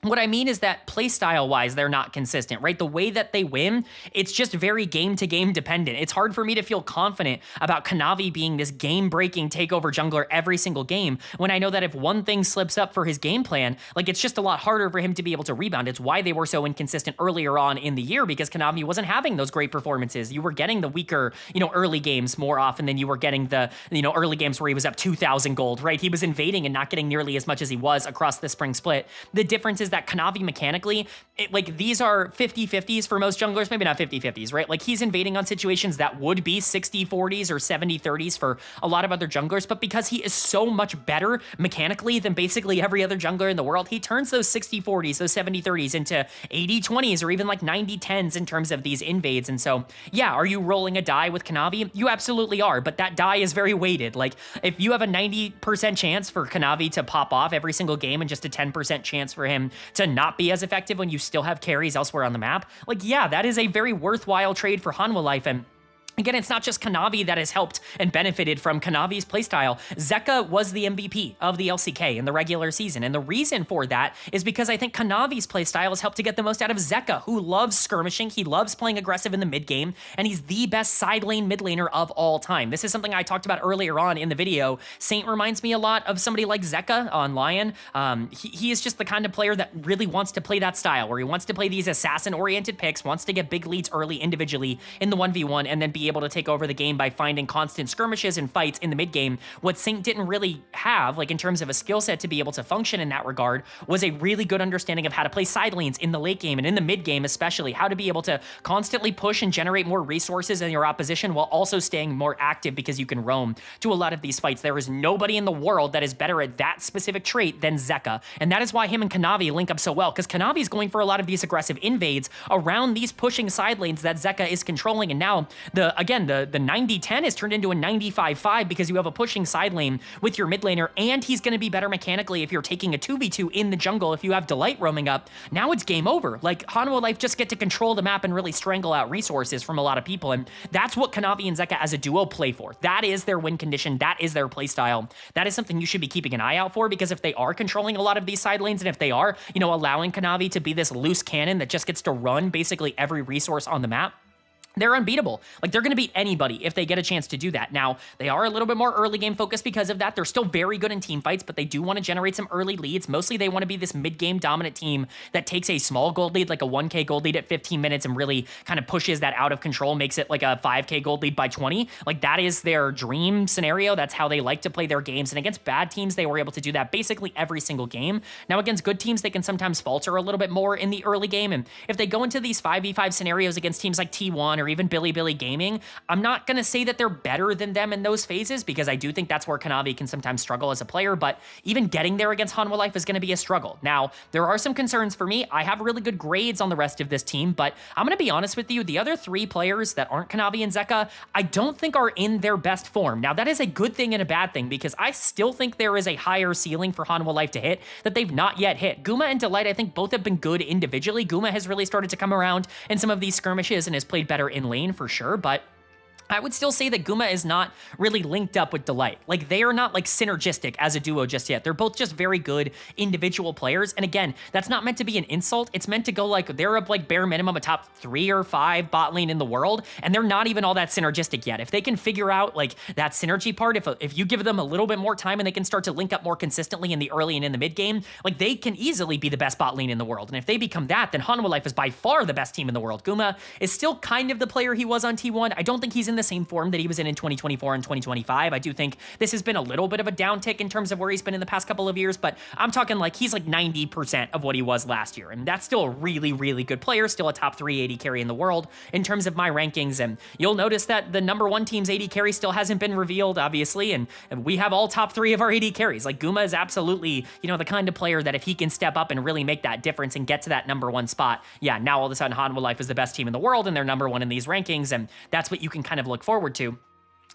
Speaker 1: what I mean is that playstyle-wise, they're not consistent, right? The way that they win, it's just very game-to-game dependent. It's hard for me to feel confident about Kanavi being this game-breaking takeover jungler every single game when I know that if one thing slips up for his game plan, like it's just a lot harder for him to be able to rebound. It's why they were so inconsistent earlier on in the year, because Kanavi wasn't having those great performances. You were getting the weaker, you know, early games more often than you were getting the, you know, early games where he was up 2,000 gold, right? He was invading and not getting nearly as much as he was across the spring split. The difference is is that Kanavi mechanically, like these are 50-50s for most junglers, maybe not 50-50s, right? Like he's invading on situations that would be 60-40s or 70-30s for a lot of other junglers, but because he is so much better mechanically than basically every other jungler in the world, he turns those 60-40s, those 70-30s into 80-20s or even like 90-10s in terms of these invades. And so, yeah, are you rolling a die with Kanavi? You absolutely are, but that die is very weighted. Like if you have a 90% chance for Kanavi to pop off every single game and just a 10% chance for him to not be as effective when you still have carries elsewhere on the map, like, yeah, that is a very worthwhile trade for Hanwha Life. And again, it's not just Kanavi that has helped and benefited from Kanavi's playstyle. Zeka was the MVP of the LCK in the regular season, and the reason for that is because I think Kanavi's playstyle has helped to get the most out of Zeka, who loves skirmishing, he loves playing aggressive in the mid game, and he's the best side lane mid laner of all time. This is something I talked about earlier on in the video. Saint reminds me a lot of somebody like Zeka on LYON. He is just the kind of player that really wants to play that style, where he wants to play these assassin-oriented picks, wants to get big leads early individually in the 1v1, and then be able to take over the game by finding constant skirmishes and fights in the mid game. What Saint didn't really have, like in terms of a skill set to be able to function in that regard, was a really good understanding of how to play side lanes in the late game and in the mid game especially, how to be able to constantly push and generate more resources in your opposition while also staying more active because you can roam to a lot of these fights. There is nobody in the world that is better at that specific trait than Zeka, and that is why him and Kanavi link up so well, because Kanavi is going for a lot of these aggressive invades around these pushing side lanes that Zeka is controlling, and now the 90-10 is turned into a 95-5 because you have a pushing side lane with your mid laner, and he's going to be better mechanically if you're taking a 2v2 in the jungle. If you have Delight roaming up, now it's game over. Like, Hanwha Life just get to control the map and really strangle out resources from a lot of people, and that's what Kanavi and Zeka as a duo play for. That is their win condition. That is their play style. That is something you should be keeping an eye out for, because if they are controlling a lot of these side lanes, and if they are, you know, allowing Kanavi to be this loose cannon that just gets to run basically every resource on the map, they're unbeatable. Like, they're going to beat anybody if they get a chance to do that. Now, they are a little bit more early game focused because of that. They're still very good in team fights, but they do want to generate some early leads. Mostly they want to be this mid-game dominant team that takes a small gold lead, like a 1k gold lead at 15 minutes, and really kind of pushes that out of control, makes it like a 5k gold lead by 20. Like, that is their dream scenario. That's how they like to play their games. And against bad teams, they were able to do that basically every single game. Now, against good teams, they can sometimes falter a little bit more in the early game. And if they go into these 5v5 scenarios against teams like T1 or even Bilibili Gaming, I'm not going to say that they're better than them in those phases, because I do think that's where Kanavi can sometimes struggle as a player, but even getting there against Hanwha Life is going to be a struggle. Now, there are some concerns for me. I have really good grades on the rest of this team, but I'm going to be honest with you, the other three players that aren't Kanavi and Zeka, I don't think are in their best form. Now, that is a good thing and a bad thing, because I still think there is a higher ceiling for Hanwha Life to hit that they've not yet hit. Guma and Delight, I think both have been good individually. Guma has really started to come around in some of these skirmishes and has played better in lane for sure, but I would still say that Guma is not really linked up with Delight. Like, they are not like synergistic as a duo just yet. They're both just very good individual players. And again, that's not meant to be an insult. It's meant to go like, they're a like bare minimum a top 3 or 5 bot lane in the world, and they're not even all that synergistic yet. If they can figure out like that synergy part, if you give them a little bit more time and they can start to link up more consistently in the early and in the mid game, like, they can easily be the best bot lane in the world. And if they become that, then Hanwha Life is by far the best team in the world. Guma is still kind of the player he was on T1. I don't think he's in the same form that he was in 2024 and 2025. I do think this has been a little bit of a downtick in terms of where he's been in the past couple of years, but I'm talking like he's like 90% of what he was last year, and that's still a really, really good player, still a top 3 AD carry in the world in terms of my rankings. And you'll notice that the number 1 team's AD carry still hasn't been revealed, obviously, and we have all top 3 of our AD carries. Like, Guma is absolutely, you know, the kind of player that if he can step up and really make that difference and get to that number 1 spot, yeah, now all of a sudden Hanwha Life is the best team in the world and they're number 1 in these rankings, and that's what you can kind of look forward to.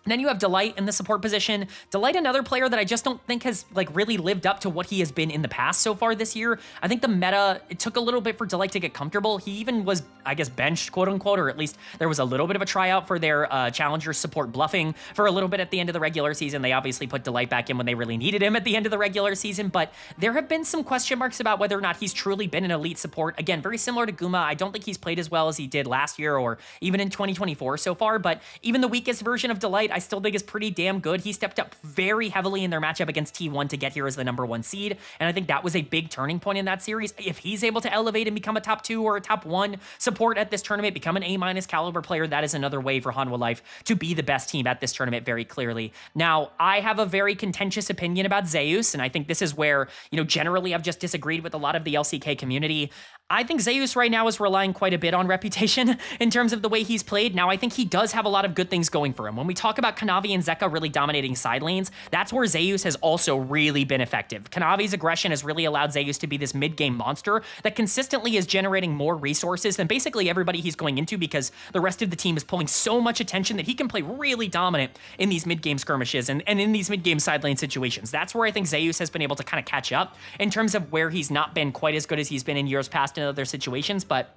Speaker 1: And then you have Delight in the support position. Delight, another player that I just don't think has like really lived up to what he has been in the past so far this year. I think the meta, it took a little bit for Delight to get comfortable. He even was, I guess, benched, quote unquote, or at least there was a little bit of a tryout for their challenger support bluffing for a little bit at the end of the regular season. They obviously put Delight back in when they really needed him at the end of the regular season, but there have been some question marks about whether or not he's truly been an elite support. Again, very similar to Guma. I don't think he's played as well as he did last year or even in 2024 so far, but even the weakest version of Delight, I still think is pretty damn good. He stepped up very heavily in their matchup against T1 to get here as the #1 seed, and I think that was a big turning point in that series. If he's able to elevate and become a top 2 or a top 1 support at this tournament, become an A- caliber player, that is another way for Hanwha Life to be the best team at this tournament very clearly. Now, I have a very contentious opinion about Zeus, and I think this is where, generally I've just disagreed with a lot of the LCK community. I think Zeus right now is relying quite a bit on reputation in terms of the way he's played. Now, I think he does have a lot of good things going for him. When we talk about Kanavi and Zeka really dominating side lanes, that's where Zeus has also really been effective. Kanavi's aggression has really allowed Zeus to be this mid-game monster that consistently is generating more resources than basically everybody he's going into, because the rest of the team is pulling so much attention that he can play really dominant in these mid-game skirmishes and in these mid-game side lane situations. That's where I think Zeus has been able to kind of catch up in terms of where he's not been quite as good as he's been in years past in other situations. But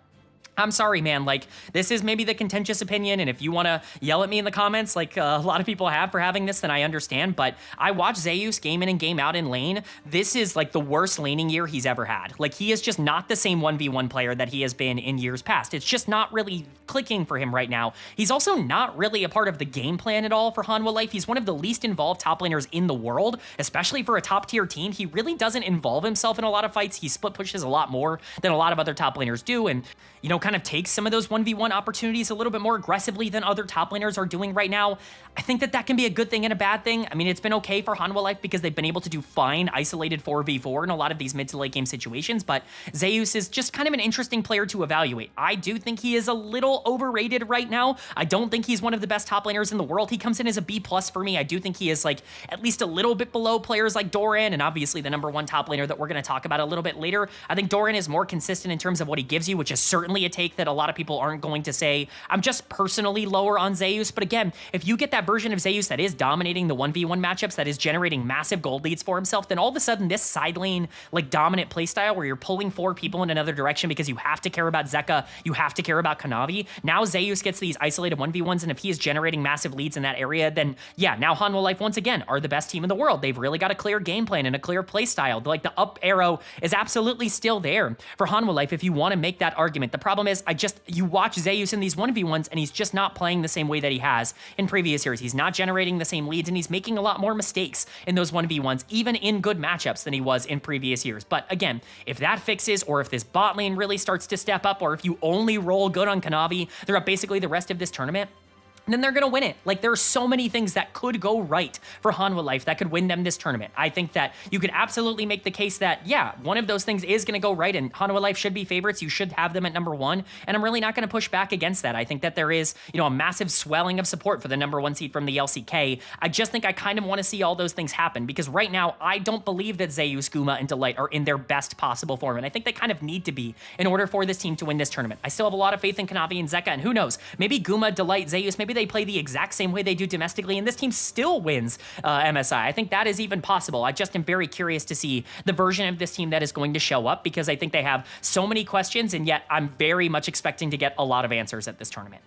Speaker 1: I'm sorry, man, like, this is maybe the contentious opinion, and if you want to yell at me in the comments, like a lot of people have for having this, then I understand, but I watch Zeus game in and game out in lane. This is, like, the worst laning year he's ever had. Like, he is just not the same 1v1 player that he has been in years past. It's just not really clicking for him right now. He's also not really a part of the game plan at all for Hanwha Life. He's one of the least involved top laners in the world, especially for a top-tier team. He really doesn't involve himself in a lot of fights. He split pushes a lot more than a lot of other top laners do, and, kind of takes some of those 1v1 opportunities a little bit more aggressively than other top laners are doing right now. I think that can be a good thing and a bad thing. I mean, it's been okay for Hanwha Life because they've been able to do fine isolated 4v4 in a lot of these mid to late game situations, but Zeus is just kind of an interesting player to evaluate. I do think he is a little overrated right now. I don't think he's one of the best top laners in the world. He comes in as a B+ for me. I do think he is, like, at least a little bit below players like Doran, and obviously the #1 top laner that we're going to talk about a little bit later. I think Doran is more consistent in terms of what he gives you, which is certainly a take that a lot of people aren't going to say. I'm just personally lower on Zeus, but again, if you get that version of Zeus that is dominating the 1v1 matchups, that is generating massive gold leads for himself, then all of a sudden this side lane, like, dominant playstyle where you're pulling 4 people in another direction because you have to care about Zeka, you have to care about Kanavi. Now Zeus gets these isolated 1v1s, and if he is generating massive leads in that area, then yeah, now Hanwha Life once again are the best team in the world. They've really got a clear game plan and a clear playstyle. Like, the up arrow is absolutely still there for Hanwha Life if you want to make that argument. The problem is, you watch Zeus in these 1v1s, and he's just not playing the same way that he has in previous years. He's not generating the same leads, and he's making a lot more mistakes in those 1v1s, even in good matchups, than he was in previous years. But again, if that fixes, or if this bot lane really starts to step up, or if you only roll good on Kanavi throughout basically the rest of this tournament, then they're going to win it. Like, there are so many things that could go right for Hanwha Life that could win them this tournament. I think that you could absolutely make the case that, yeah, one of those things is going to go right, and Hanwha Life should be favorites. You should have them at #1, and I'm really not going to push back against that. I think that there is, a massive swelling of support for the #1 seed from the LCK. I just think I kind of want to see all those things happen, because right now, I don't believe that Zeus, Guma, and Delight are in their best possible form, and I think they kind of need to be in order for this team to win this tournament. I still have a lot of faith in Kanavi and Zeka, and who knows, maybe Guma, Delight, Zeus, maybe they play the exact same way they do domestically, and this team still wins MSI. I think that is even possible. I just am very curious to see the version of this team that is going to show up, because I think they have so many questions, and yet I'm very much expecting to get a lot of answers at this tournament.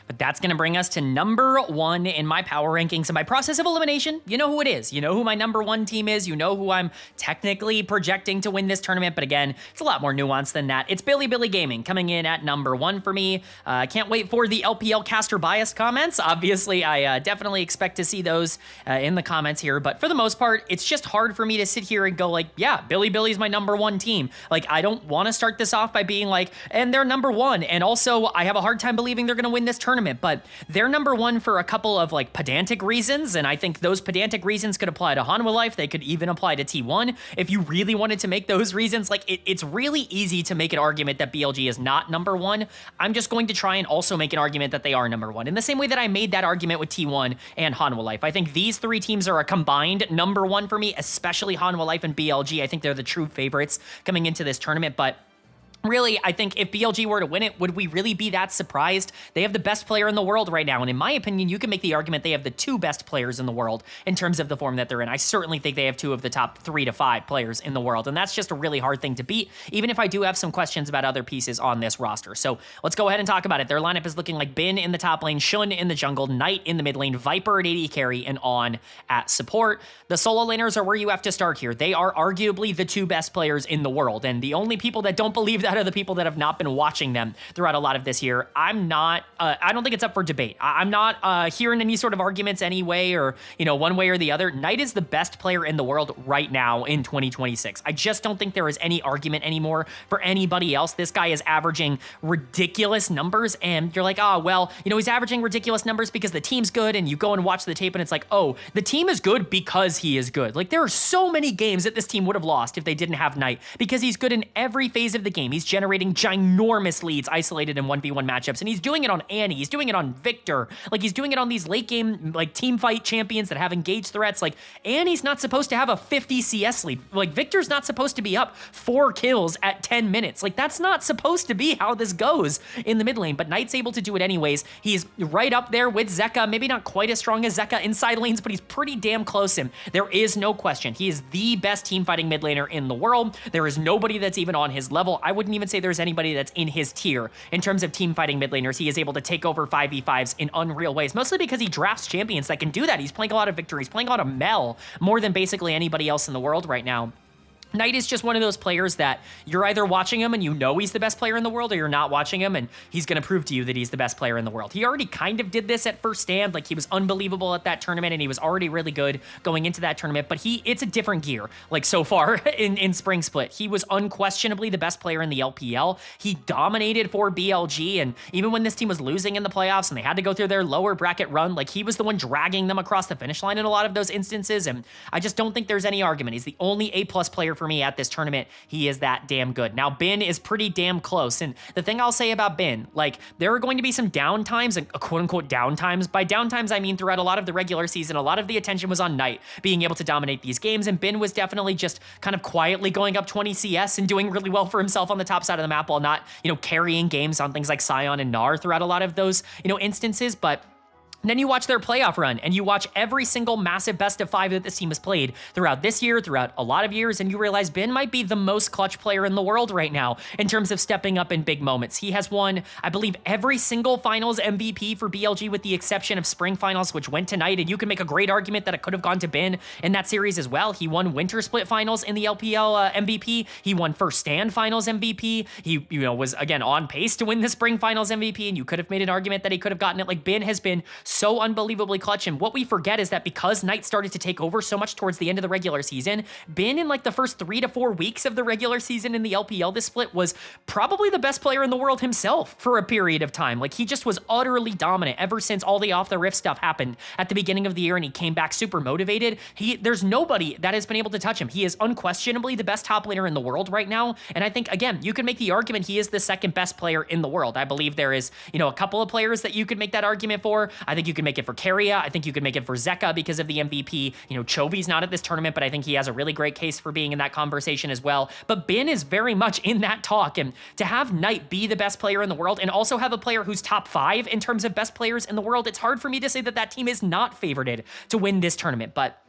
Speaker 1: But that's going to bring us to #1 in my power rankings. And by process of elimination, you know who it is. You know who my #1 team is. You know who I'm technically projecting to win this tournament. But again, it's a lot more nuanced than that. It's Bilibili Gaming coming in at #1 for me. Can't wait for the LPL caster bias comments. Obviously, I definitely expect to see those in the comments here. But for the most part, it's just hard for me to sit here and go like, yeah, Bilibili's my #1 team. Like, I don't want to start this off by being like, and they're #1. And also, I have a hard time believing they're going to win this tournament. But they're #1 for a couple of, like, pedantic reasons, and I think those pedantic reasons could apply to Hanwha Life. They could even apply to T1 if you really wanted to make those reasons. Like, it's really easy to make an argument that BLG is not #1. I'm just going to try and also make an argument that they are #1 in the same way that I made that argument with T1 and Hanwha Life. I think these 3 teams are a combined #1 for me, especially Hanwha Life and BLG. I think they're the true favorites coming into this tournament, but really, I think if BLG were to win it, would we really be that surprised? They have the best player in the world right now, and in my opinion, you can make the argument they have the 2 best players in the world in terms of the form that they're in. I certainly think they have 2 of the top 3 to 5 players in the world, and that's just a really hard thing to beat, even if I do have some questions about other pieces on this roster. So let's go ahead and talk about it. Their lineup is looking like Bin in the top lane, Shun in the jungle, Knight in the mid lane, Viper at AD carry, and On at support. The solo laners are where you have to start here. They are arguably the 2 best players in the world, and the only people that don't believe that outside of the people that have not been watching them throughout a lot of this year, I don't think it's up for debate. I'm not hearing any sort of arguments anyway, or, one way or the other. Knight is the best player in the world right now in 2026. I just don't think there is any argument anymore for anybody else. This guy is averaging ridiculous numbers, and you're like, oh, well, he's averaging ridiculous numbers because the team's good, and you go and watch the tape, and it's like, oh, the team is good because he is good. Like, there are so many games that this team would have lost if they didn't have Knight, because he's good in every phase of the game. He's generating ginormous leads isolated in 1v1 matchups, and he's doing it on Annie, he's doing it on Victor, like, he's doing it on these late game, like, team fight champions that have engaged threats. Like, Annie's not supposed to have a 50 CS lead. Like, Victor's not supposed to be up 4 kills at 10 minutes. Like, that's not supposed to be how this goes in the mid lane, but Knight's able to do it anyways. He's right up there with Zeka, maybe not quite as strong as Zeka inside lanes, but he's pretty damn close. And there is no question, he is the best team fighting mid laner in the world. There is nobody that's even on his level. I wouldn't even say there's anybody that's in his tier in terms of team fighting mid laners. He is able to take over 5v5s in unreal ways, mostly because he drafts champions that can do that. He's playing a lot of Victor, he's playing a lot of Mel, more than basically anybody else in the world right now. Knight is just one of those players that you're either watching him and he's the best player in the world, or you're not watching him and he's going to prove to you that he's the best player in the world. He already kind of did this at first stand. Like, he was unbelievable at that tournament, and he was already really good going into that tournament, but it's a different gear. Like, so far in Spring Split, he was unquestionably the best player in the LPL. He dominated for BLG, and even when this team was losing in the playoffs and they had to go through their lower bracket run, like, he was the one dragging them across the finish line in a lot of those instances, and I just don't think there's any argument. He's the only A+ player for me at this tournament. He is that damn good. Now, Bin is pretty damn close, and the thing I'll say about Bin, like, there are going to be some downtimes, and quote-unquote downtimes. By downtimes, I mean throughout a lot of the regular season, a lot of the attention was on Knight being able to dominate these games, and Bin was definitely just kind of quietly going up 20 CS and doing really well for himself on the top side of the map while not, carrying games on things like Sion and Gnar throughout a lot of those, instances. But then you watch their playoff run, and you watch every single massive best of 5 that this team has played throughout this year, throughout a lot of years, and you realize Bin might be the most clutch player in the world right now in terms of stepping up in big moments. He has won, I believe, every single finals MVP for BLG with the exception of spring finals, which went to Knight, and you can make a great argument that it could have gone to Bin in that series as well. He won winter split finals in the LPL MVP. He won first stand finals MVP. He, was, again, on pace to win the spring finals MVP, and you could have made an argument that he could have gotten it. Like, Bin has been so unbelievably clutch, and what we forget is that because Knight started to take over so much towards the end of the regular season, Bin in like the first 3 to 4 weeks of the regular season in the LPL this split was probably the best player in the world himself for a period of time. Like, he just was utterly dominant ever since all the off the rift stuff happened at the beginning of the year, and he came back super motivated. There's nobody that has been able to touch him. He is unquestionably the best top laner in the world right now, and I think, again, you can make the argument he is the second best player in the world. I believe there is, a couple of players that you could make that argument for. I think you can make it for Keria. I think you could make it for Zeka because of the MVP. Chovy's not at this tournament, but I think he has a really great case for being in that conversation as well. But Bin is very much in that talk, and to have Knight be the best player in the world and also have a player who's top 5 in terms of best players in the world, it's hard for me to say that that team is not favorited to win this tournament, but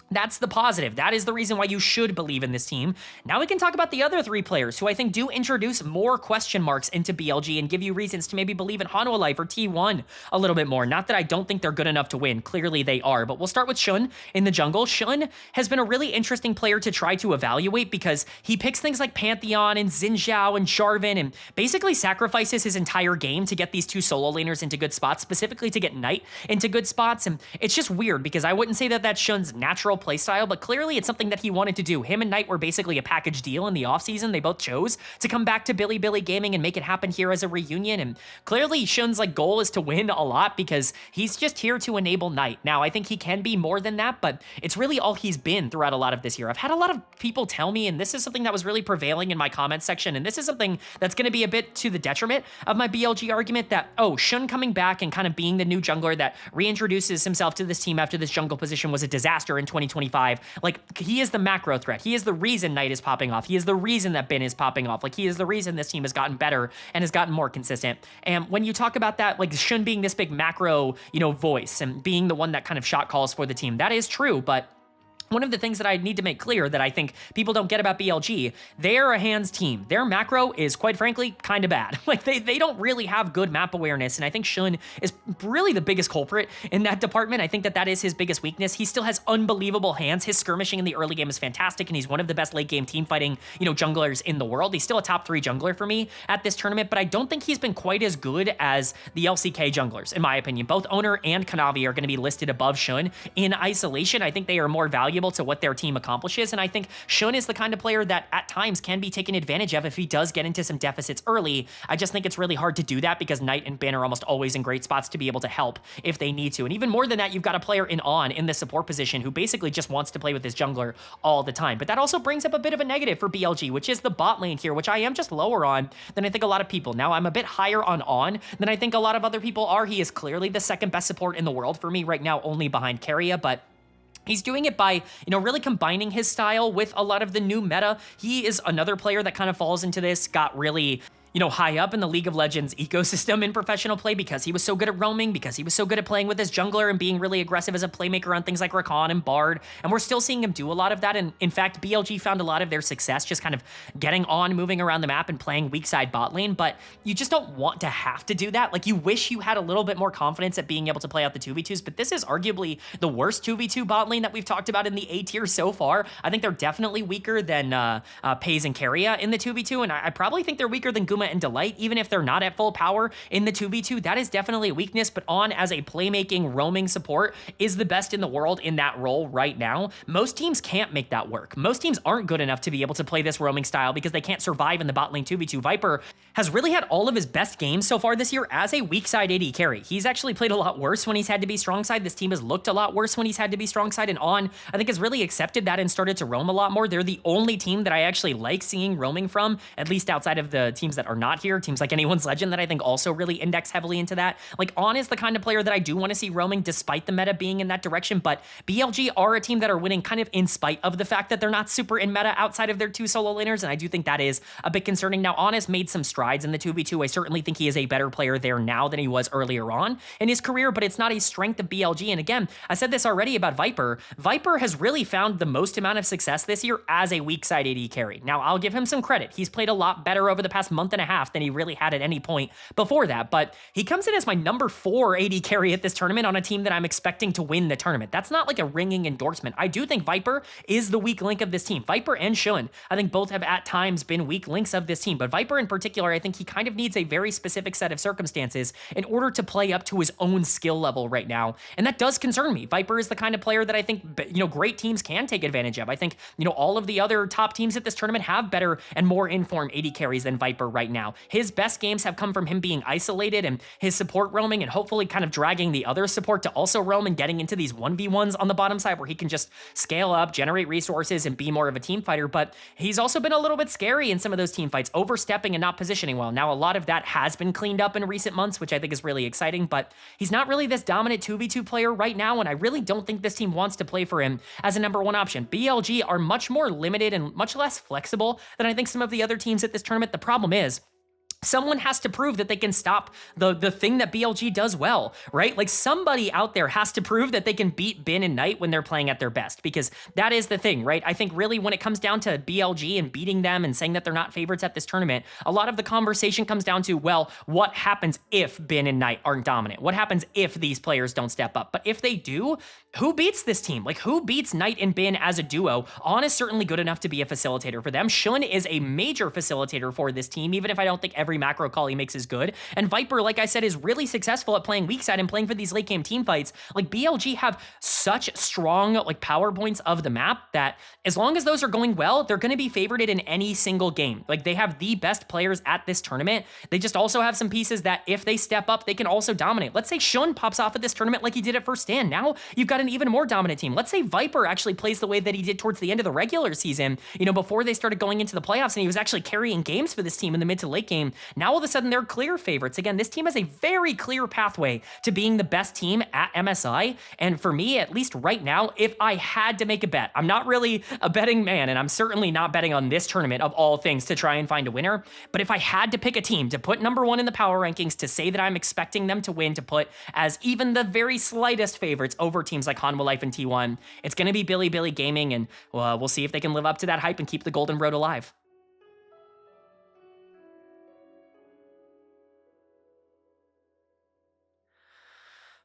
Speaker 1: that's the positive. That is the reason why you should believe in this team. Now we can talk about the other 3 players who I think do introduce more question marks into BLG and give you reasons to maybe believe in Hanwha Life or T1 a little bit more. Not that I don't think they're good enough to win. Clearly they are, but we'll start with Shun in the jungle. Shun has been a really interesting player to try to evaluate because he picks things like Pantheon and Xin Zhao and Jarvan and basically sacrifices his entire game to get these 2 solo laners into good spots, specifically to get Knight into good spots. And it's just weird because I wouldn't say that that's Shun's natural playstyle, but clearly it's something that he wanted to do. Him and Knight were basically a package deal in the offseason. They both chose to come back to Bilibili Gaming and make it happen here as a reunion, and clearly Shun's goal is to win a lot because he's just here to enable Knight. Now, I think he can be more than that, but it's really all he's been throughout a lot of this year. I've had a lot of people tell me, and this is something that was really prevailing in my comment section, and this is something that's going to be a bit to the detriment of my BLG argument, that, Shun coming back and kind of being the new jungler that reintroduces himself to this team after this jungle position was a disaster in 2025. He is the macro threat. He is the reason Knight is popping off. He is the reason that Bin is popping off. He is the reason this team has gotten better and has gotten more consistent. And when you talk about that, Shun being this big macro, voice and being the one that kind of shot calls for the team, that is true, but one of the things that I need to make clear that I think people don't get about BLG, they're a hands team. Their macro is, quite frankly, kind of bad. Like, they don't really have good map awareness, and I think Shun is really the biggest culprit in that department. I think that is his biggest weakness. He still has unbelievable hands. His skirmishing in the early game is fantastic, and he's one of the best late game team fighting, junglers in the world. He's still a top 3 jungler for me at this tournament, but I don't think he's been quite as good as the LCK junglers, in my opinion. Both Owner and Kanavi are going to be listed above Shun in isolation. I think they are more valuable to what their team accomplishes, and I think Shun is the kind of player that at times can be taken advantage of if he does get into some deficits early. I just think it's really hard to do that because Knight and Bin are almost always in great spots to be able to help if they need to. And even more than that, you've got a player in On in the support position who basically just wants to play with his jungler all the time. But that also brings up a bit of a negative for BLG, which is the bot lane here, which I am just lower on than I think a lot of people. Now, I'm a bit higher on than I think a lot of other people are. He is clearly the second best support in the world for me right now, only behind Keria, but he's doing it by, really combining his style with a lot of the new meta. He is another player that kind of falls into this, got really high up in the League of Legends ecosystem in professional play because he was so good at roaming, because he was so good at playing with his jungler and being really aggressive as a playmaker on things like Rakan and Bard, and we're still seeing him do a lot of that. And in fact, BLG found a lot of their success just kind of getting on, moving around the map and playing weak side bot lane, but you just don't want to have to do that. Like, you wish you had a little bit more confidence at being able to play out the 2v2s, but this is arguably the worst 2v2 bot lane that we've talked about in the A tier so far. I think they're definitely weaker than Paze and Keria in the 2v2, and I probably think they're weaker than Guma and Delight, even if they're not at full power in the 2v2. That is definitely a weakness, but On as a playmaking, roaming support is the best in the world in that role right now. Most teams can't make that work. Most teams aren't good enough to be able to play this roaming style because they can't survive in the bot lane 2v2. Viper has really had all of his best games so far this year as a weak side AD carry. He's actually played a lot worse when he's had to be strong side. This team has looked a lot worse when he's had to be strong side, and On, I think, has really accepted that and started to roam a lot more. They're the only team that I actually like seeing roaming from, at least outside of the teams that are not here. Teams like Anyone's Legend that I think also really index heavily into that. Like, On is the kind of player that I do want to see roaming despite the meta being in that direction, but BLG are a team that are winning kind of in spite of the fact that they're not super in meta outside of their 2 solo laners, and I do think that is a bit concerning. Now, On has made some strides in the 2v2. I certainly think he is a better player there now than he was earlier on in his career, but it's not a strength of BLG. And again, I said this already about Viper. Viper has really found the most amount of success this year as a weak side AD carry. Now, I'll give him some credit. He's played a lot better over the past month and a half than he really had at any point before that, but he comes in as my number 4 AD carry at this tournament on a team that I'm expecting to win the tournament. That's not like a ringing endorsement. I do think Viper is the weak link of this team. Viper and Shun, I think, both have at times been weak links of this team, but Viper in particular, I think he kind of needs a very specific set of circumstances in order to play up to his own skill level right now, and that does concern me. Viper is the kind of player that I think, great teams can take advantage of. I think, all of the other top teams at this tournament have better and more informed AD carries than Viper right now. His best games have come from him being isolated and his support roaming, and hopefully kind of dragging the other support to also roam and getting into these 1v1s on the bottom side where he can just scale up, generate resources, and be more of a team fighter. But he's also been a little bit scary in some of those team fights, overstepping and not positioning well. Now, a lot of that has been cleaned up in recent months, which I think is really exciting, but he's not really this dominant 2v2 player right now, and I really don't think this team wants to play for him as a number 1 option. BLG are much more limited and much less flexible than I think some of the other teams at this tournament. The problem is, someone has to prove that they can stop the thing that BLG does well, right? Like, somebody out there has to prove that they can beat Bin and Knight when they're playing at their best, because that is the thing, right? I think really when it comes down to BLG and beating them and saying that they're not favorites at this tournament, a lot of the conversation comes down to, well, what happens if Bin and Knight aren't dominant? What happens if these players don't step up? But if they do, who beats this team? Like, who beats Knight and Bin as a duo? On is certainly good enough to be a facilitator for them. Shun is a major facilitator for this team, even if I don't think every macro call he makes is good. And Viper, like I said, is really successful at playing weak side and playing for these late game team fights. Like, BLG have such strong power points of the map that as long as those are going well, they're going to be favorited in any single game. Like, they have the best players at this tournament. They just also have some pieces that if they step up, they can also dominate. Let's say Shun pops off at this tournament like he did at First Stand. Now you've got an even more dominant team. Let's say Viper actually plays the way that he did towards the end of the regular season, before they started going into the playoffs, and he was actually carrying games for this team in the mid to late game. now all of a sudden they're clear favorites. Again, this team has a very clear pathway to being the best team at MSI, and for me, at least right now, if I had to make a bet, I'm not really a betting man, and I'm certainly not betting on this tournament of all things to try and find a winner, but if I had to pick a team to put number one in the power rankings, to say that I'm expecting them to win, to put as even the very slightest favorites over teams like Hanwha Life and T1, it's going to be Bilibili Gaming, and we'll see if they can live up to that hype and keep the golden road alive.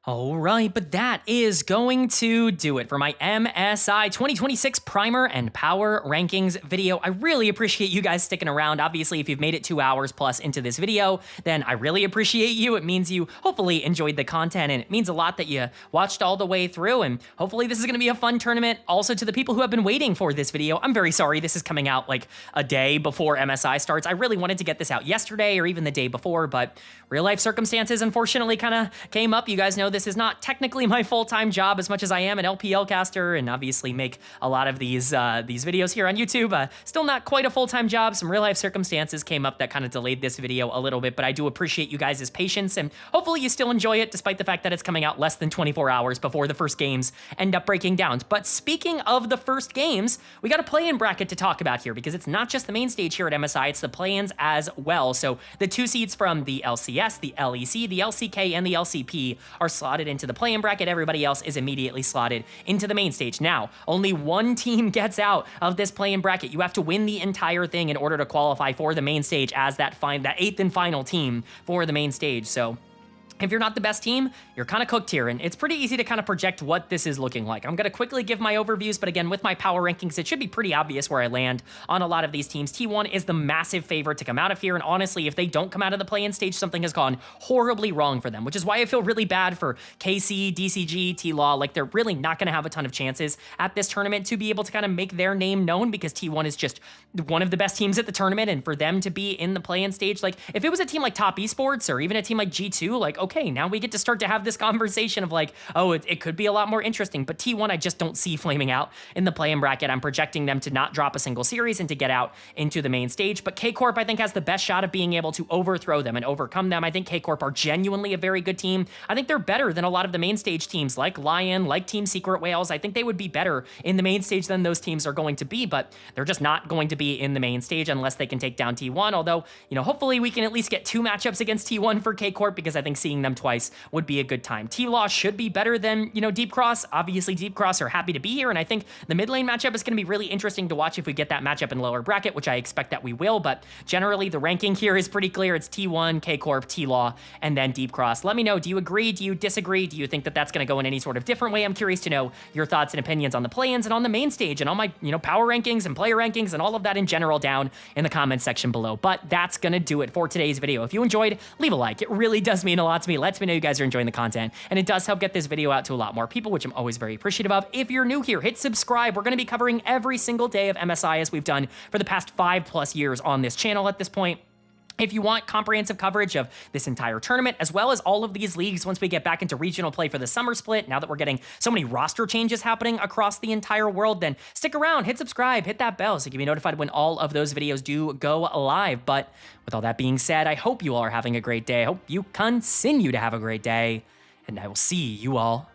Speaker 1: All right, but that is going to do it for my MSI 2026 Primer and Power Rankings video. I really appreciate you guys sticking around. Obviously, if you've made it 2 hours plus into this video, then I really appreciate you. It means you hopefully enjoyed the content, and it means a lot that you watched all the way through, and hopefully this is going to be a fun tournament. Also, to the people who have been waiting for this video, I'm very sorry this is coming out like a day before MSI starts. I really wanted to get this out yesterday or even the day before, but real life circumstances unfortunately kind of came up. You guys know this is not technically my full-time job as much as I am an LPL caster and obviously make a lot of these videos here on YouTube. Still not quite a full-time job. Some real-life circumstances came up that kind of delayed this video a little bit, but I do appreciate you guys' patience, and hopefully you still enjoy it despite the fact that it's coming out less than 24 hours before the first games end up breaking down. But speaking of the first games, we got a play-in bracket to talk about here because it's not just the main stage here at MSI, it's the play-ins as well. So the 2 seeds from the LCS, the LEC, the LCK, and the LCP are slotted into the play-in bracket. Everybody else is immediately slotted into the main stage. Now, only one team gets out of this play-in bracket. You have to win the entire thing in order to qualify for the main stage as that 8th and final team for the main stage. So if you're not the best team, you're kind of cooked here, and it's pretty easy to kind of project what this is looking like. I'm going to quickly give my overviews, but again, with my power rankings, it should be pretty obvious where I land on a lot of these teams. T1 is the massive favorite to come out of here, and honestly, if they don't come out of the play-in stage, something has gone horribly wrong for them, which is why I feel really bad for KC, DCG, T-Law. Like, they're really not going to have a ton of chances at this tournament to be able to kind of make their name known, because T1 is just one of the best teams at the tournament, and for them to be in the play-in stage, like, if it was a team like Top Esports or even a team like G2, like, okay, now we get to start to have this conversation of like, oh, it could be a lot more interesting. But T1, I just don't see flaming out in the play-in bracket. I'm projecting them to not drop a single series and to get out into the main stage. But K Corp, I think, has the best shot of being able to overthrow them and overcome them. I think K Corp are genuinely a very good team. I think they're better than a lot of the main stage teams like LYON, like Team Secret Whales. I think they would be better in the main stage than those teams are going to be, but they're just not going to be in the main stage unless they can take down T1. Although, you know, hopefully we can at least get 2 matchups against T1 for K Corp, because I think seeing them twice would be a good time. T-Law should be better than, you know, Deep Cross. Obviously, Deep Cross are happy to be here, and I think the mid lane matchup is going to be really interesting to watch if we get that matchup in lower bracket, which I expect that we will, but generally the ranking here is pretty clear. It's T1, K-Corp, T-Law, and then Deep Cross. Let me know, do you agree? Do you disagree? Do you think that that's going to go in any sort of different way? I'm curious to know your thoughts and opinions on the play-ins and on the main stage and on my, you know, power rankings and player rankings and all of that in general down in the comments section below. But that's going to do it for today's video. If you enjoyed, leave a like. It really does mean a lot to me. Lets me know you guys are enjoying the content, and it does help get this video out to a lot more people, which I'm always very appreciative of. If you're new here, hit subscribe. We're going to be covering every single day of MSI as we've done for the past 5+ years on this channel at this point. If you want comprehensive coverage of this entire tournament, as well as all of these leagues once we get back into regional play for the summer split, now that we're getting so many roster changes happening across the entire world, then stick around, hit subscribe, hit that bell so you can be notified when all of those videos do go live. But with all that being said, I hope you all are having a great day. I hope you continue to have a great day, and I will see you all